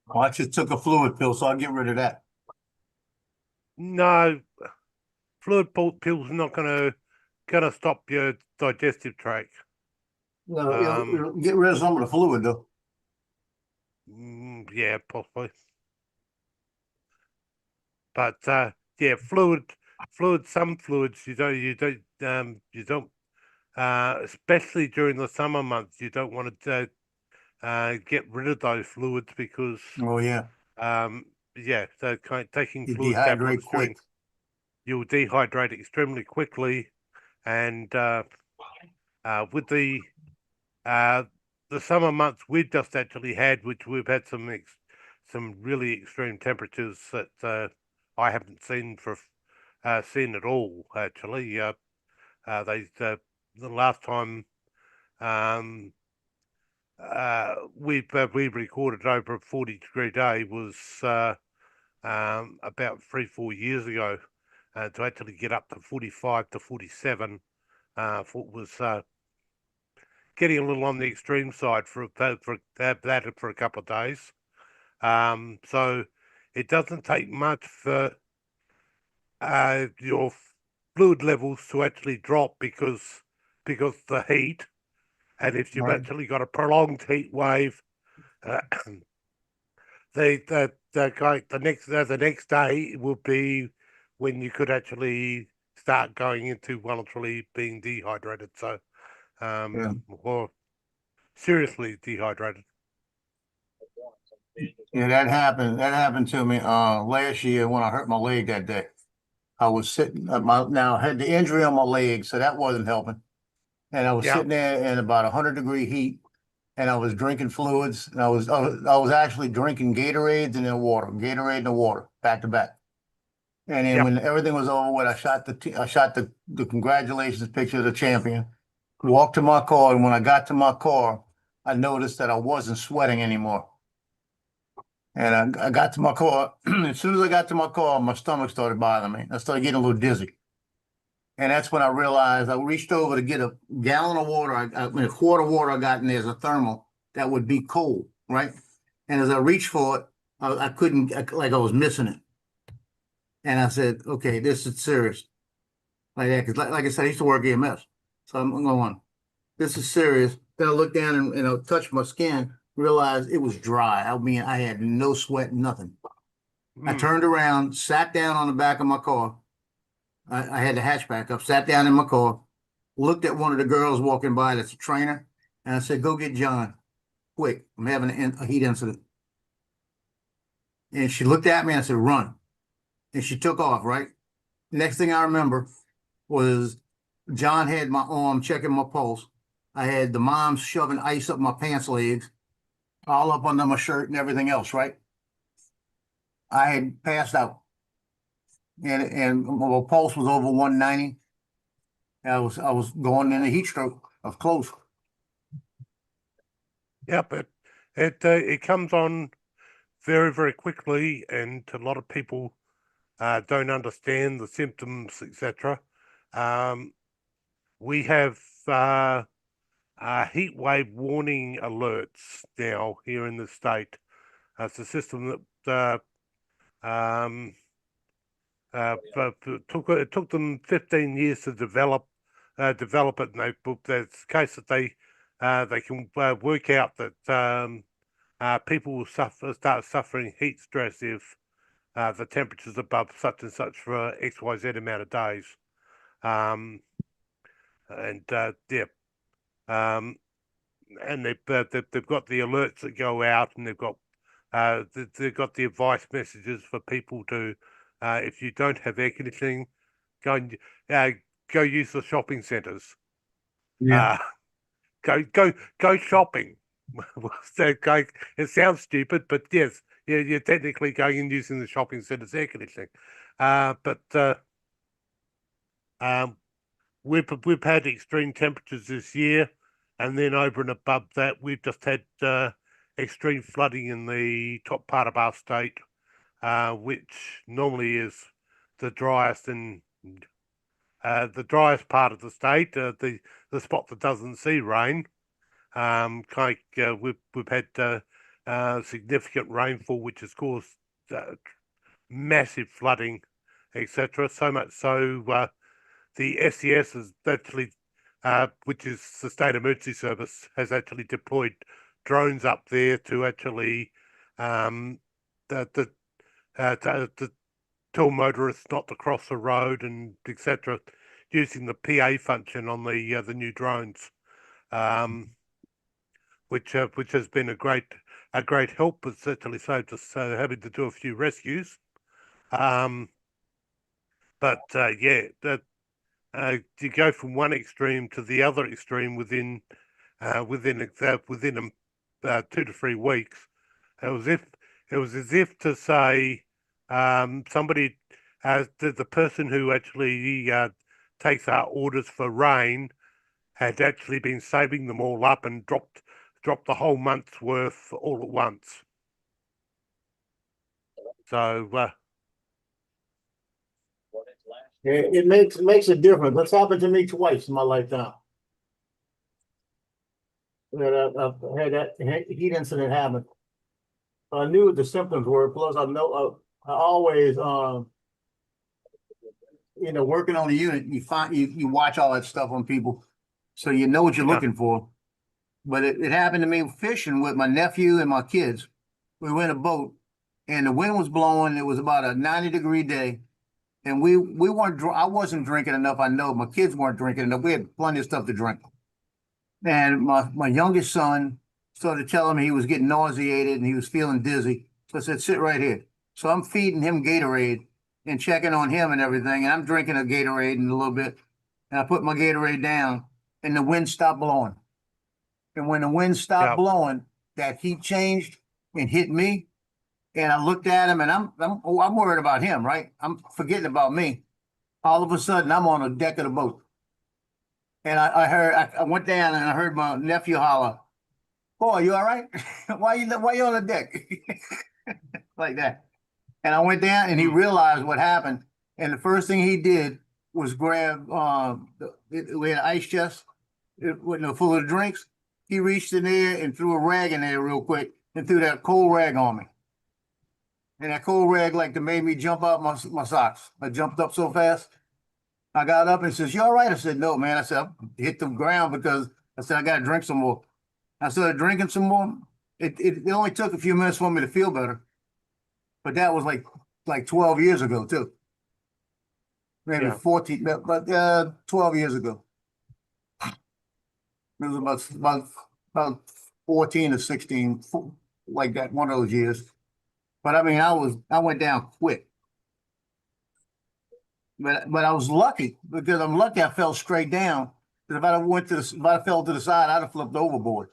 Well, I just took a fluid pill, so I'll get rid of that. No, fluid pills are not gonna stop your digestive tract. Well, it'll get rid of some of the fluid, though. Yeah, possibly. But yeah, some fluids you don't, especially during the summer months, you don't want to get rid of those fluids because Oh yeah. Yeah, so taking You fluid dehydrate tablets quick. you'll dehydrate extremely quickly, and with the summer months we've just actually had, which we've had some really extreme temperatures that I haven't seen at all. Actually, the last time we recorded over a 40-degree day was about 3-4 years ago. To actually get up to 45 to 47 was getting a little on the extreme side for a couple of days. So it doesn't take much for your fluid levels to actually drop because the heat, and if you've actually got a prolonged heat wave, the next day will be when you could actually start going into voluntarily being dehydrated. So, or seriously dehydrated. Yeah, that happened. That happened to me last year when I hurt my leg that day. I was sitting I had the injury on my leg, so that wasn't helping. And I was sitting there in about 100-degree heat, and I was drinking fluids, and I was actually drinking Gatorades and then Gatorade and water, back to back. And then when everything was over with, I shot the congratulations picture of the champion, walked to my car, and when I got to my car, I noticed that I wasn't sweating anymore. And I got to my car. As soon as I got to my car, my stomach started bothering me. I started getting a little dizzy. And that's when I realized I reached over to get a gallon of water. I mean, a quart of water I got in there as a thermal that would be cold, right? And as I reached for it, I couldn't, like I was missing it. And I said, okay, this is serious. Like that, because like I said, I used to work EMS. So I'm going, this is serious. Then I looked down and I touched my skin, realized it was dry. I mean, I had no sweat, nothing. I turned around, sat down on the back of my car. I had the hatchback up, sat down in my car, looked at one of the girls walking by that's a trainer, and I said, go get John, quick. I'm having a heat incident. And she looked at me and I said, run. And she took off, right? Next thing I remember was John had my arm checking my pulse. I had the mom shoving ice up my pants legs, all up under my shirt and everything else, right? I had passed out. And my pulse was over 190. I was going in a heat stroke. I was close. Yep, it comes on very, very quickly, and a lot of people don't understand the symptoms, etc. We have heat wave warning alerts now here in the state. It's a system that it took them 15 years to develop it, and there's a case that they can work out that people will start suffering heat stress if the temperature's above such and such for XYZ amount of days. And they've got the alerts that go out, and they've got the advice messages for people to, if you don't have air conditioning, go use the shopping centres. Yeah. Go shopping. It sounds stupid, but yes, you're technically going and using the shopping centres air conditioning. We've had extreme temperatures this year, and then over and above that, we've just had extreme flooding in the top part of our state, which normally is the driest part of the state, the spot that doesn't see rain. We've had significant rainfall, which has caused massive flooding, etc. So much so, the SES has actually, which is the State Emergency Service, has actually deployed drones up there to actually to tell motorists not to cross the road and etc. using the PA function on the new drones, which has been a great help. It's actually saved us having to do a few rescues. You go from one extreme to the other extreme within 2 to 3 weeks. It was as if to say somebody, the person who actually takes our orders for rain had actually been saving them all up and dropped the whole month's worth all at once. So it makes a difference. That's happened to me twice in my lifetime. I've had that heat incident happen. I knew what the symptoms were. Plus, I always, working on the unit, you watch all that stuff on people, so you know what you're looking for. But it happened to me fishing with my nephew and my kids. We were in a boat, and the wind was blowing. It was about a 90-degree day. And we weren't. I wasn't drinking enough. I know my kids weren't drinking enough. We had plenty of stuff to drink. And my youngest son started telling me he was getting nauseated and he was feeling dizzy. So I said, "Sit right here." So I'm feeding him Gatorade and checking on him and everything. And I'm drinking a Gatorade in a little bit. And I put my Gatorade down, and the wind stopped blowing. And when the wind stopped blowing, that heat changed and hit me. And I looked at him, and I'm worried about him, right? I'm forgetting about me. All of a sudden, I'm on the deck of the boat, and I went down and I heard my nephew holler, "Boy, you all right? why you on the deck?" Like that. And I went down, and he realized what happened. And the first thing he did was grab, we had an ice chest, full of drinks. He reached in there and threw a rag in there real quick and threw that cold rag on me. And that cold rag like made me jump out my socks. I jumped up so fast. I got up and he says, "You all right?" I said, "No, man." I said, "I hit the ground because," I said, "I got to drink some more." I started drinking some more. It only took a few minutes for me to feel better. But that was like 12 years ago too. Maybe Yeah. 14, but 12 years ago. It was about 14 or 16, like that, one of those years. But I mean, I went down quick. But I was lucky because I'm lucky I fell straight down. Because if I fell to the side, I'd have flipped overboard.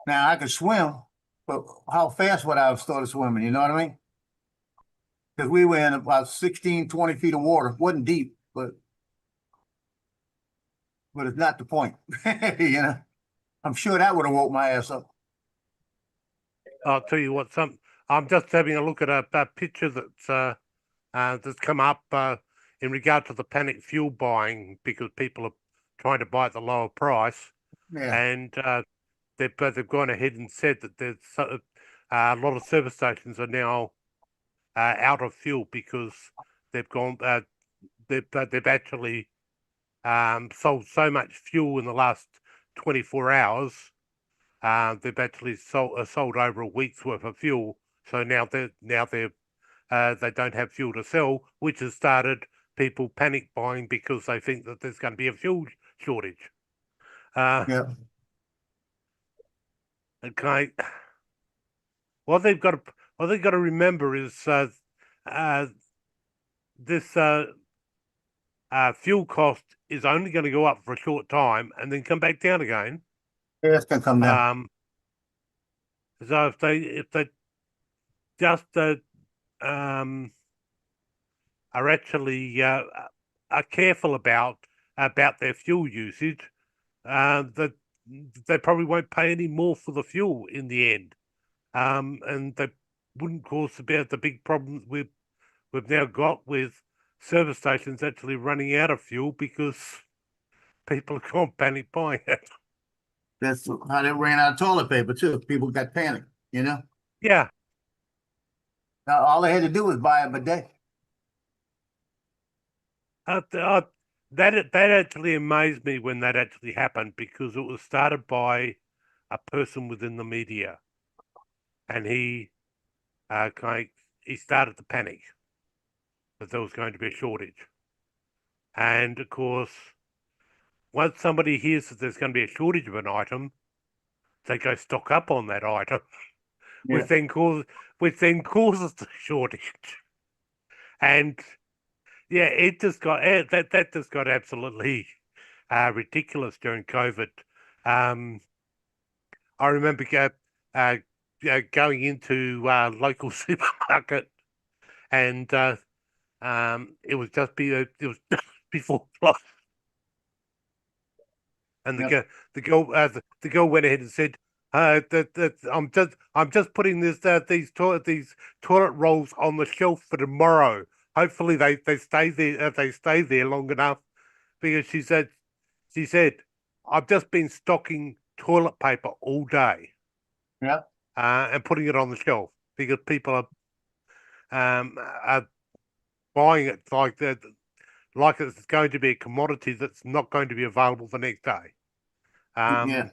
Now I could swim, but how fast would I have started swimming? You know what I mean? Because we were in about 16, 20 feet of water. Wasn't deep, but it's not the point. You know, I'm sure that would have woke my ass up. I'll tell you what. I'm just having a look at a picture that's come up in regard to the panic fuel buying because people are trying to buy at the lower price, Yeah. and they've gone ahead and said that there's a lot of service stations are now out of fuel because they've gone they've actually sold so much fuel in the last 24 hours. They've actually sold over a week's worth of fuel. So now they don't have fuel to sell, which has started people panic buying because they think that there's going to be a fuel shortage. Yeah. Okay. What they've got to remember is this fuel cost is only going to go up for a short time and then come back down again. Yeah, it's gonna come down. So if they just are actually are careful about their fuel usage, that they probably won't pay any more for the fuel in the end, and they wouldn't cause the big problems we've now got with service stations actually running out of fuel because people are gone panic buying it. That's how they ran out of toilet paper too. People got panicked, you know? Yeah. Now all they had to do was buy a bidet. That actually amazed me when that actually happened because it was started by a person within the media, and he started to panic that there was going to be a shortage, and of course, once somebody hears that there's going to be a shortage of an item, they go stock up on that item, Yeah. which then causes the shortage, and yeah, it just got that just got absolutely ridiculous during COVID. I remember going into local supermarket, and it was just before close, and Yep. the girl went ahead and said, that I'm just putting these toilet rolls on the shelf for tomorrow. Hopefully they stay there long enough, because she said I've just been stocking toilet paper all day. Yeah. And putting it on the shelf because people are buying it like that, like it's going to be a commodity that's not going to be available the next day. Yeah.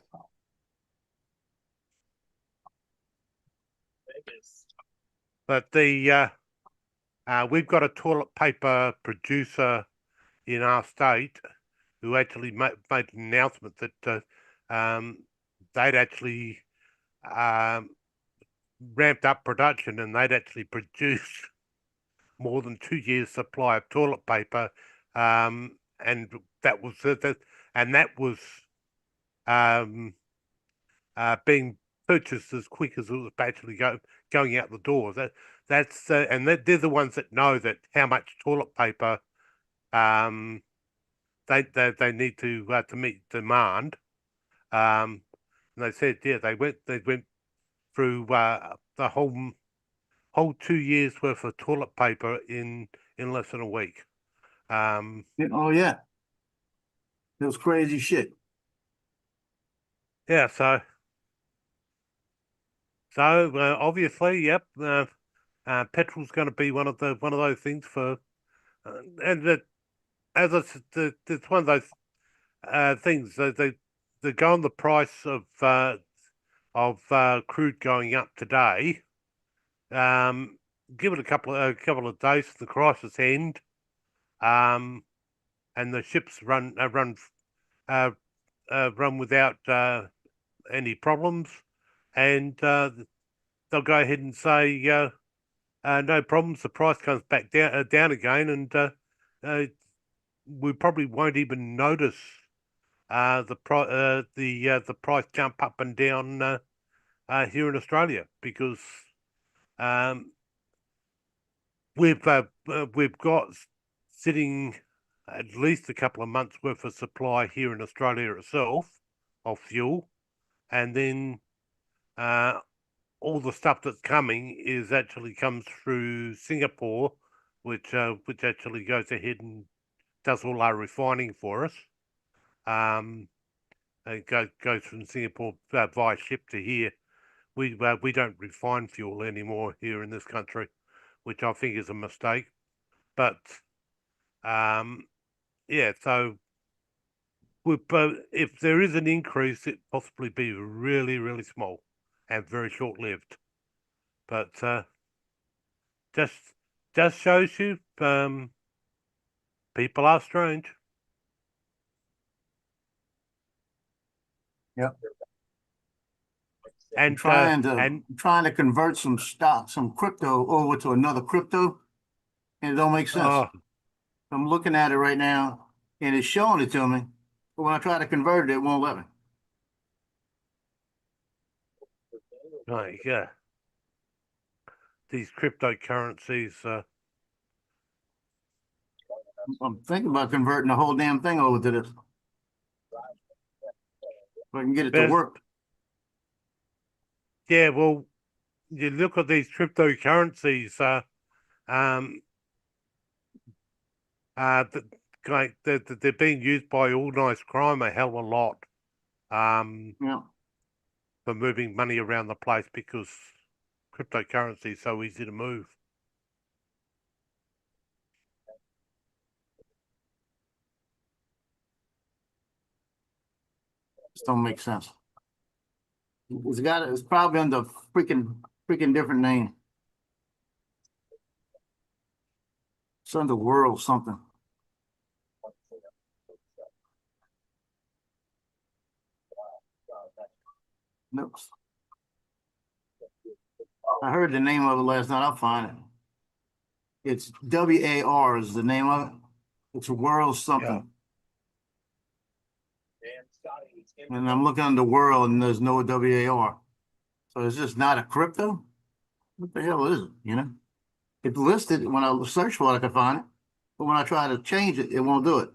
But we've got a toilet paper producer in our state who actually made an announcement that they'd actually ramped up production and they'd actually produced more than 2 years' supply of toilet paper, and that was being purchased as quick as it was actually going out the door. And they're the ones that know that how much toilet paper they need to meet demand. And they said, yeah, they went through the whole 2 years worth of toilet paper in less than a week. Oh yeah, it was crazy shit. Yeah, so obviously, yep, petrol's going to be one of those things for, and that as it's one of those things that they go on the price of crude going up today. Give it a couple of days to the crisis end, and the ships run without any problems, and they'll go ahead and say no problems. The price comes back down again, and we probably won't even notice the price jump up and down here in Australia, because we've got sitting at least a couple of months worth of supply here in Australia itself of fuel, and then all the stuff that's coming actually comes through Singapore, which actually goes ahead and does all our refining for us. It goes from Singapore via ship to here. We don't refine fuel anymore here in this country, which I think is a mistake. But yeah, so if there is an increase, it possibly be really, really small and very short-lived. But just shows you people are strange. Yep. And trying to convert some crypto over to another crypto, and it don't make sense. I'm looking at it right now, and it's showing it to me, but when I try to convert it, it won't let me. Right, yeah. These cryptocurrencies. I'm thinking about converting the whole damn thing over to this. If I can get it to work. Yeah, well, you look at these cryptocurrencies, they're being used by organized crime a hell of a lot, yeah, for moving money around the place, because cryptocurrency is so easy to move. This don't make sense. It's probably under freaking different name. It's under World something. Nope. I heard the name of it last night. I'll find it. It's WAR is the name of it. It's World something. Yeah. And I'm looking under World and there's no WAR. So it's just not a crypto? What the hell is it, you know? It's listed. When I search for it, I can find it. But when I try to change it, it won't do it.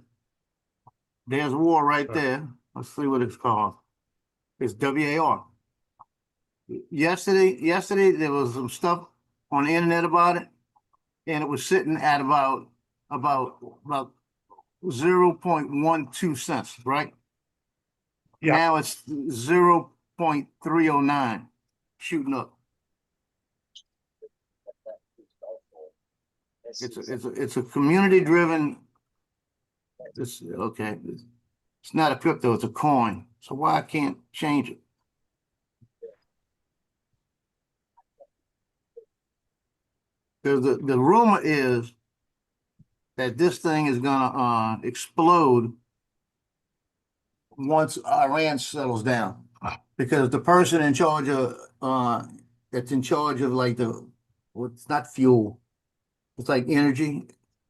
There's war right there. Let's see what it's called. It's WAR. Yesterday there was some stuff on the internet about it, and it was sitting at about 0.12 cents, right? Yeah. Now it's 0.309, shooting up. It's a community driven. It's okay. It's not a crypto, it's a coin. So why I can't change it? Because the rumor is that this thing is gonna explode once Iran settles down. Because the person in charge of that's in charge of like it's not fuel, it's like energy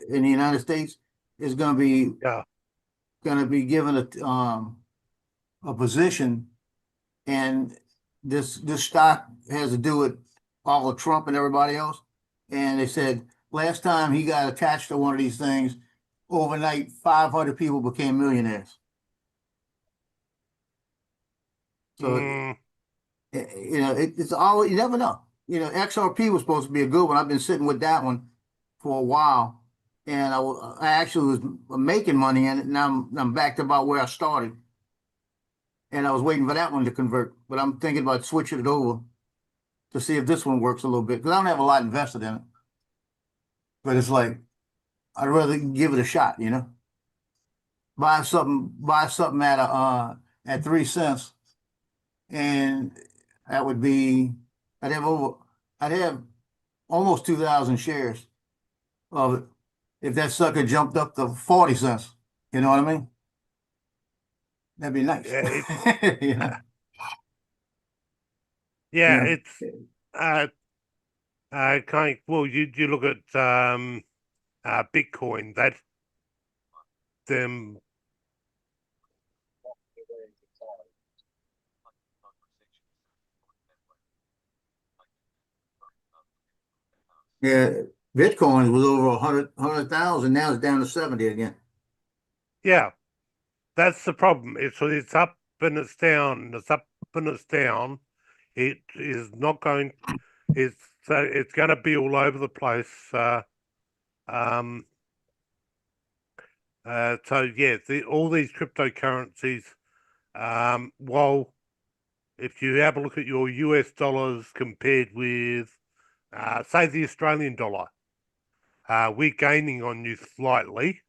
in the United States is gonna be given a position, and this stock has to do with all of Trump and everybody else. And they said last time he got attached to one of these things, overnight 500 people became millionaires. So you know, it's always, you never know. You know, XRP was supposed to be a good one. I've been sitting with that one for a while, and I actually was making money in it. Now I'm back to about where I started, and I was waiting for that one to convert. But I'm thinking about switching it over to see if this one works a little bit because I don't have a lot invested in it. But it's like I'd rather give it a shot, you know. Buy something at 3 cents, and that would be I'd have almost 2,000 shares of it if that sucker jumped up to 40 cents. You know what I mean? That'd be nice. Yeah, you know? yeah, Yeah. it's kind of, well, you look at Bitcoin, that them Yeah, Bitcoin was over 100,000. Now it's down to 70 again. yeah, that's the problem. It's up and it's down, it's up and it's down. It is not going. It's going to be all over the place. So yeah, all these cryptocurrencies. While if you have a look at your US dollars compared with, say, the Australian dollar, we're gaining on you slightly,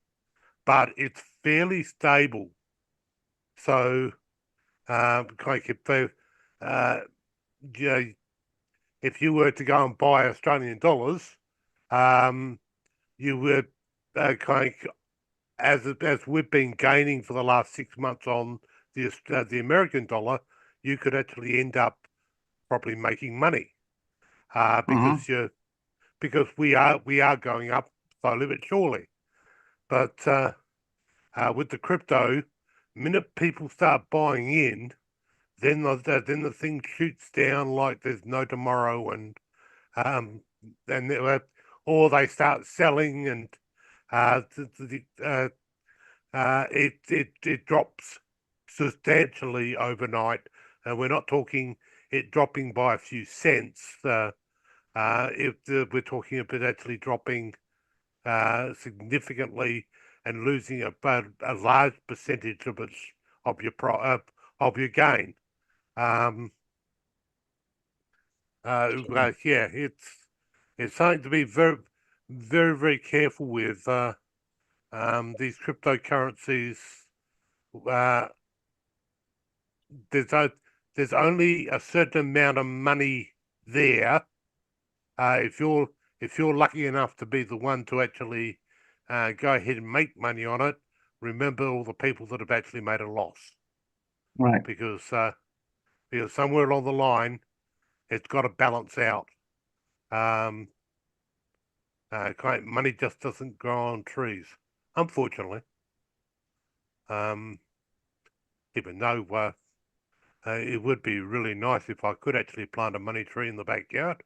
but it's fairly stable. So, like you know, if you were to go and buy Australian dollars, you would kind of, as we've been gaining for the last 6 months on the American dollar, you could actually end up probably making money because we are going up slowly but surely. But with the crypto, minute people start buying in, then the thing shoots down like there's no tomorrow, and or they start selling, and it drops substantially overnight. We're not talking it dropping by a few cents. We're talking about actually dropping significantly and losing a large percentage of your gain. Yeah, it's something to be very, very, very careful with. These cryptocurrencies. There's only a certain amount of money there. If you're lucky enough to be the one to actually go ahead and make money on it, remember all the people that have actually made a loss. Right. Because somewhere along the line, it's got to balance out. Money just doesn't grow on trees, unfortunately. Even though it would be really nice if I could actually plant a money tree in the backyard.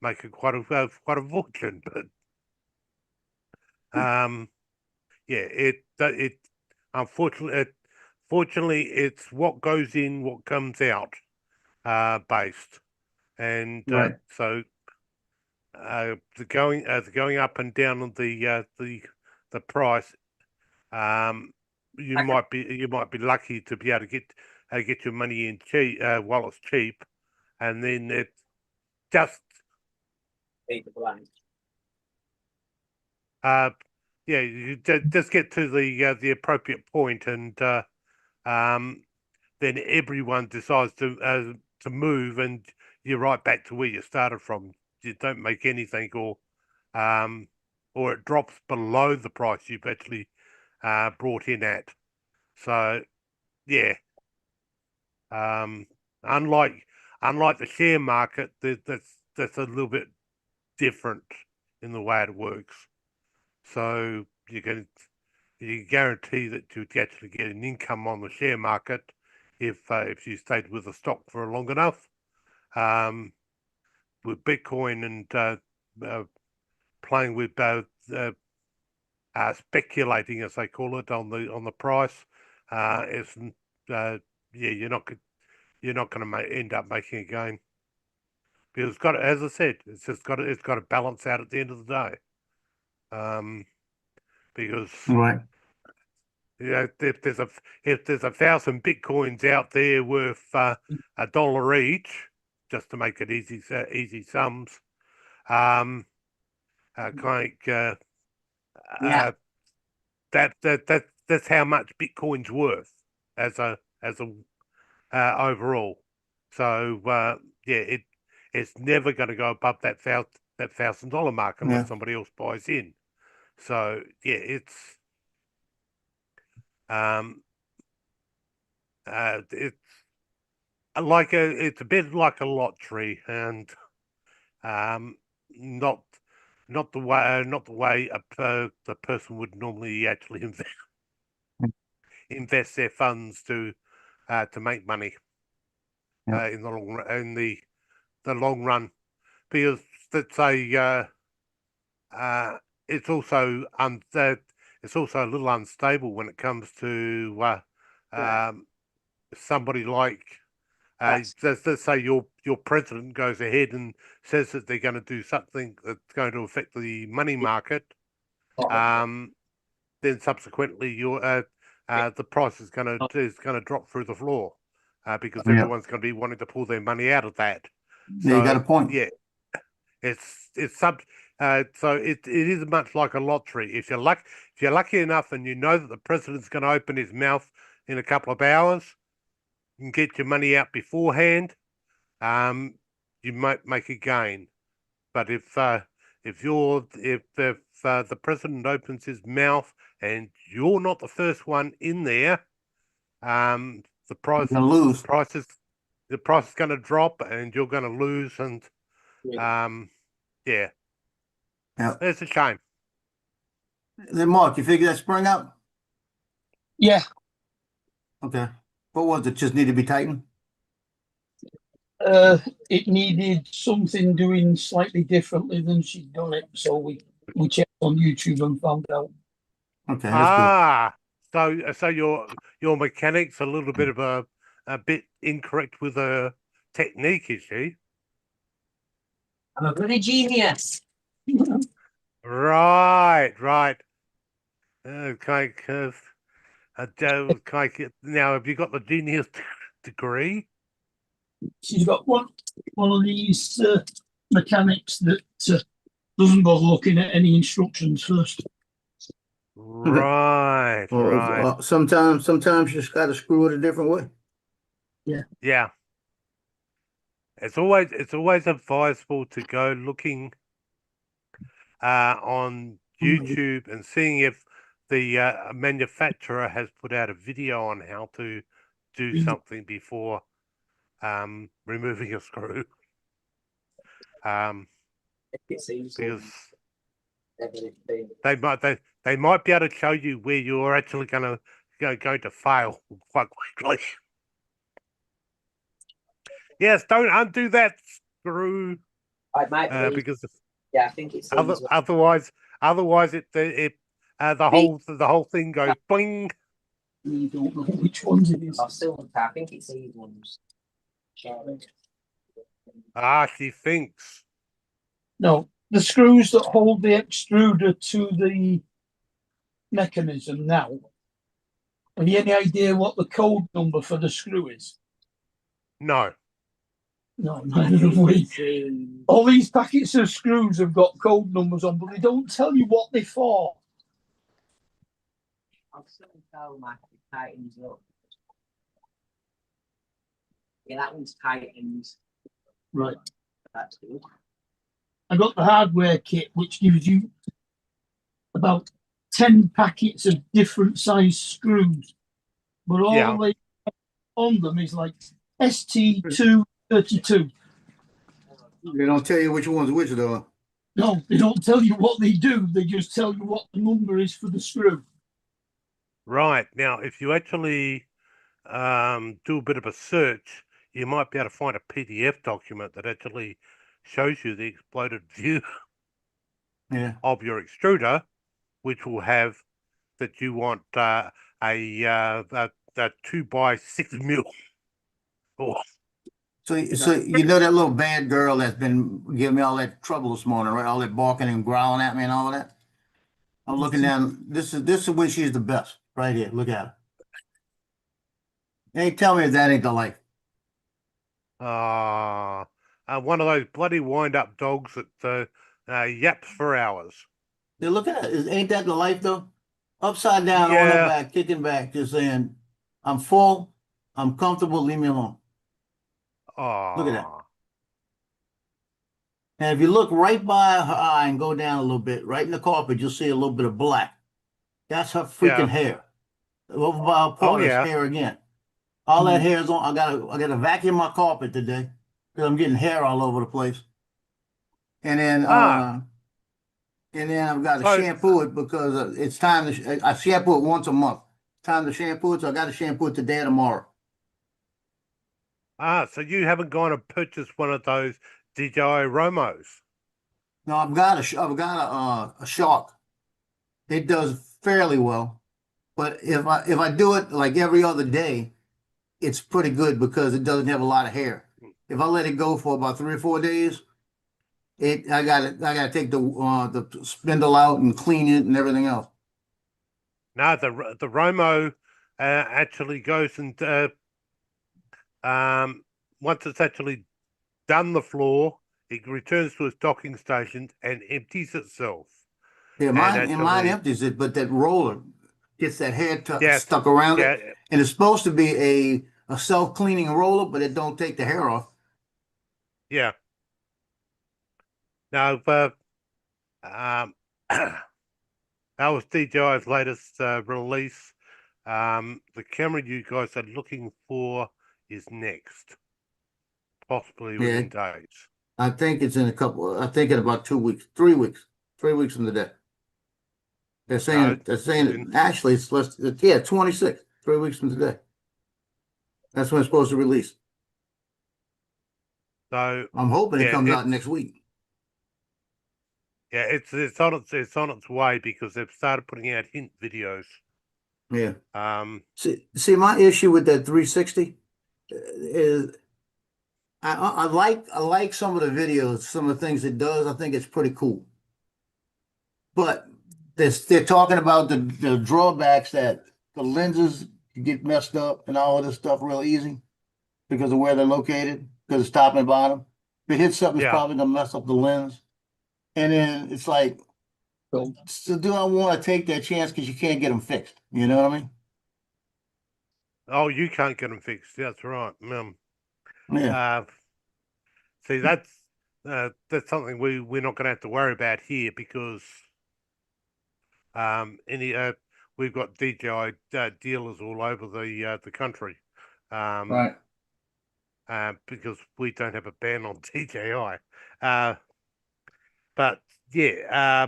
Make it quite a fortune, but yeah, it fortunately it's what goes in, what comes out, based, and so the going up and down on the price. You might be lucky to be able to get your money in cheap while it's cheap, and then it just yeah, you just get to the appropriate point, and then everyone decides to move, and you're right back to where you started from. You don't make anything, or it drops below the price you've actually brought in at. So yeah, unlike the share market, that's a little bit different in the way it works. So you guarantee that you'd actually get an income on the share market if you stayed with the stock for long enough. With Bitcoin and playing with speculating, as they call it, on the price, you're not going to end up making a gain. because it's got, as I said, it's got to balance out at the end of the day. Because Right. you know, if there's 1,000 bitcoins out there worth $1 each, just to make it easy sums, that's how much Bitcoin's worth as a overall. So it's never going to go above that $1,000 mark unless somebody else buys in. So it's it's a bit like a lottery, and not the way the person would normally actually invest their funds to make money in the long run, because it's also a little unstable when it comes to somebody like let's say your president goes ahead and says that they're going to do something that's going to affect the money market. Then subsequently the price is going to drop through the floor because everyone's going to be wanting to pull their money out of that. So, you got a point. Yeah, so it is much like a lottery. If you're lucky enough and you know that the president's going to open his mouth in a couple of hours, you can get your money out beforehand. You might make a gain. But if the president opens his mouth and you're not the first one in there, the price is going to drop and you're going to lose, and it's a shame. Then Mark, you figure that sprung out? Yeah. Okay. What was it? Just need to be tightened? It needed something doing slightly differently than she'd done it, so we checked on YouTube and found out. Okay, that's good. So your mechanic's a little bit of a bit incorrect with a technique, is she? I'm a bloody genius. Right. Okay. Now, have you got the genius degree? She's got one of these mechanics that doesn't bother looking at any instructions first. Right. Sometimes you just got to screw it a different way. Yeah. It's always advisable to go looking on YouTube and seeing if the manufacturer has put out a video on how to do something before removing a screw. Because they might be able to show you where you're actually going to fail quite quickly. Yes, don't undo that screw. Because I think it's otherwise the whole thing goes bling. You don't know which ones it is. I think it's these ones. She thinks. No, the screws that hold the extruder to the mechanism now. Have you any idea what the code number for the screw is? No. No, neither have we. All these packets of screws have got code numbers on, but they don't tell you what they're for. I'll still tell Mike it tightens up. Yeah, that one's tightened. Right. That's good. I got the hardware kit, which gives you about 10 packets of different size screws, but all they have on them is like ST232. They don't tell you which one's which, though. No, they don't tell you what they do. They just tell you what the number is for the screw. Right. Now, if you actually do a bit of a search, you might be able to find a PDF document that actually shows you the exploded view of your extruder, which will have that you want a 2x6 mil or So you know that little bad girl that's been giving me all that trouble this morning, right? All that barking and growling at me and all of that. I'm looking down. This is when she's the best, right here. Look at her. Hey, tell me if that ain't the life. One of those bloody wind-up dogs that yaps for hours. Yeah, look at it. Ain't that the life though? Upside down on her back, kicking back, just saying, "I'm full. I'm comfortable. Leave me alone." Look at that. And if you look right by her eye and go down a little bit, right in the carpet, you'll see a little bit of black. That's her freaking hair. Over by her partner's hair again. All that hair is on. I gotta vacuum my carpet today because I'm getting hair all over the place. And then I've got to shampoo it because it's time to. I shampoo it once a month. Time to shampoo it, so I got to shampoo it today or tomorrow. So you haven't gone and purchased one of those DJI Romos? No, I've got a Shark. It does fairly well, but if I do it like every other day, it's pretty good because it doesn't have a lot of hair. If I let it go for about 3 or 4 days, I gotta take the spindle out and clean it and everything else. No, the Romo actually goes and once it's actually done the floor, it returns to its docking station and empties itself. Yeah, mine empties it, but that roller gets that hair stuck around it, and it's supposed to be a self-cleaning roller, but it don't take the hair off. Yeah. No, that was DJI's latest release. The camera you guys are looking for is next, possibly within days. I think it's in I think in about 2 weeks, 3 weeks, 3 weeks from today. They're saying actually it's less. 26, 3 weeks from today. That's when it's supposed to release. So I'm hoping it comes out next week. Yeah, it's on its way because they've started putting out hint videos. Yeah. See, my issue with that 360 is I like some of the videos, some of the things it does. I think it's pretty cool. But they're talking about the drawbacks that the lenses get messed up and all of this stuff real easy because of where they're located, because it's top and bottom. If it hits something, it's probably gonna mess up the lens. And then it's like, so do I want to take that chance because you can't get them fixed? You know what I mean? Oh, you can't get them fixed. That's right. Yeah. See, that's something we're not going to have to worry about here because we've got DJI dealers all over the country. Right. Because we don't have a ban on DJI. But yeah,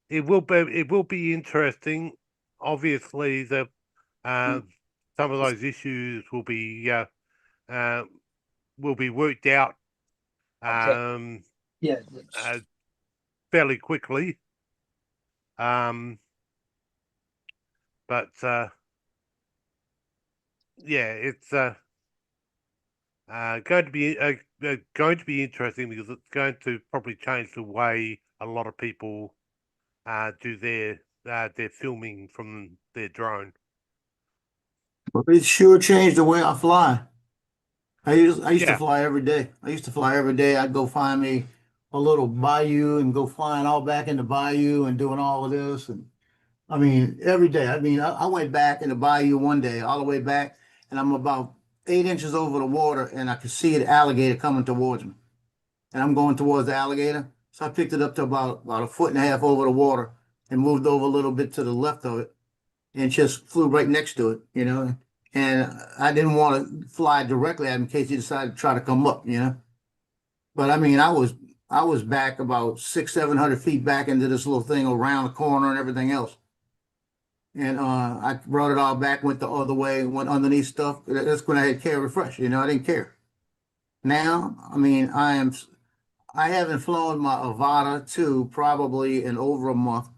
it will be interesting. Obviously, some of those issues will be worked out fairly quickly. But yeah, it's going to be interesting because it's going to probably change the way a lot of people do their filming from their drone. It sure changed the way I fly. I used to fly every day. I'd go find me a little bayou and go flying all back in the bayou and doing all of this. And I mean, every day. I mean, I went back in the bayou one day, all the way back, and I'm about 8 inches over the water, and I could see an alligator coming towards me. And I'm going towards the alligator. So I picked it up to about 1.5 foot over the water and moved over a little bit to the left of it and just flew right next to it, you know. And I didn't want to fly directly at him in case he decided to try to come up, you know. But I mean, I was back about 600-700 feet back into this little thing around the corner and everything else. And I brought it all back, went the other way, went underneath stuff. That's when I had care refresh, you know. I didn't care. Now, I mean, I haven't flown my Avata 2 probably in over a month.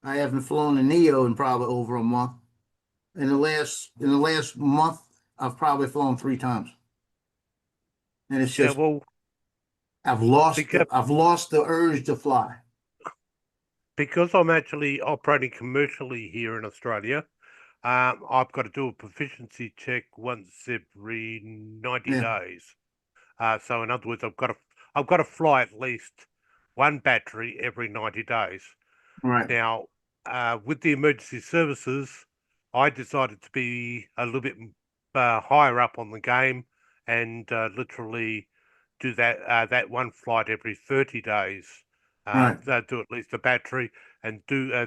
I haven't flown a Neo in probably over a month. in the last month, I've probably flown 3 times. And it's Yeah, just, well, I've lost because, the urge to fly. because I'm actually operating commercially here in Australia, I've got to do a proficiency check once every 90 Yeah. days. So in other words, I've got to fly at least one battery every 90 days. Right. Now, with the emergency services, I decided to be a little bit higher up on the game and literally do that one flight every 30 days. Right. Do at least a battery and do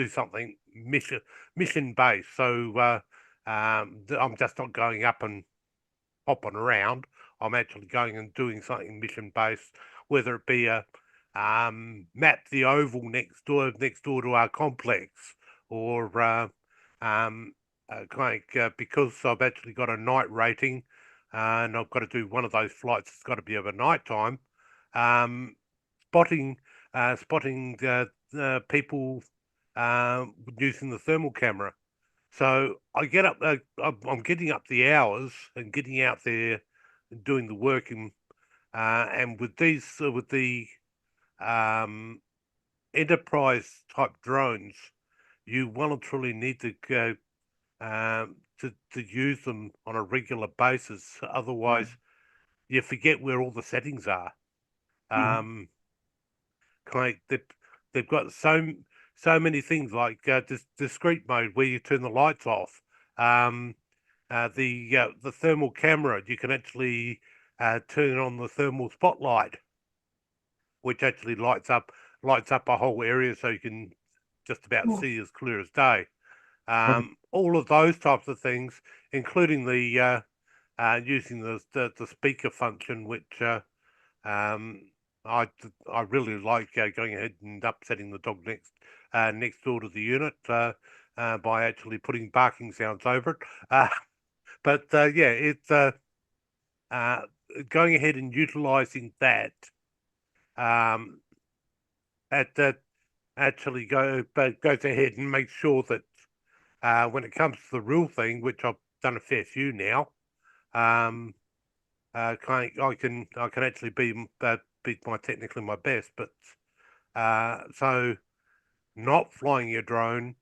something mission based. So I'm just not going up and hopping around. I'm actually going and doing something mission based, whether it be a map the oval next door to our complex, or because I've actually got a night rating, and I've got to do one of those flights. It's got to be over night time. Spotting people using the thermal camera. So I get up. I'm getting up the hours and getting out there and doing the work, and with the enterprise type drones, you well and truly need to go to use them on a regular basis. Otherwise, you forget where all the settings are. They've got so many things like discrete mode where you turn the lights off. The thermal camera, you can actually turn on the thermal spotlight, which actually lights up a whole area so you can just about see as clear as day. All of those types of things, including the using the speaker function, which I really like going ahead and upsetting the dog next door to the unit by actually putting barking sounds over it. But yeah, it's going ahead and utilizing that. Actually goes ahead and makes sure that when it comes to the real thing, which I've done a fair few now, I can actually be technically my best. But so not flying your drone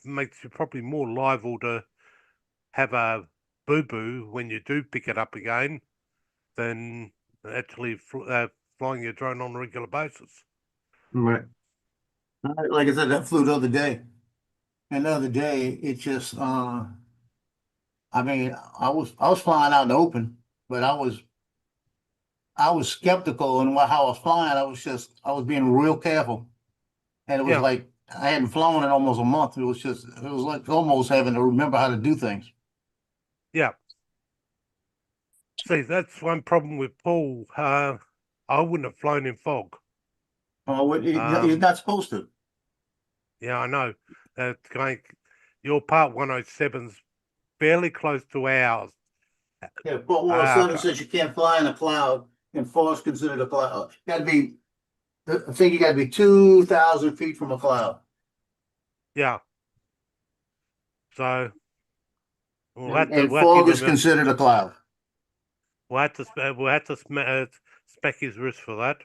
makes you probably more liable to have a boo-boo when you do pick it up again than actually flying your drone on a regular basis. Right. Like I said, I flew the other day. And the other day, it just, I mean, I was flying out in the open, but I was skeptical in how I was flying. I was being real careful. And it was like, I hadn't flown in almost a month. It was like almost having to remember how to do things. Yeah. See, that's one problem with Paul. I wouldn't have flown in fog. Oh, you're not supposed to. Yeah, I know. Your Part 107's fairly close to ours. Yeah, Fort Lauderdale says you can't fly in a cloud, and fog considered a cloud. I think you got to be 2,000 feet from a cloud. Yeah. So fog is considered a cloud. We'll have to spec his wrist for that.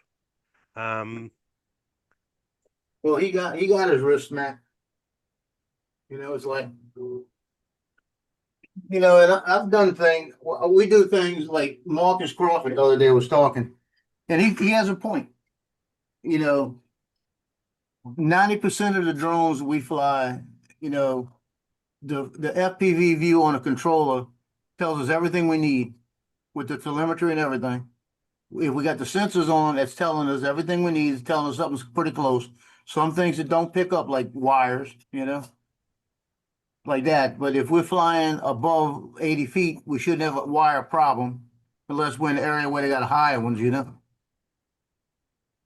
Well, he got his wrist smacked. It's like, and I've done things. We do things like Marcus Crawford the other day was talking, and he has a point. 90% of the drones we fly, the FPV view on a controller tells us everything we need with the telemetry and everything. If we got the sensors on, it's telling us everything we need. It's telling us something's pretty close. Some things that don't pick up, like wires, like that. But if we're flying above 80 feet, we shouldn't have a wire problem unless we're in an area where they got higher ones,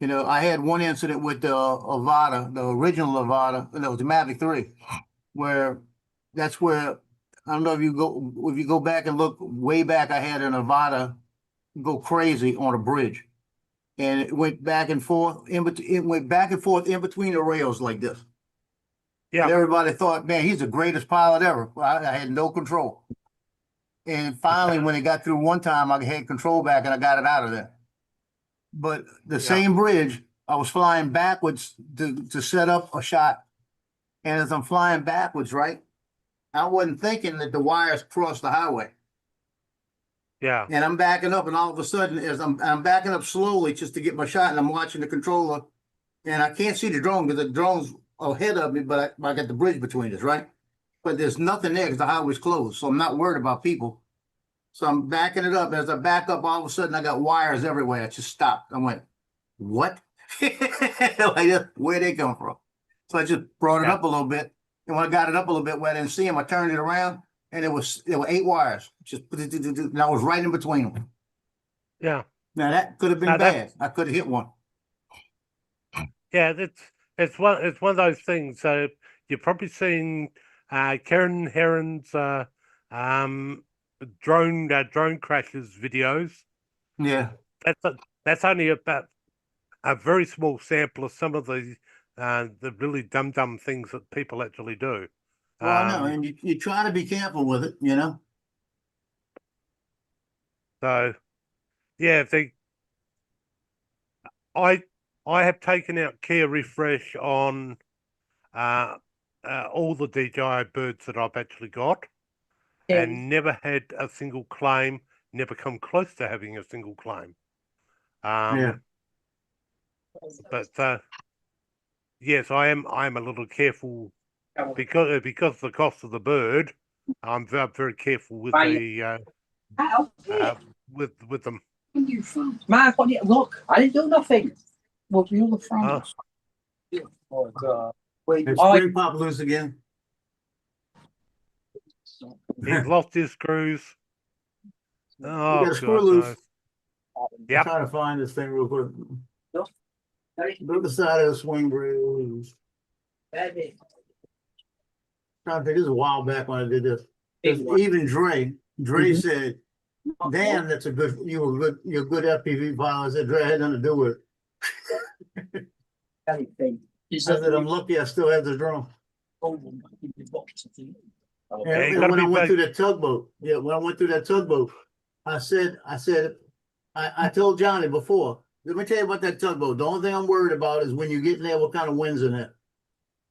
I had one incident with the Avata, the original Avata, and it was the Mavic 3, where that's where, I don't know if you go back and look way back, I had an Avata go crazy on a bridge. And it went back and forth in between the rails like this. Yeah. And everybody thought, man, he's the greatest pilot ever. Well, I had no control. And finally, when it got through one time, I had control back and I got it out of there. But the same bridge, I was flying backwards to set up a shot. And as I'm flying backwards, right, I wasn't thinking that the wires crossed the highway. Yeah. And I'm backing up, and all of a sudden, as I'm backing up slowly just to get my shot, and I'm watching the controller, and I can't see the drone because the drone's ahead of me, but I got the bridge between us, right? But there's nothing there because the highway's closed, so I'm not worried about people. So I'm backing it up. As I back up, all of a sudden I got wires everywhere. I just stopped. I went, what? Like, where'd they come from? So I just brought it up a little bit. And when I got it up a little bit where I didn't see them, I turned it around and there were 8 wires. Just and I was right in between them. Yeah. Now that could have been bad. I could have hit one. Yeah, it's one of those things. You've probably seen Karen Heron's drone crashes videos. Yeah, that's only about a very small sample of some of the really dumb things that people actually do. Well, I know, and you try to be careful with it, you know. So, yeah, I have taken out Care Refresh on all the DJI birds that I've actually got, and never had a single claim. Never come close to having a single claim. Yeah. But yes, I am a little careful because of the cost of the bird. I'm very careful with the with them. Mark, look, I didn't do nothing. Well, the other front. Oh God! Wait, It's spring pop loose again. He's lost his screws. Oh, got a screw loose. Yeah. I'm trying to find this thing real quick. Look the side of the swing bridge. Trying to think, this is a while back when I did this. Even Dre said, "Damn, that's a good. You're a good FPV pilot." I said, "Dre, had nothing to do with it." I said, "I'm lucky I still have the drone." Okay, and when I went through that tugboat, I told Johnny before, let me tell you about that tugboat. The only thing I'm worried about is when you get in there, what kind of wind's in it.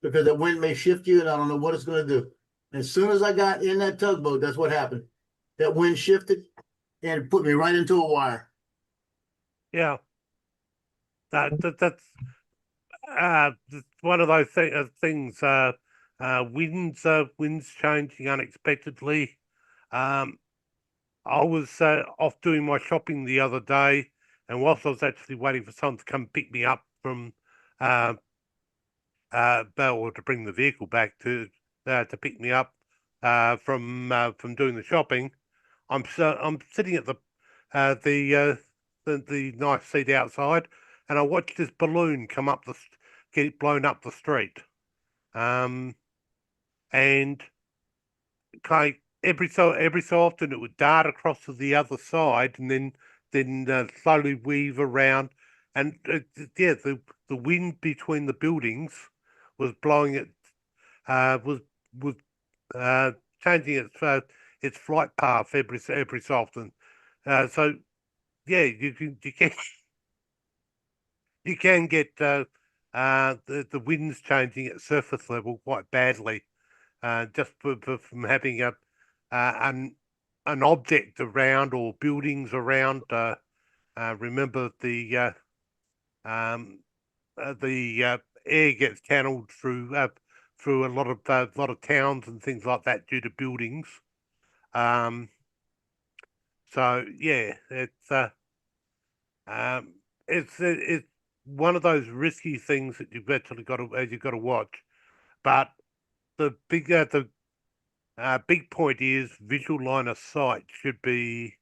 Because the wind may shift you and I don't know what it's going to do. As soon as I got in that tugboat, that's what happened. That wind shifted and it put me right into a wire. Yeah. That's one of those things. Winds changing unexpectedly. I was off doing my shopping the other day, and whilst I was actually waiting for someone to come pick me up from or to bring the vehicle back to pick me up from doing the shopping, I'm sitting at the nice seat outside, and I watched this balloon get blown up the street, and kind of every so often it would dart across to the other side, and then slowly weave around, and the wind between the buildings was blowing it, was changing its flight path every so often. So yeah, you can get the winds changing at surface level quite badly, just from having an object around or buildings around. Remember the air gets channeled through a lot of towns and things like that due to buildings. So yeah, it's one of those risky things that you've actually got to watch. But the big point is visual line of sight should be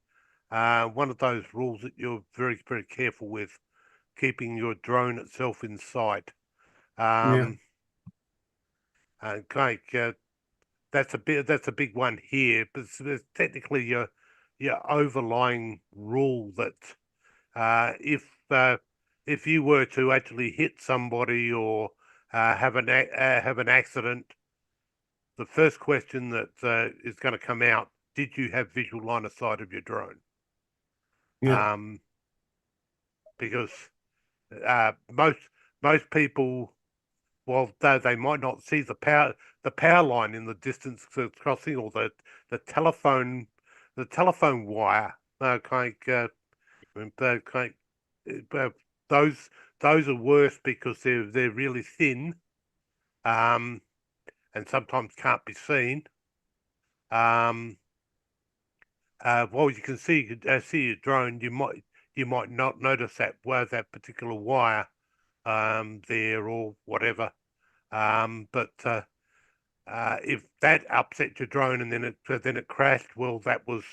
one of those rules that you're very, very careful with, keeping your drone itself in sight. And that's a big one here, but it's technically your overlying rule that if you were to actually hit somebody or have an accident, the first question that is going to come out: did you have visual line of sight of your drone? Yeah. Because most people, well, they might not see the power line in the distance crossing, or the telephone wire. Those are worse because they're really thin, and sometimes can't be seen. Well, you can see your drone. You might not notice that particular wire there or whatever. But if that upset your drone and then it crashed, well, that was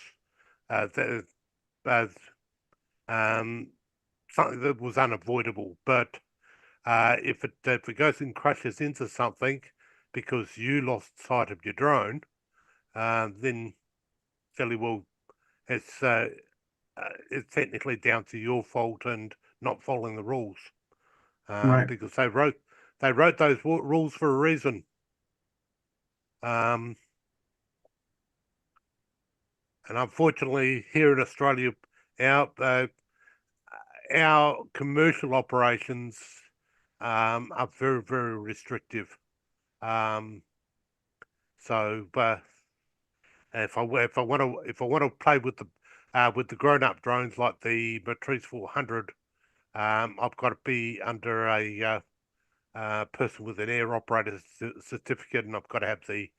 something that was unavoidable. But if it goes and crashes into something because you lost sight of your drone, then fairly well, it's technically down to your fault and not following the rules, Right. because they wrote those rules for a reason. And unfortunately, here in Australia, our commercial operations are very, very restrictive. So, if I want to play with the grown-up drones like the Matrice 400, I've got to be under a person with an air operator certificate, and I've got to have the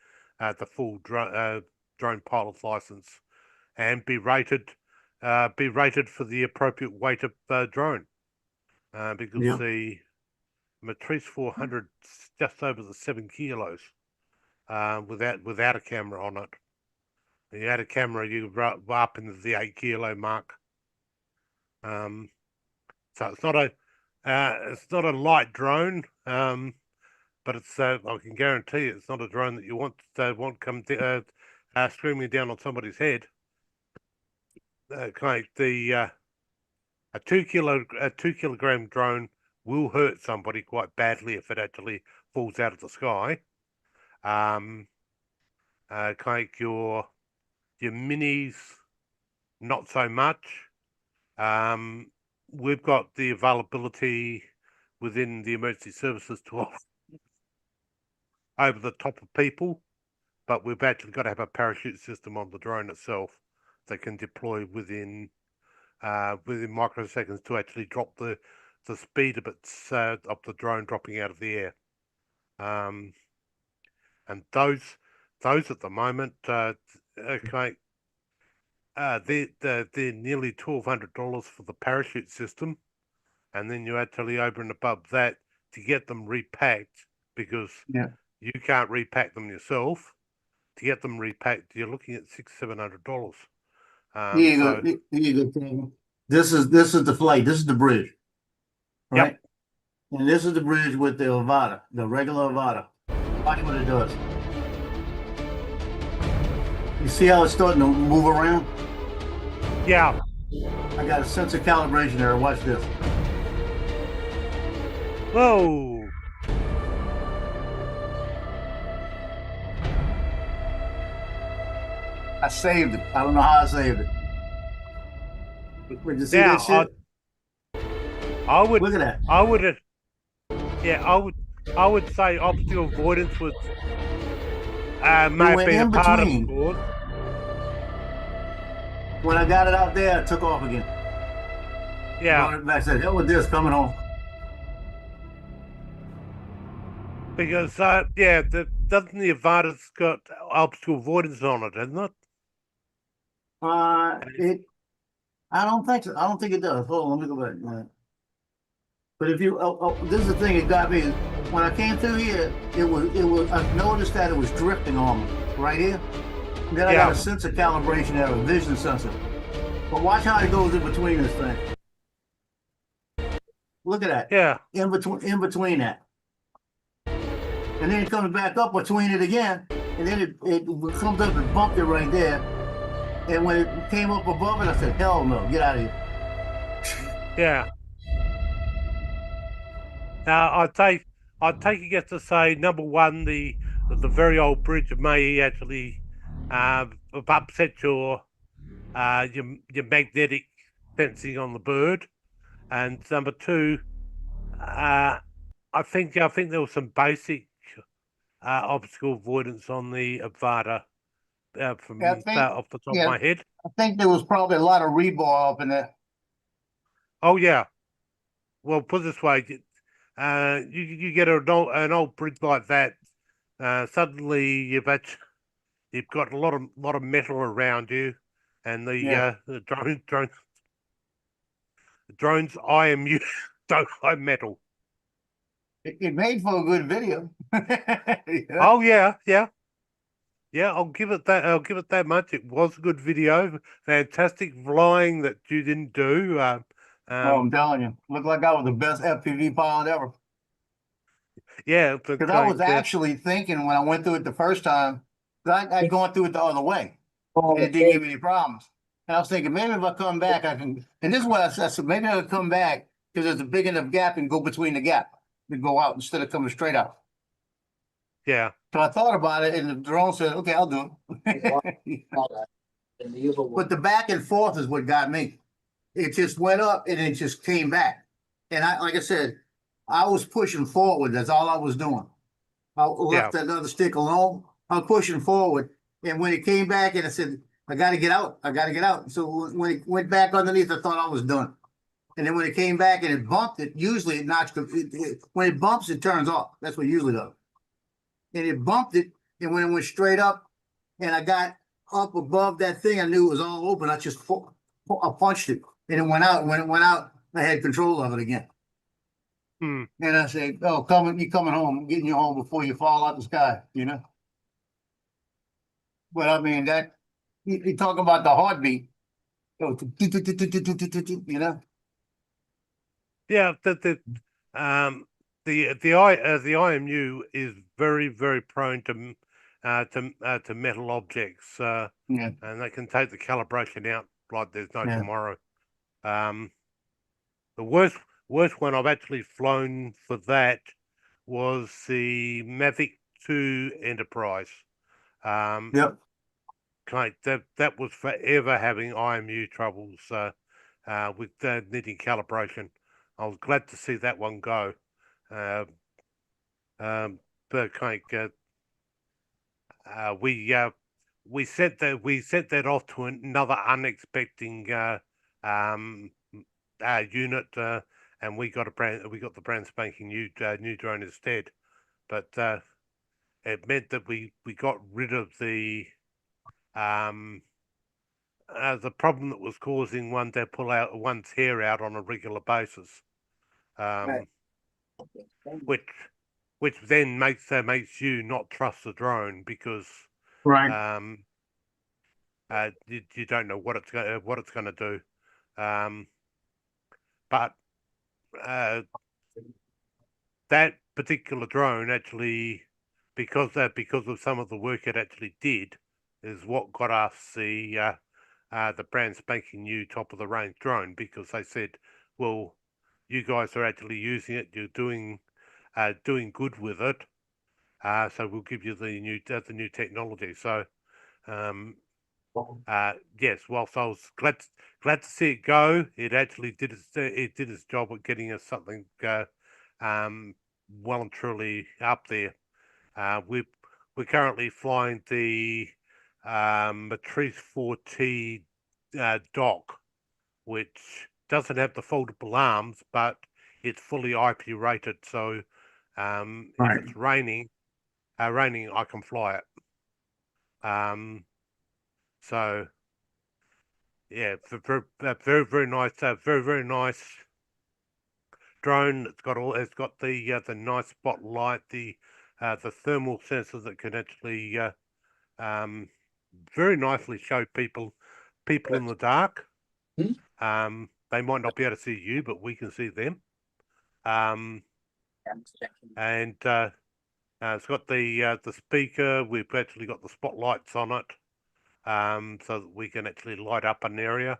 full drone pilot's license, and be rated for the appropriate weight of the drone, because Yeah. the Matrice 400 is just over the 7 kilos without a camera on it. If you had a camera, you were up into the 8 kilo mark. So it's not a light drone, but it's I can guarantee you it's not a drone that you want come screaming down on somebody's head. A 2 kilogram drone will hurt somebody quite badly if it actually falls out of the sky. Your minis, not so much. We've got the availability within the emergency services to offer over the top of people, but we've actually got to have a parachute system on the drone itself that can deploy within microseconds to actually drop the speed of the drone dropping out of the air. And those at the moment, they're nearly $1,200 for the parachute system, and then you actually over and above that to get them repacked, because you can't repack them yourself. To get them repacked, you're looking at $600-700. Here you go. This is the flight. This is the bridge, right? Yep. And this is the bridge with the Avata, the regular Avata. Watch what it does. You see how it's starting to move around? Yeah. I got a sense of calibration there. Watch this. Whoa. I saved it. I don't know how I saved it. Did you see that shit? I would look at that. I would say obstacle avoidance was may have been a part of the course. When I got it out there, I took off again. Yeah. I said, hell with this, coming home. Because doesn't the Avata's got obstacle avoidance on it, hasn't it? I don't think so. I don't think it does. Hold on, let me go back. But if you, this is the thing that got me. When I came through here, it was. I noticed that it was drifting on me right here. And then I got a sense of calibration there, a vision sensor. But watch how it goes in between this thing. Look at that. Yeah. In between that. And then it comes back up between it again, and then it comes up and bumped it right there. And when it came up above it, I said, hell no, get out of here. Yeah. Now, I'd take a guess to say number one, the very old bridge may actually upset your magnetic sensing on the bird, and number two, I think there was some basic obstacle avoidance on the Avata from Yeah, I think, off the top of yeah, my head. I think there was probably a lot of rebar up in there. Oh yeah. Well, put it this way, you get an old bridge like that, suddenly you've got a lot of metal around you, and Yeah. the drones IMU don't like metal. It made for a good video. Yeah. Oh yeah. I'll give it that. I'll give it that much. It was a good video. Fantastic flying that you didn't do. Oh, I'm telling you, looked like I was the best FPV pilot ever. Yeah, but Because I was actually thinking when I went through it the first time, I'd gone through it the other way, and it didn't give me any problems. And I was thinking, maybe if I come back, I can. And this is what I said, maybe I'll come back because there's a big enough gap and go between the gap and go out instead of coming straight out. yeah. So I thought about it, and the drone said, "Okay, I'll do it." But the back and forth is what got me. It just went up and it just came back. And like I said, I was pushing forward. That's all I was doing. I left that other stick alone. I was pushing forward. And when it came back and I said, I got to get out. I got to get out. So when it went back underneath, I thought I was done. And then when it came back and it bumped, usually it knocks, when it bumps, it turns off. That's what it usually does. And it bumped it. And when it went straight up and I got up above that thing, I knew it was all open. I just I punched it and it went out. When it went out, I had control of it again. And I said, "Oh, you coming home? I'm getting you home before you fall out the sky." You know. But I mean that you talk about the heartbeat. You know. Yeah, the IMU is very prone to metal objects, Yeah. and they can take the calibration out like there's no tomorrow. The worst one I've actually flown for that was the Mavic 2 Enterprise. Yep. That was forever having IMU troubles with needing calibration. I was glad to see that one go. But we sent that off to another unexpected unit, and we got the brand spanking new drone instead. But it meant that we got rid of the problem that was causing one to pull out one's hair out on a regular basis, which then makes you not trust the drone because you don't know what it's going to do, but that particular drone actually, because of some of the work it actually did, is what got us the brand spanking new top of the range drone, because they said, well, you guys are actually using it, you're doing good with it, so we'll give you the new technology. So yes, whilst I was glad to see it go, it actually did its job at getting us something well and truly up there. We're currently flying the Matrice 4T dock, which doesn't have the foldable arms, but it's fully IP rated. So if it's raining, I can fly it. So yeah, very nice, very nice drone. It's got the nice spotlight, the thermal sensor that can actually very nicely show people in the dark. They might not be able to see you, but we can see them. And it's got the speaker. We've actually got the spotlights on it, so that we can actually light up an area.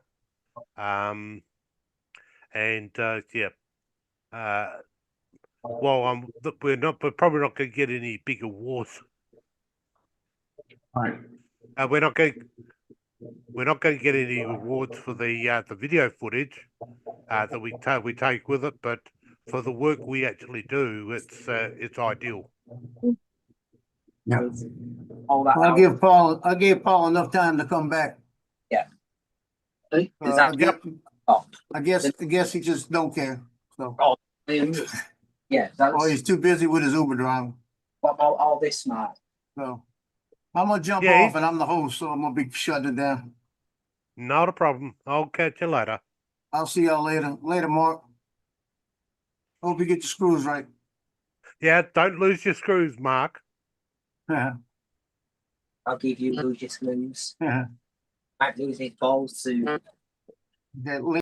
Well, we're probably not going to get any big awards. Right. We're not going to get any awards for the video footage that we take with it, but for the work we actually do, it's ideal. Yeah. All that. I gave Paul enough time to come back. Is that I guess he just don't care. So, yeah, that's or he's too busy with his Uber driving. what about all this, Mark? So, I'm gonna jump Yeah, off, and I'm the host, so I'm gonna be shutting it down. Not a problem. I'll catch you later. I'll see y'all later. Later, Mark. Hope you get your screws right. Yeah, don't lose your screws, Mark. I'll give you lose your screws. Might lose his balls soon. That